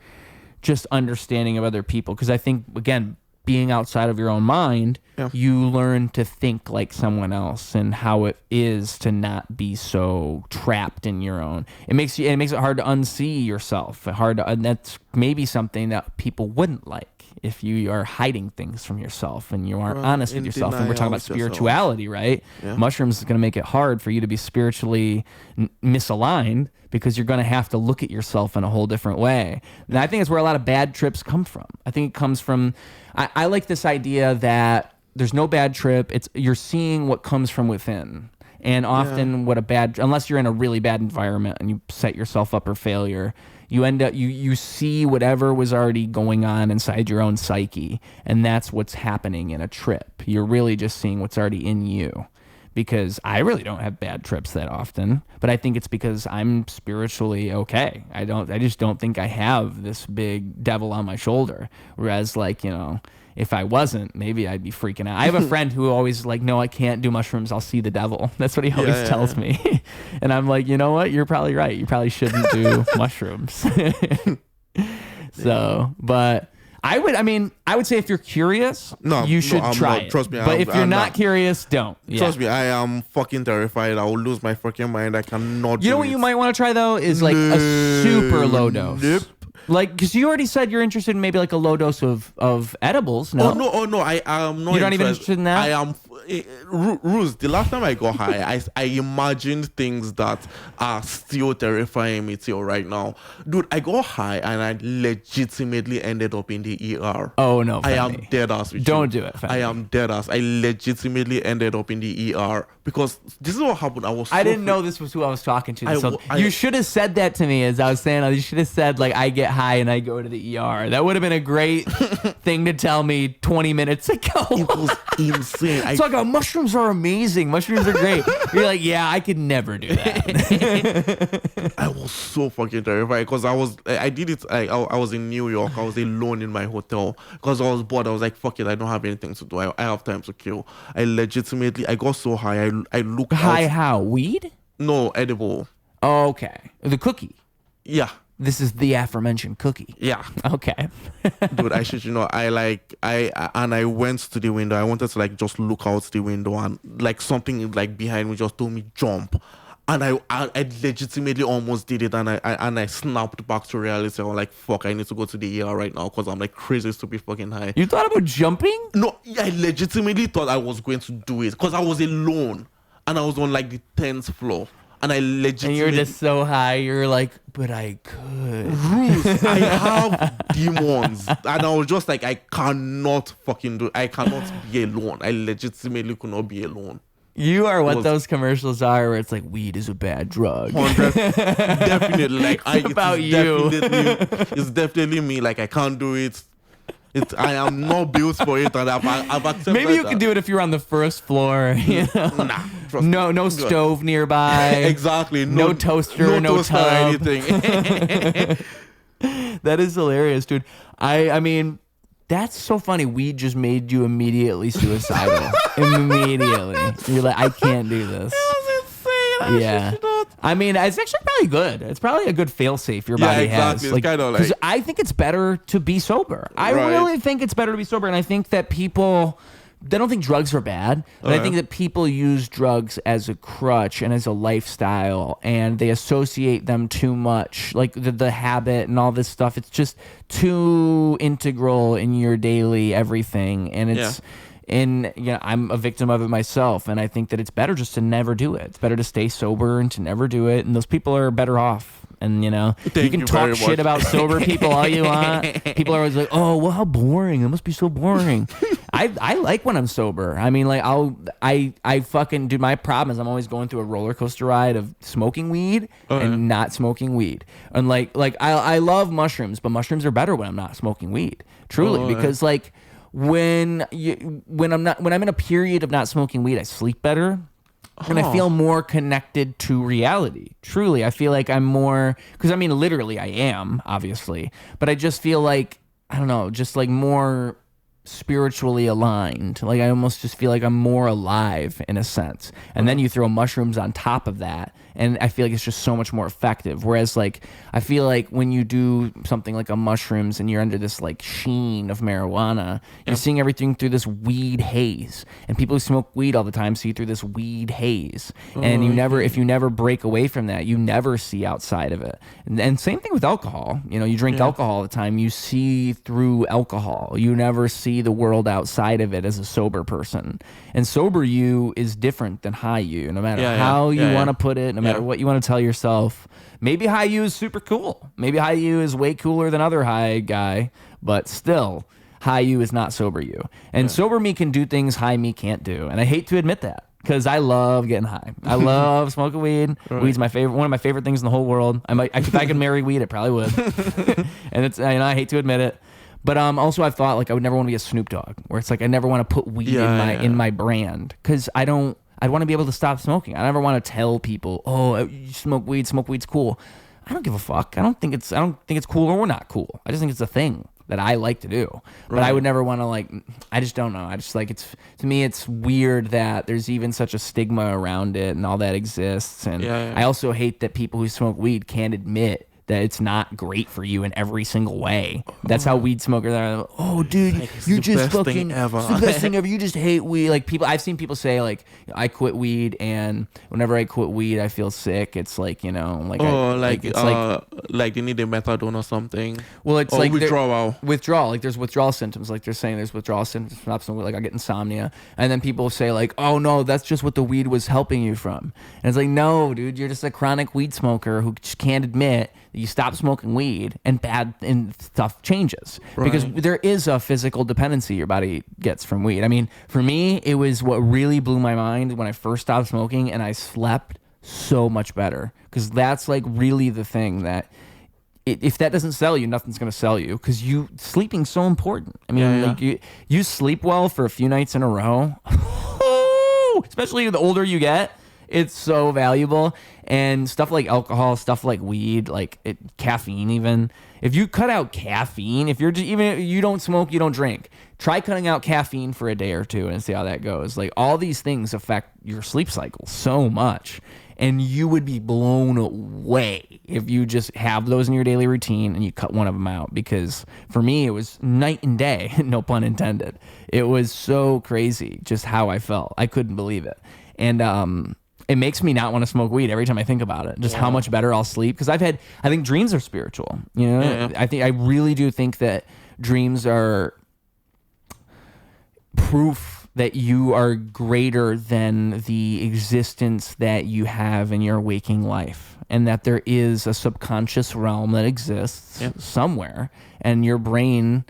just understanding of other people, because I think, again, being outside of your own mind, you learn to think like someone else and how it is to not be so trapped in your own. It makes it hard to unsee yourself. And that's maybe something that people wouldn't like if you are hiding things from yourself and you aren't honest with yourself. And we're talking about spirituality, right? Yeah. Mushrooms is going to make it hard for you to be spiritually misaligned, because you're going to have to look at yourself in a whole different way. And I think it's where a lot of bad trips come from. I think it comes from, I like this idea that there's no bad trip. You're seeing what comes from within. And often unless you're in a really bad environment and you set yourself up for failure, you end up, you see whatever was already going on inside your own psyche. And that's what's happening in a trip. You're really just seeing what's already in you. Because I really don't have bad trips that often, but I think it's because I'm spiritually okay. I just don't think I have this big devil on my shoulder. Whereas, like, you know, if I wasn't, maybe I'd be freaking out. I have a friend who always like, no, I can't do mushrooms. I'll see the devil. That's what he always tells me. And I'm like, you know what? You're probably right. You probably shouldn't do mushrooms. So, but I would say if you're curious, you should try it. Trust me. But if you're not curious, don't. Trust me, I am fucking terrified. I will lose my fucking mind. I cannot. You know what you might want to try though is like a super low dose. Nope. Like, because you already said you're interested in maybe like a low dose of edibles. No. Oh no, I am not. You're not even interested in that. I am. Ruse, the last time I got high, I imagined things that are still terrifying me till right now. Dude, I got high and I legitimately ended up in the ER. Oh no, Femi. I am dead ass. Don't do it, Femi. I am dead ass. I legitimately ended up in the ER because this is what happened. I didn't know this was who I was talking to. You should have said that to me as I was saying. You should have said like I get high and I go to the ER. That would have been a great thing to tell me 20 minutes ago. It was insane. It's like, mushrooms are amazing. Mushrooms are great. You're like, yeah, I could never do that. I was so fucking terrified because I did it. I was in New York. I was alone in my hotel because I was bored. I was like, fuck it. I don't have anything to do. I have time to kill. I got so high. I looked high out. How? Weed? No, edible. Oh, okay. The cookie. Yeah. This is the aforementioned cookie. Yeah. Okay. Dude, I should, I went to the window. I wanted to like just look out the window and like something like behind me just told me jump. And I legitimately almost did it, and I snapped back to reality. I was like, fuck, I need to go to the ER right now because I'm like crazy to be fucking high. You thought about jumping? No, I legitimately thought I was going to do it because I was alone and I was on like the 10th floor. And I legitimately... And you're just so high, you're like, but I could. Ruse, I have demons. And I was just like, I cannot be alone. I legitimately could not be alone. You are what those commercials are where it's like, weed is a bad drug. Definitely. Like, it's about you. It's definitely me. Like, I can't do it. I am not built for it, and I've accepted. Maybe you could do it if you're on the first floor. You know? No stove nearby. Exactly. No toaster. No toaster tub. or anything. That is hilarious, dude. I mean, that's so funny. Weed just made you immediately suicidal. Immediately, you're like, I can't do this. That was insane. Yeah. I mean, it's actually probably good. It's probably a good fail-safe your body has. It's kind of like... I think it's better to be sober. I really think it's better to be sober. And I think that people, they don't think drugs are bad. But I think that people use drugs as a crutch and as a lifestyle. And they associate them too much. Like the habit and all this stuff. It's just too integral in your daily everything. And it's... And I'm a victim of it myself, and I think that it's better just to never do it. It's better to stay sober and to never do it, and those people are better off. And you can talk shit about sober people all you want. People are always like, "Oh, well, how boring! It must be so boring." I like when I'm sober. I mean, like I fucking dude. My problem is I'm always going through a roller coaster ride of smoking weed and not smoking weed. And like I love mushrooms, but mushrooms are better when I'm not smoking weed. Truly, because like. When I'm in a period of not smoking weed, I sleep better and I feel more connected to reality. Truly, I feel like I'm more, because I mean, literally I am, obviously, but I just feel like, I don't know, just like more spiritually aligned. Like I almost just feel like I'm more alive in a sense. And then you throw mushrooms on top of that, and I feel like it's just so much more effective. Whereas like I feel like when you do something like a mushrooms and you're under this like sheen of marijuana, you're seeing everything through this weed haze. And people who smoke weed all the time see through this weed haze. And you never, if you never break away from that, you never see outside of it. And same thing with alcohol. You know, you drink alcohol all the time, you see through alcohol. You never see the world outside of it as a sober person. And sober you is different than high you, no matter how you want to put it, no matter what you want to tell yourself. Maybe high you is super cool. Maybe high you is way cooler than other high guy, but still, high you is not sober you. And sober me can do things high me can't do. And I hate to admit that. Because I love getting high. I love smoking weed. Right. Weed's my favorite, one of my favorite things in the whole world. If I could marry weed, I probably would. And it's, I hate to admit it, but also I've thought like I would never want to be a Snoop Dogg, where it's like I never want to put weed in my brand, because I'd want to be able to stop smoking. I never want to tell people, oh, you smoke weed's cool. I don't give a fuck. I don't think it's cool or not cool. I just think it's a thing that I like to do. But I would never want to like, I just don't know. I just like, to me, it's weird that there's even such a stigma around it and all that exists. And I also hate that people who smoke weed can't admit that it's not great for you in every single way. That's how weed smokers are. Oh, dude, like, you just fucking, it's the best thing ever. You just hate weed. Like I've seen people say like, I quit weed, and whenever I quit weed, I feel sick. It's like, you know, like, like you need a methadone or something. Well, it's like withdrawal. Like there's withdrawal symptoms. Like they're saying there's withdrawal symptoms from something, like I get insomnia. And then people say like, oh no, that's just what the weed was helping you from. And it's like, no, dude, you're just a chronic weed smoker who just can't admit you stop smoking weed and stuff changes, because there is a physical dependency your body gets from weed. I mean, for me, it was what really blew my mind when I first stopped smoking, and I slept so much better, because that's like really the thing that if that doesn't sell you, nothing's going to sell you, because sleeping's so important. I mean, like you sleep well for a few nights in a row, especially the older you get. It's so valuable. And stuff like alcohol, stuff like weed, caffeine even. If you cut out caffeine, if you don't smoke, you don't drink, try cutting out caffeine for a day or two and see how that goes. Like, all these things affect your sleep cycle so much. And you would be blown away if you just have those in your daily routine and you cut one of them out. Because for me, it was night and day, no pun intended. It was so crazy just how I felt. I couldn't believe it. And it makes me not want to smoke weed every time I think about it. Just how much better I'll sleep. Because I think dreams are spiritual. You know, I really do think that dreams are proof that you are greater than the existence that you have in your waking life, and that there is a subconscious realm that exists somewhere, and your brain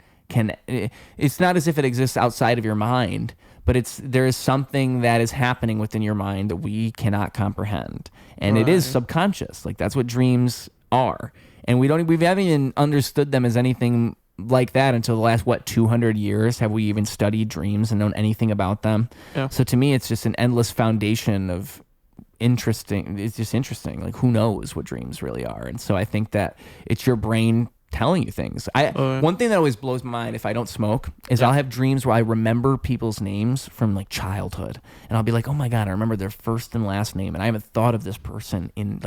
it's not as if it exists outside of your mind, but there is something that is happening within your mind that we cannot comprehend, and it is subconscious. Like, that's what dreams are, and we haven't even understood them as anything like that until the last 200 years have we even studied dreams and known anything about them. So to me, it's just an endless foundation of interesting. It's just interesting. Like, who knows what dreams really are? And so I think that it's your brain telling you things. One thing that always blows my mind if I don't smoke is I'll have dreams where I remember people's names from like childhood, and I'll be like, oh my God, I remember their first and last name, and I haven't thought of this person in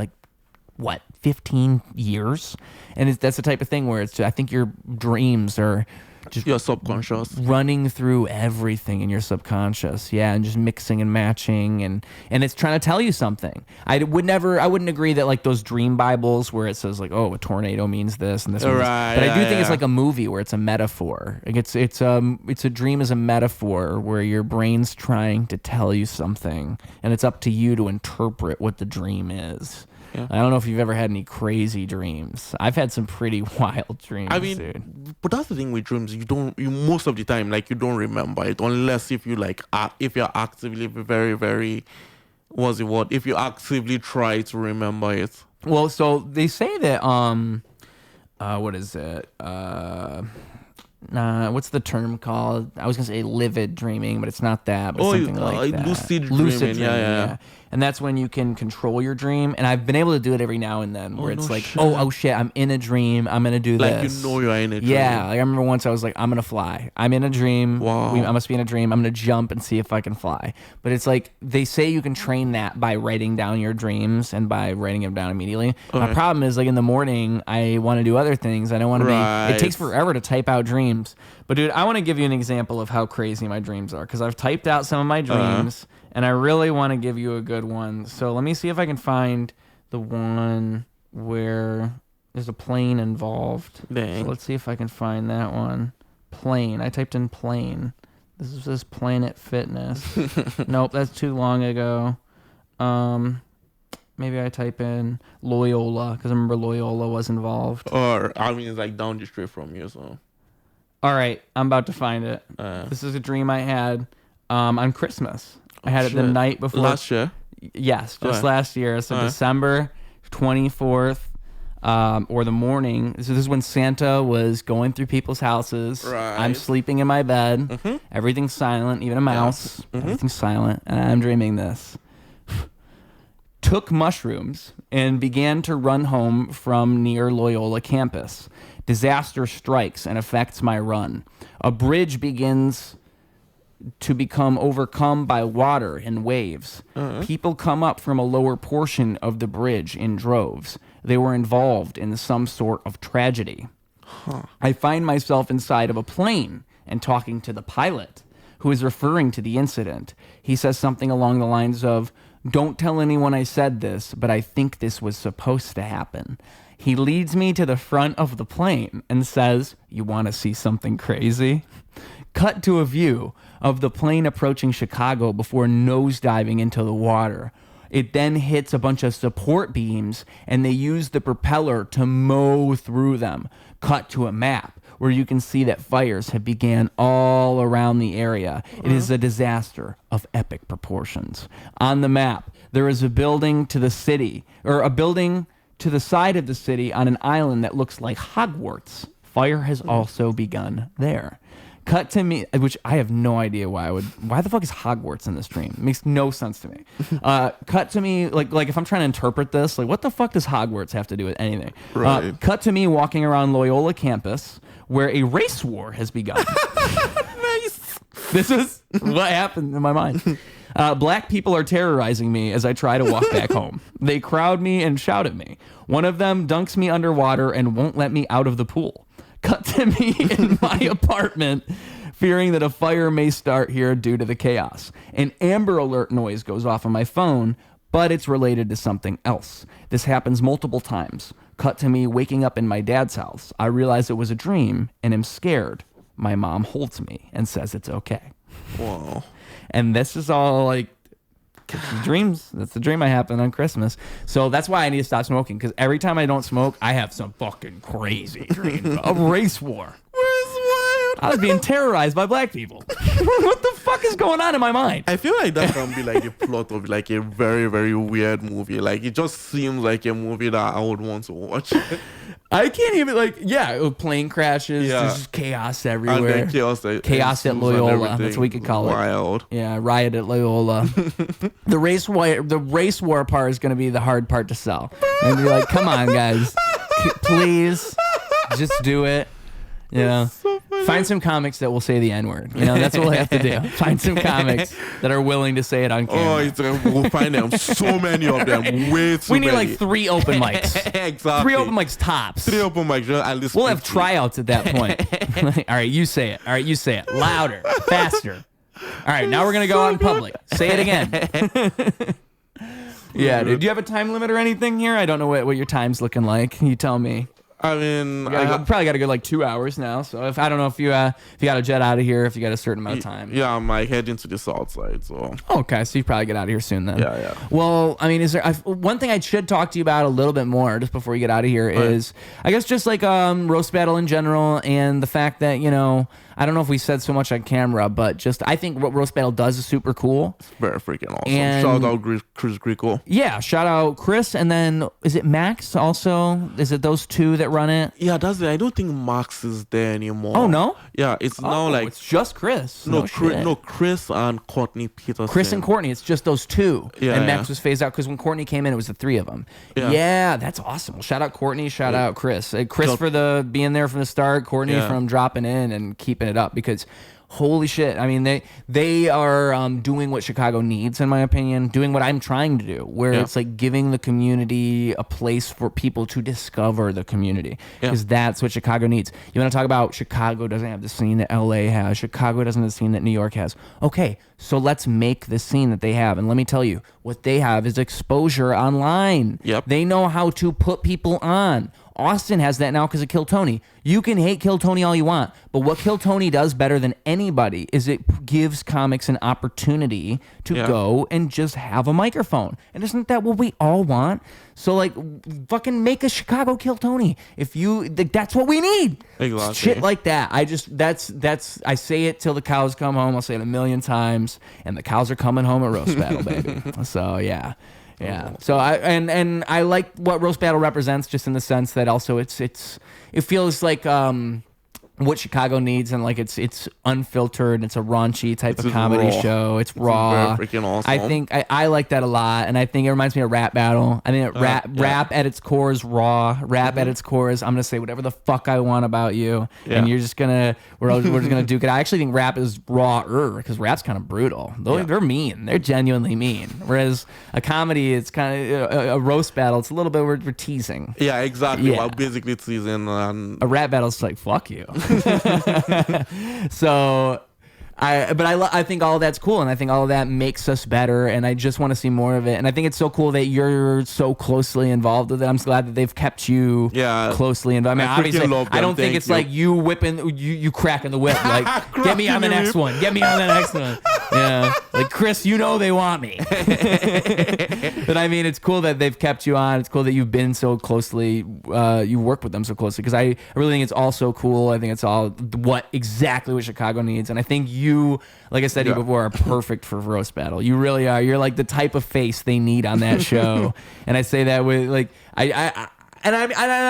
15 years. And that's the type of thing where I think your dreams are just your subconscious running through everything in your subconscious, and just mixing and matching, and it's trying to tell you something. I wouldn't agree that like those dream Bibles where it says like, oh, a tornado means this and this, but I do think it's like a movie where it's a metaphor. Like it's a dream as a metaphor where your brain's trying to tell you something, and it's up to you to interpret what the dream is. I don't know if you've ever had any crazy dreams. I've had some pretty wild dreams. I mean, dude. But that's the thing with dreams. You most of the time, like, you don't remember it unless if you're actively very, very, what's the word? If you actively try to remember it. Well, so they say that what is it? What's the term called? I was gonna say livid dreaming, but it's not that. But something like that. Lucid dreaming. Yeah. and that's when you can control your dream. And I've been able to do it every now and then, where it's no like, shit. oh shit, I'm in a dream. I'm gonna do Like this. you know you're in a dream. Yeah, like I remember once I was like, I'm gonna fly. I'm in a dream. Wow. I must be in a dream. I'm gonna jump and see if I can fly. But it's like they say you can train that by writing down your dreams and by writing them down immediately. My problem is like in the morning I want to do other things. I don't want to be. It takes forever to type out dreams. But dude, I want to give you an example of how crazy my dreams are because I've typed out some of my dreams and I really want to give you a good one. So let me see if I can find the one where there's a plane involved. Dang. So let's see if I can find that one. Plane. I typed in plane. This is Planet Fitness. Nope, that's too long ago. Maybe I type in Loyola because I remember Loyola was involved. Or I mean, it's like down the street from you, so. All right, I'm about to find it. This is a dream I had on Christmas. I had it the night before. Last year? Yes, just last year. So December 24th, or the morning. So this is when Santa was going through people's houses. Right. I'm sleeping in my bed. Everything's silent, even a mouse. Everything's silent, and I'm dreaming this. Took mushrooms and began to run home from near Loyola campus. Disaster strikes and affects my run. A bridge begins to become overcome by water and waves. People come up from a lower portion of the bridge in droves. They were involved in some sort of tragedy. I find myself inside of a plane and talking to the pilot, who is referring to the incident. He says something along the lines of, "Don't tell anyone I said this, but I think this was supposed to happen." He leads me to the front of the plane and says, "You want to see something crazy?" Cut to a view of the plane approaching Chicago before nosediving into the water. It then hits a bunch of support beams, and they use the propeller to mow through them. Cut to a map where you can see that fires have began all around the area. It is a disaster of epic proportions. On the map, there is a building to the city, or a building to the side of the city on an island that looks like Hogwarts. Fire has also begun there. Cut to me, which I have no idea why the fuck is Hogwarts in this dream? It makes no sense to me. Cut to me, like if I'm trying to interpret this, like what the fuck does Hogwarts have to do with anything? Right. Cut to me walking around Loyola campus where a race war has begun. Nice. This is what happened in my mind. Black people are terrorizing me as I try to walk back home. They crowd me and shout at me. One of them dunks me underwater and won't let me out of the pool. Cut to me in my apartment, fearing that a fire may start here due to the chaos. An Amber Alert noise goes off on my phone, but it's related to something else. This happens multiple times. Cut to me waking up in my dad's house. I realize it was a dream and am scared. My mom holds me and says it's okay. Whoa. And this is all like dreams. That's the dream I happened on Christmas. So that's why I need to stop smoking, because every time I don't smoke, I have some fucking crazy dreams. A race war. I was being terrorized by black people. What the fuck is going on in my mind? I feel like that can be like the plot of like a very, very weird movie. Like it just seems like a movie that I would want to watch. I can't even plane crashes, there's just chaos everywhere. And then chaos at Loyola. That's what we could call it. Wild. Yeah, riot at Loyola. The race war part is going to be the hard part to sell. And be like, come on, guys, please, just do it. You know, so find some comics that will say the N-word. You know, that's what we'll have to do. Find some comics that are willing to say it on camera. We'll find them. So many of them. Way too We need many. like 3 open mics. Exactly. 3 open mics tops. 3 open mics. At least We'll have 50. tryouts at that point. All right, you say it. All right, you say it. Louder. Faster. All right, now we're going to go out in public. Say it again. Yeah, dude. Do you have a time limit or anything here? I don't know what your time's looking like. You tell me. I mean, Probably got to go like 2 hours now. So I don't know if you got to jet out of here, if you got a certain amount of time. Yeah, I'm like heading to the south side. So Okay, so you probably get out of here soon then. Yeah. Well, I mean, is there one thing I should talk to you about a little bit more just before you get out of here is, I guess, just like roast battle in general, and the fact that, you know, I don't know if we said so much on camera, but just I think what roast battle does is super cool. very freaking awesome. And- Shout out Chris Greco. Yeah, shout out Chris, and then is it Max also? Is it those two that run it. Yeah, that's it. I don't think Max is there anymore. Oh no. Yeah, it's now like it's just Chris. Chris and Courtney Peterson. Chris and Courtney. It's just those two. Yeah, and Max was phased out because when Courtney came in, it was the three of them. Yeah, that's awesome. Well, shout out Courtney. Shout out Chris. Chris for the being there from the start. Courtney from dropping in and keeping it up because. Holy shit. I mean, they are doing what Chicago needs, in my opinion, doing what I'm trying to do, where it's like giving the community a place for people to discover the community, because that's what Chicago needs. You want to talk about Chicago doesn't have the scene that LA has. Chicago doesn't have the scene that New York has. Okay, so let's make the scene that they have. And let me tell you, what they have is exposure online. Yep. They know how to put people on. Austin has that now because of Kill Tony. You can hate Kill Tony all you want, but what Kill Tony does better than anybody is it gives comics an opportunity to go and just have a microphone. And isn't that what we all want? So like, fucking make a Chicago Kill Tony. If you, that's what we need. Exactly. Shit like that. I say it till the cows come home. I'll say it a million times, and the cows are coming home at Roast Battle, baby. So yeah. Yeah. So I like what Roast Battle represents, just in the sense that also it feels like what Chicago needs, and like it's unfiltered. It's a raunchy type of comedy show. It's raw. Very freaking awesome. I think I like that a lot, and I think it reminds me of Rap Battle. I mean, rap at its core is raw. Rap at its core is I'm gonna say whatever the fuck I want about you, and you're just gonna we're just gonna duke it. I actually think rap is rawer because rap's kind of brutal. They're mean. They're genuinely mean. Whereas a comedy, it's kind of a roast battle. It's a little bit we're teasing. Yeah, exactly. Yeah. Well, basically teasing. A rap battle's like fuck you. So I think all of that's cool, and I think all of that makes us better, and I just want to see more of it. And I think it's so cool that you're so closely involved with it. I'm so glad that they've kept you closely involved. I mean, obviously, I don't think it's like you whipping, you cracking the whip, like get me on the next one, get me on the next one. Yeah, like Chris, you know they want me. But I mean, it's cool that they've kept you on. It's cool that you've been so closely, you work with them so closely, because I really think it's all so cool. I think it's all exactly what Chicago needs, and I think you, like I said to you before, are perfect for Roast Battle. You really are. You're like the type of face they need on that show. And I say that with like I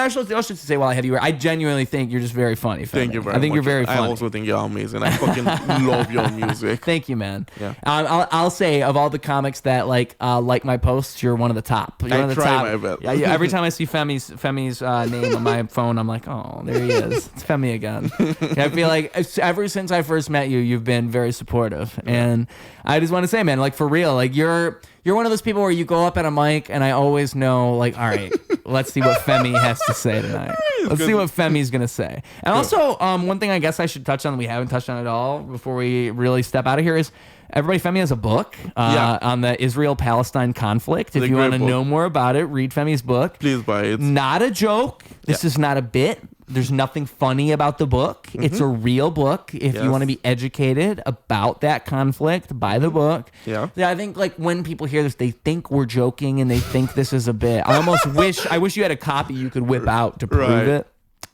should say while I have you here, I genuinely think you're just very funny. Femi. Thank you very much. I think you're very funny. I also think you're amazing. I fucking love your music. Thank you, man. Yeah. I'll say of all the comics that like my posts, you're one of the top. You're one of the top. My best. Yeah, every time I see Femi's name on my phone, I'm like, oh, there he is. It's Femi again. And I feel like ever since I first met you, you've been very supportive, and I just want to say, man, like for real, like you're one of those people where you go up at a mic and I always know, like, all right, let's see what Femi has to say tonight. Let's see what Femi's going to say. And also, one thing I guess I should touch on that we haven't touched on at all before we really step out of here is everybody, Femi has a book on the Israel-Palestine conflict. If you want to know more about it, read Femi's book. Please buy it. Not a joke. This is not a bit. There's nothing funny about the book. It's a real book. If you want to be educated about that conflict, buy the book. Yeah, I think like when people hear this, they think we're joking and they think this is a bit. I wish you had a copy you could whip out to prove it.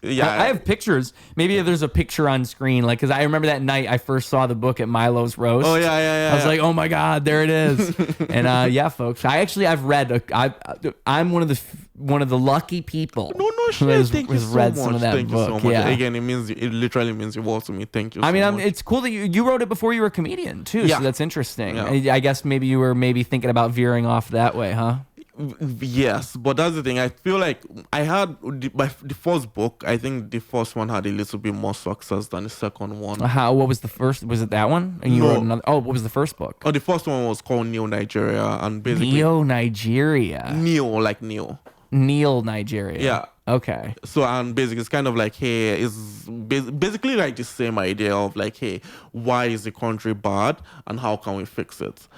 Yeah, I have pictures. Maybe there's a picture on screen, like, because I remember that night I first saw the book at Milo's roast. Oh yeah. I was like, oh my god, there it is. And yeah, folks, I've read. I'm one of the lucky people. No shit. Thank you so read much. Some of that Thank book. you so much. Yeah. Again, it literally means the world to me. Thank you. I mean, so much. it's cool that you wrote it before you were a comedian too. Yeah. So that's interesting. Yeah. I guess maybe you were thinking about veering off that way, huh? Yes, but that's the thing. I feel like I had the first book. I think the first one had a little bit more success than the second one. What was the first? Was it that one? And you wrote another. Oh, what was the first book? Oh, the first one was called Neo Nigeria, and basically Neo Nigeria. Neo Nigeria. Yeah. Okay. So, and basically, it's kind of like, hey, it's basically like the same idea of like, hey, why is the country bad, and how can we fix it?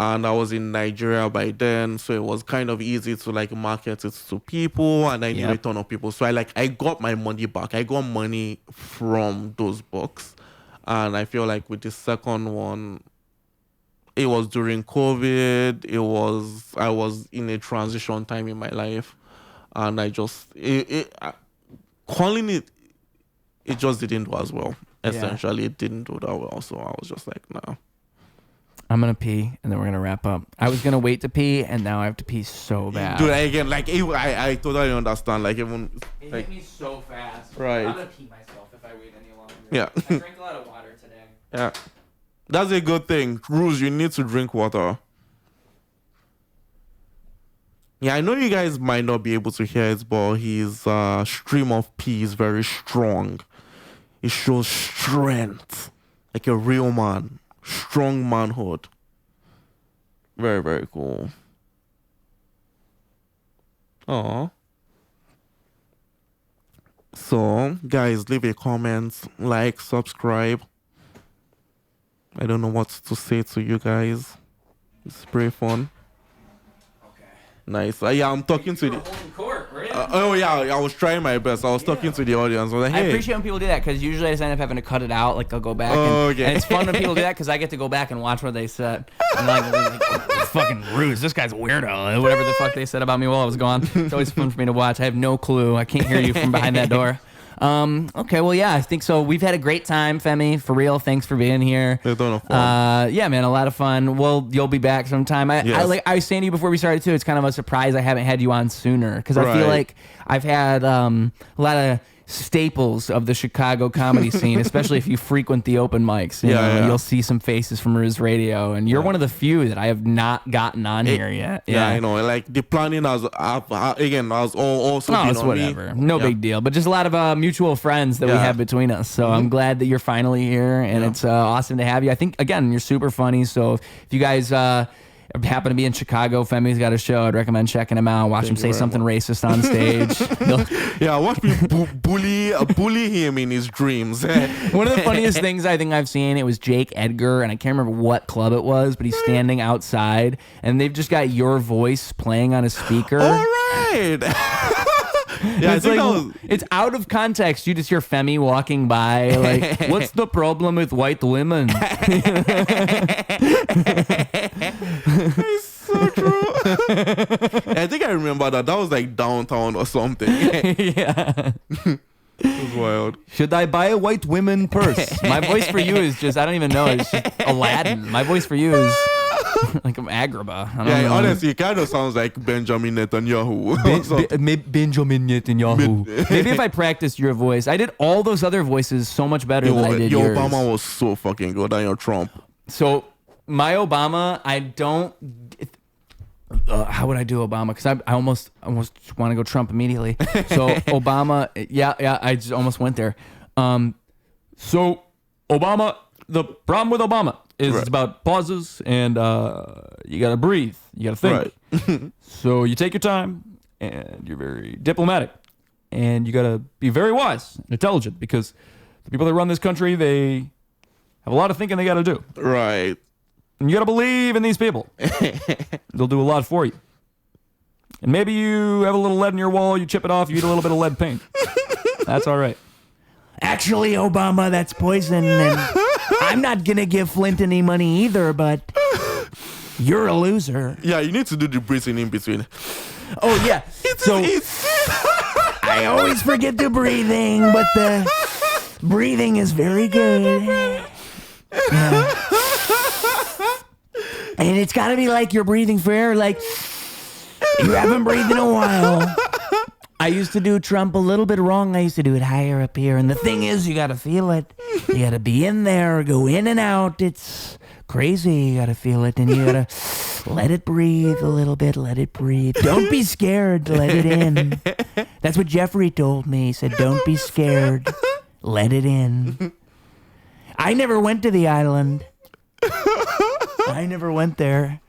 And I was in Nigeria by then, so it was kind of easy to like market it to people, and I knew a ton of people. So I got my money back. I got money from those books, and I feel like with the second one, it was during COVID. I was in a transition time in my life, and I just calling it just didn't do as well. Essentially, it didn't do that well. So I was just like, no. I'm gonna pee, and then we're gonna wrap up. I was gonna wait to pee, and now I have to pee so bad. Dude, again, like I totally understand. Like even It like hit me so fast. Right. I'm gonna pee myself if I wait any longer. Yeah. I drank a lot of water today. yeah, that's a good thing. Ruse, you need to drink water. Yeah, I know you guys might not be able to hear it, but his stream of pee is very strong. It shows strength, like a real man, strong manhood. Very, very cool. Aw. So, guys, leave a comment, like, subscribe. I don't know what to say to you guys. It's pretty fun. Nice. Yeah, I'm talking to the. Court, right? Oh yeah, I was trying my best. I was talking to the audience. I was like, I hey. appreciate when people do that because usually I just end up having to cut it out. Like I'll go back Okay. and it's fun when people do that because I get to go back and watch what they said. And like fucking Ruse, this guy's a weirdo. Whatever the fuck they said about me while I was gone. It's always fun for me to watch. I have no clue. I can't hear you from behind that door. Okay, well, yeah, I think so. We've had a great time, Femi. For real, thanks for being here. It's done fun. Yeah, man, a lot of fun. Well, you'll be back sometime. I was saying to you before we started too. It's kind of a surprise I haven't had you on sooner because I feel like I've had a lot of staples of the Chicago comedy scene, especially if you frequent the open mics. You know, you'll see some faces from Ruse Radio, and you're one of the few that I have not gotten on here yet. Yeah, I know. Like the planning has also been it's on whatever. me. No big deal. But just a lot of mutual friends that we have between us. So I'm glad that you're finally here, and it's awesome to have you. I think again you're super funny. So if you guys happen to be in Chicago, Femi's got a show. I'd recommend checking him out. Watch him say something racist on stage. Watch me bully him in his dreams. One of the funniest things I think I've seen, it was Jake Edgar, and I can't remember what club it was, but he's standing outside, and they've just got your voice playing on a speaker. All right. Yeah, it's like it's out of context. You just hear Femi walking by, like, "What's the problem with white women?" It's so true. I think I remember that. That was like downtown or something. Yeah. It was wild. Should I buy a white women purse? My voice for you is just, I don't even know. It's just Aladdin. My voice for you is like I'm Agrabah. I don't know. Honestly, it kind of sounds like Benjamin Netanyahu. Benjamin Netanyahu. Maybe if I practiced your voice. I did all those other voices so much better than I did your yours. Obama was so fucking good than your Trump. So my Obama, I don't. How would I do Obama? Because I almost want to go Trump immediately. So Obama, yeah, I just almost went there. So Obama, the problem with Obama is it's about pauses and you gotta breathe, you gotta think. Right. So you take your time and you're very diplomatic and you gotta be very wise and intelligent because the people that run this country, they have a lot of thinking they gotta do. Right. And you gotta believe in these people. They'll do a lot for you. And maybe you have a little lead in your wall, you chip it off, you eat a little bit of lead paint. That's all right. Actually, Obama, that's poison, and I'm not gonna give Flint any money either, but you're a loser. Yeah, you need to do the breathing in between. Oh, yeah. I always forget the breathing, but the breathing is very good. Yeah. And it's got to be like you're breathing for air, like you haven't breathed in a while. I used to do Trump a little bit wrong. I used to do it higher up here. And the thing is, you got to feel it. You got to be in there, go in and out. It's crazy. You got to feel it. And you got to let it breathe a little bit. Let it breathe. Don't be scared. Let it in. That's what Jeffrey told me. He said, don't be scared. Let it in. I never went to the island. I never went there.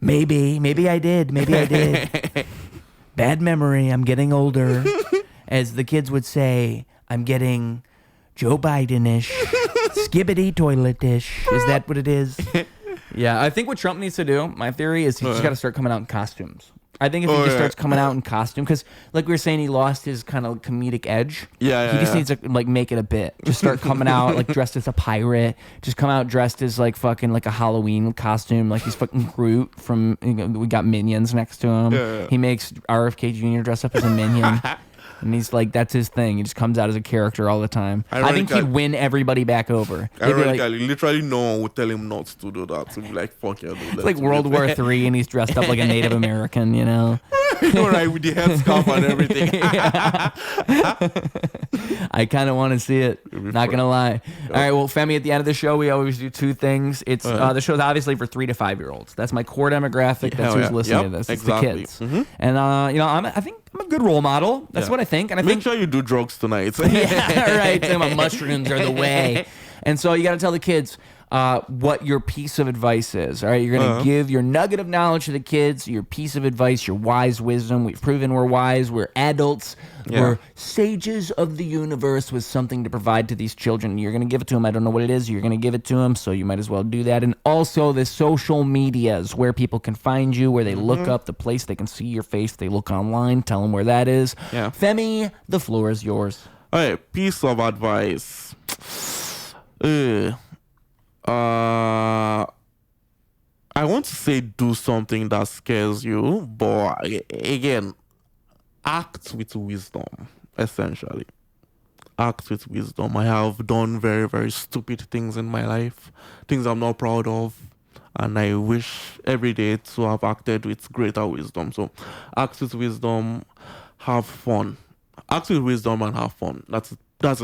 Maybe I did. Bad memory. I'm getting older. As the kids would say, I'm getting Joe Biden-ish. Skibbity toilet-ish. Is that what it is? Yeah, I think what Trump needs to do, my theory, is he's just got to start coming out in costumes. I think if he just starts coming out in costume, because like we were saying, he lost his kind of comedic edge. He just needs to like make it a bit. Just start coming out like dressed as a pirate. Just come out dressed as like fucking like a Halloween costume, like he's fucking Groot from. We got Minions next to him. He makes RFK Jr. dress up as a minion. And he's like, that's his thing. He just comes out as a character all the time. I think he'd win everybody back over. Ironically, literally no one would tell him not to do that. To be like, fuck yeah, it's like World War III and he's dressed up like a Native American, you know? You know, right, with the headscarf and everything. I kind of want to see it. Not going to lie. All right, well, Femi, at the end of the show, we always do two things. It's the show's obviously for 3 to 5 year olds. That's my core demographic. That's who's listening to this. It's exactly. the kids. And, I think I'm a good role model. That's what I think. And I Make think, sure you do drugs tonight. yeah, right. Talking about mushrooms are the way. And so you got to tell the kids what your piece of advice is. All right, you're going to give your nugget of knowledge to the kids, your piece of advice, your wise wisdom. We've proven we're wise. We're adults. Yeah. We're sages of the universe with something to provide to these children. You're going to give it to them. I don't know what it is. You're going to give it to them, so you might as well do that. And also the social medias, where people can find you, where they look up, the place they can see your face. They look online. Tell them where that is. Yeah. Femi, the floor is yours. All right, piece of advice. I want to say do something that scares you, but again, act with wisdom, essentially. Act with wisdom. I have done very, very stupid things in my life, things I'm not proud of, and I wish every day to have acted with greater wisdom. So act with wisdom, have fun. Act with wisdom and have fun. That's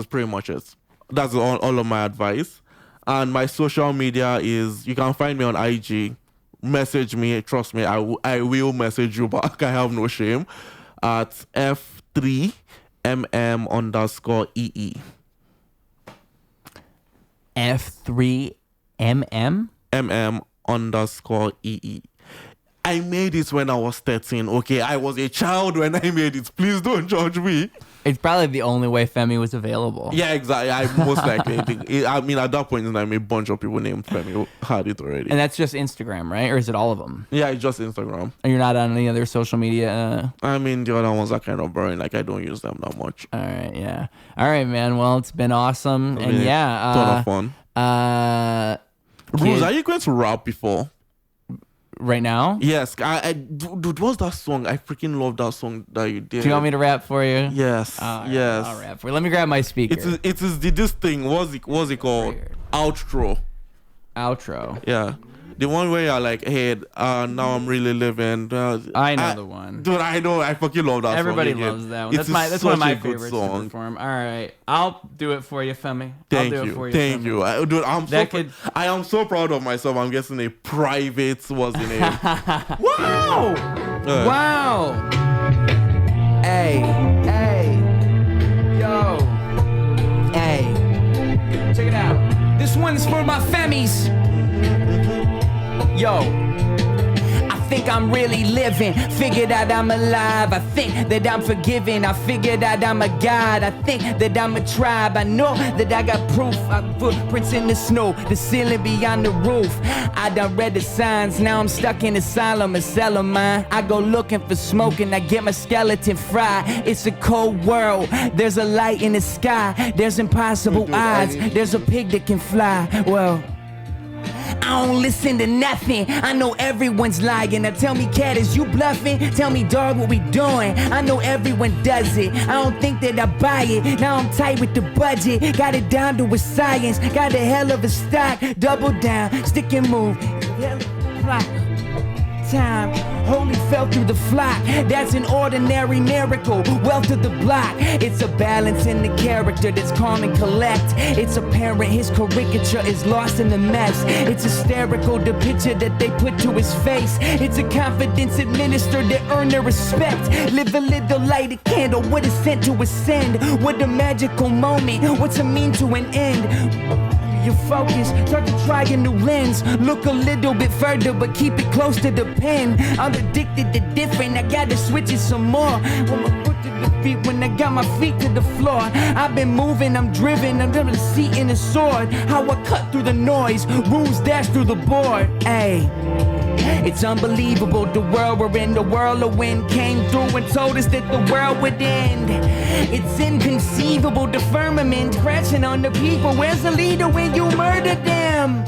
pretty much it. That's all of my advice. And my social media is, you can find me on IG. Message me. Trust me, I will message you back. I have no shame. At F3MM_EE. F3MM? MM_EE. I made it when I was 13. Okay, I was a child when I made it. Please don't judge me. It's probably the only way Femi was available. Yeah, exactly. I most likely think. I mean, at that point in time, a bunch of people named Femi who had it already. And that's just Instagram, right? Or is it all of them? Yeah, it's just Instagram. And you're not on any other social media? I mean, the other ones are kind of boring. Like, I don't use them that much. All right, yeah. All right, man. Well, it's been awesome. And yeah. Ton of fun. Ruse, are you going to rap before? Right now? Yes. Dude, what's that song? I freaking love that song that you did. Do you want me to rap for you? Yes. Yes. I'll rap for you. Let me grab my speaker. It is this thing. What's it called? Outro. Yeah. The one where you're like, hey, now I'm really living. I know the one. Dude, I know. I fucking love that Everybody song. loves that one. That's one of my favorites to perform. All right. I'll do it for you, Femi. Thank you. Thank you. Dude, I am so proud of myself. I'm guessing a private was the name. Wow. Wow. Hey. Yo. Hey. Check it out. This one's for my Femis. Yo, I think I'm really living. Figured out I'm alive. I think that I'm forgiven. I figured out I'm a god. I think that I'm a tribe. I know that I got proof. I footprints in the snow, the ceiling beyond the roof. I done read the signs. Now I'm stuck in asylum, a cell of mine. I go looking for smoke and I get my skeleton fried. It's a cold world. There's a light in the sky. There's impossible odds. There's a pig that can fly. Well, I don't listen to nothing. I know everyone's lying. Now tell me, cat, is you bluffing? Tell me, dog, what we doing? I know everyone does it. I don't think that I buy it. Now I'm tight with the budget. Got it down to a science. Got a hell of a stock. Double down, stick and move. Time, holy fell through the flock. That's an ordinary miracle. Wealth of the block. It's a balance in the character that's calm and collect. It's apparent his caricature is lost in the mess. It's hysterical, the picture that they put to his face. It's a confidence administered that earn their respect. Live a little, light a candle. What is sent to ascend? What a magical moment. What's a mean to an end? Your focus, start to try a new lens. Look a little bit further, but keep it close to the pen. I'm addicted to different, I gotta switch it some more. When my foot to the feet, when I got my feet to the floor. I've been moving, I'm driven, I'm driven a seat in a sword. How I cut through the noise, Ruse dash through the board. Ayy. It's unbelievable, the world we're in, the whirlwind came through and told us that the world would end. It's inconceivable, the firmament crashing on the people. Where's the leader when you murder them?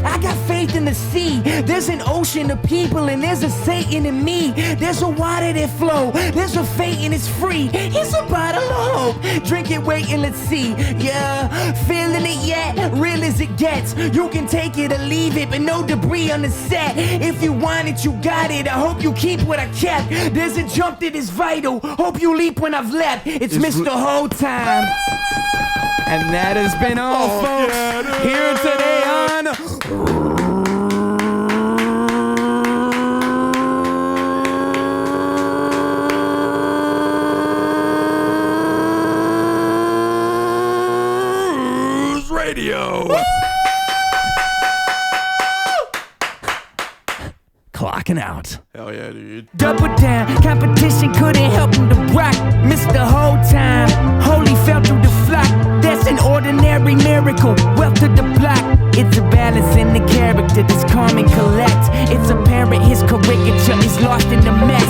I got faith in the sea. There's an ocean of people and there's a Satan in me. There's a water that flow. There's a fate and it's free. Here's a bottle of hope. Drink it, wait and let's see. Yeah, feeling it yet? Real as it gets. You can take it or leave it, but no debris on the set. If you want it, you got it. I hope you keep what I kept. There's a jump that is vital. Hope you leap when I've left. It's Mr. Whole Time. And that has been all, folks. Here today on Ruse Radio. Clocking out. Hell yeah, dude. Double down, competition couldn't help him to rock. Mr. Whole Time, holy fell through the flock. That's an ordinary miracle, wealth to the block. It's a balance in the character that's calm and collect. It's apparent his caricature is lost in the mess.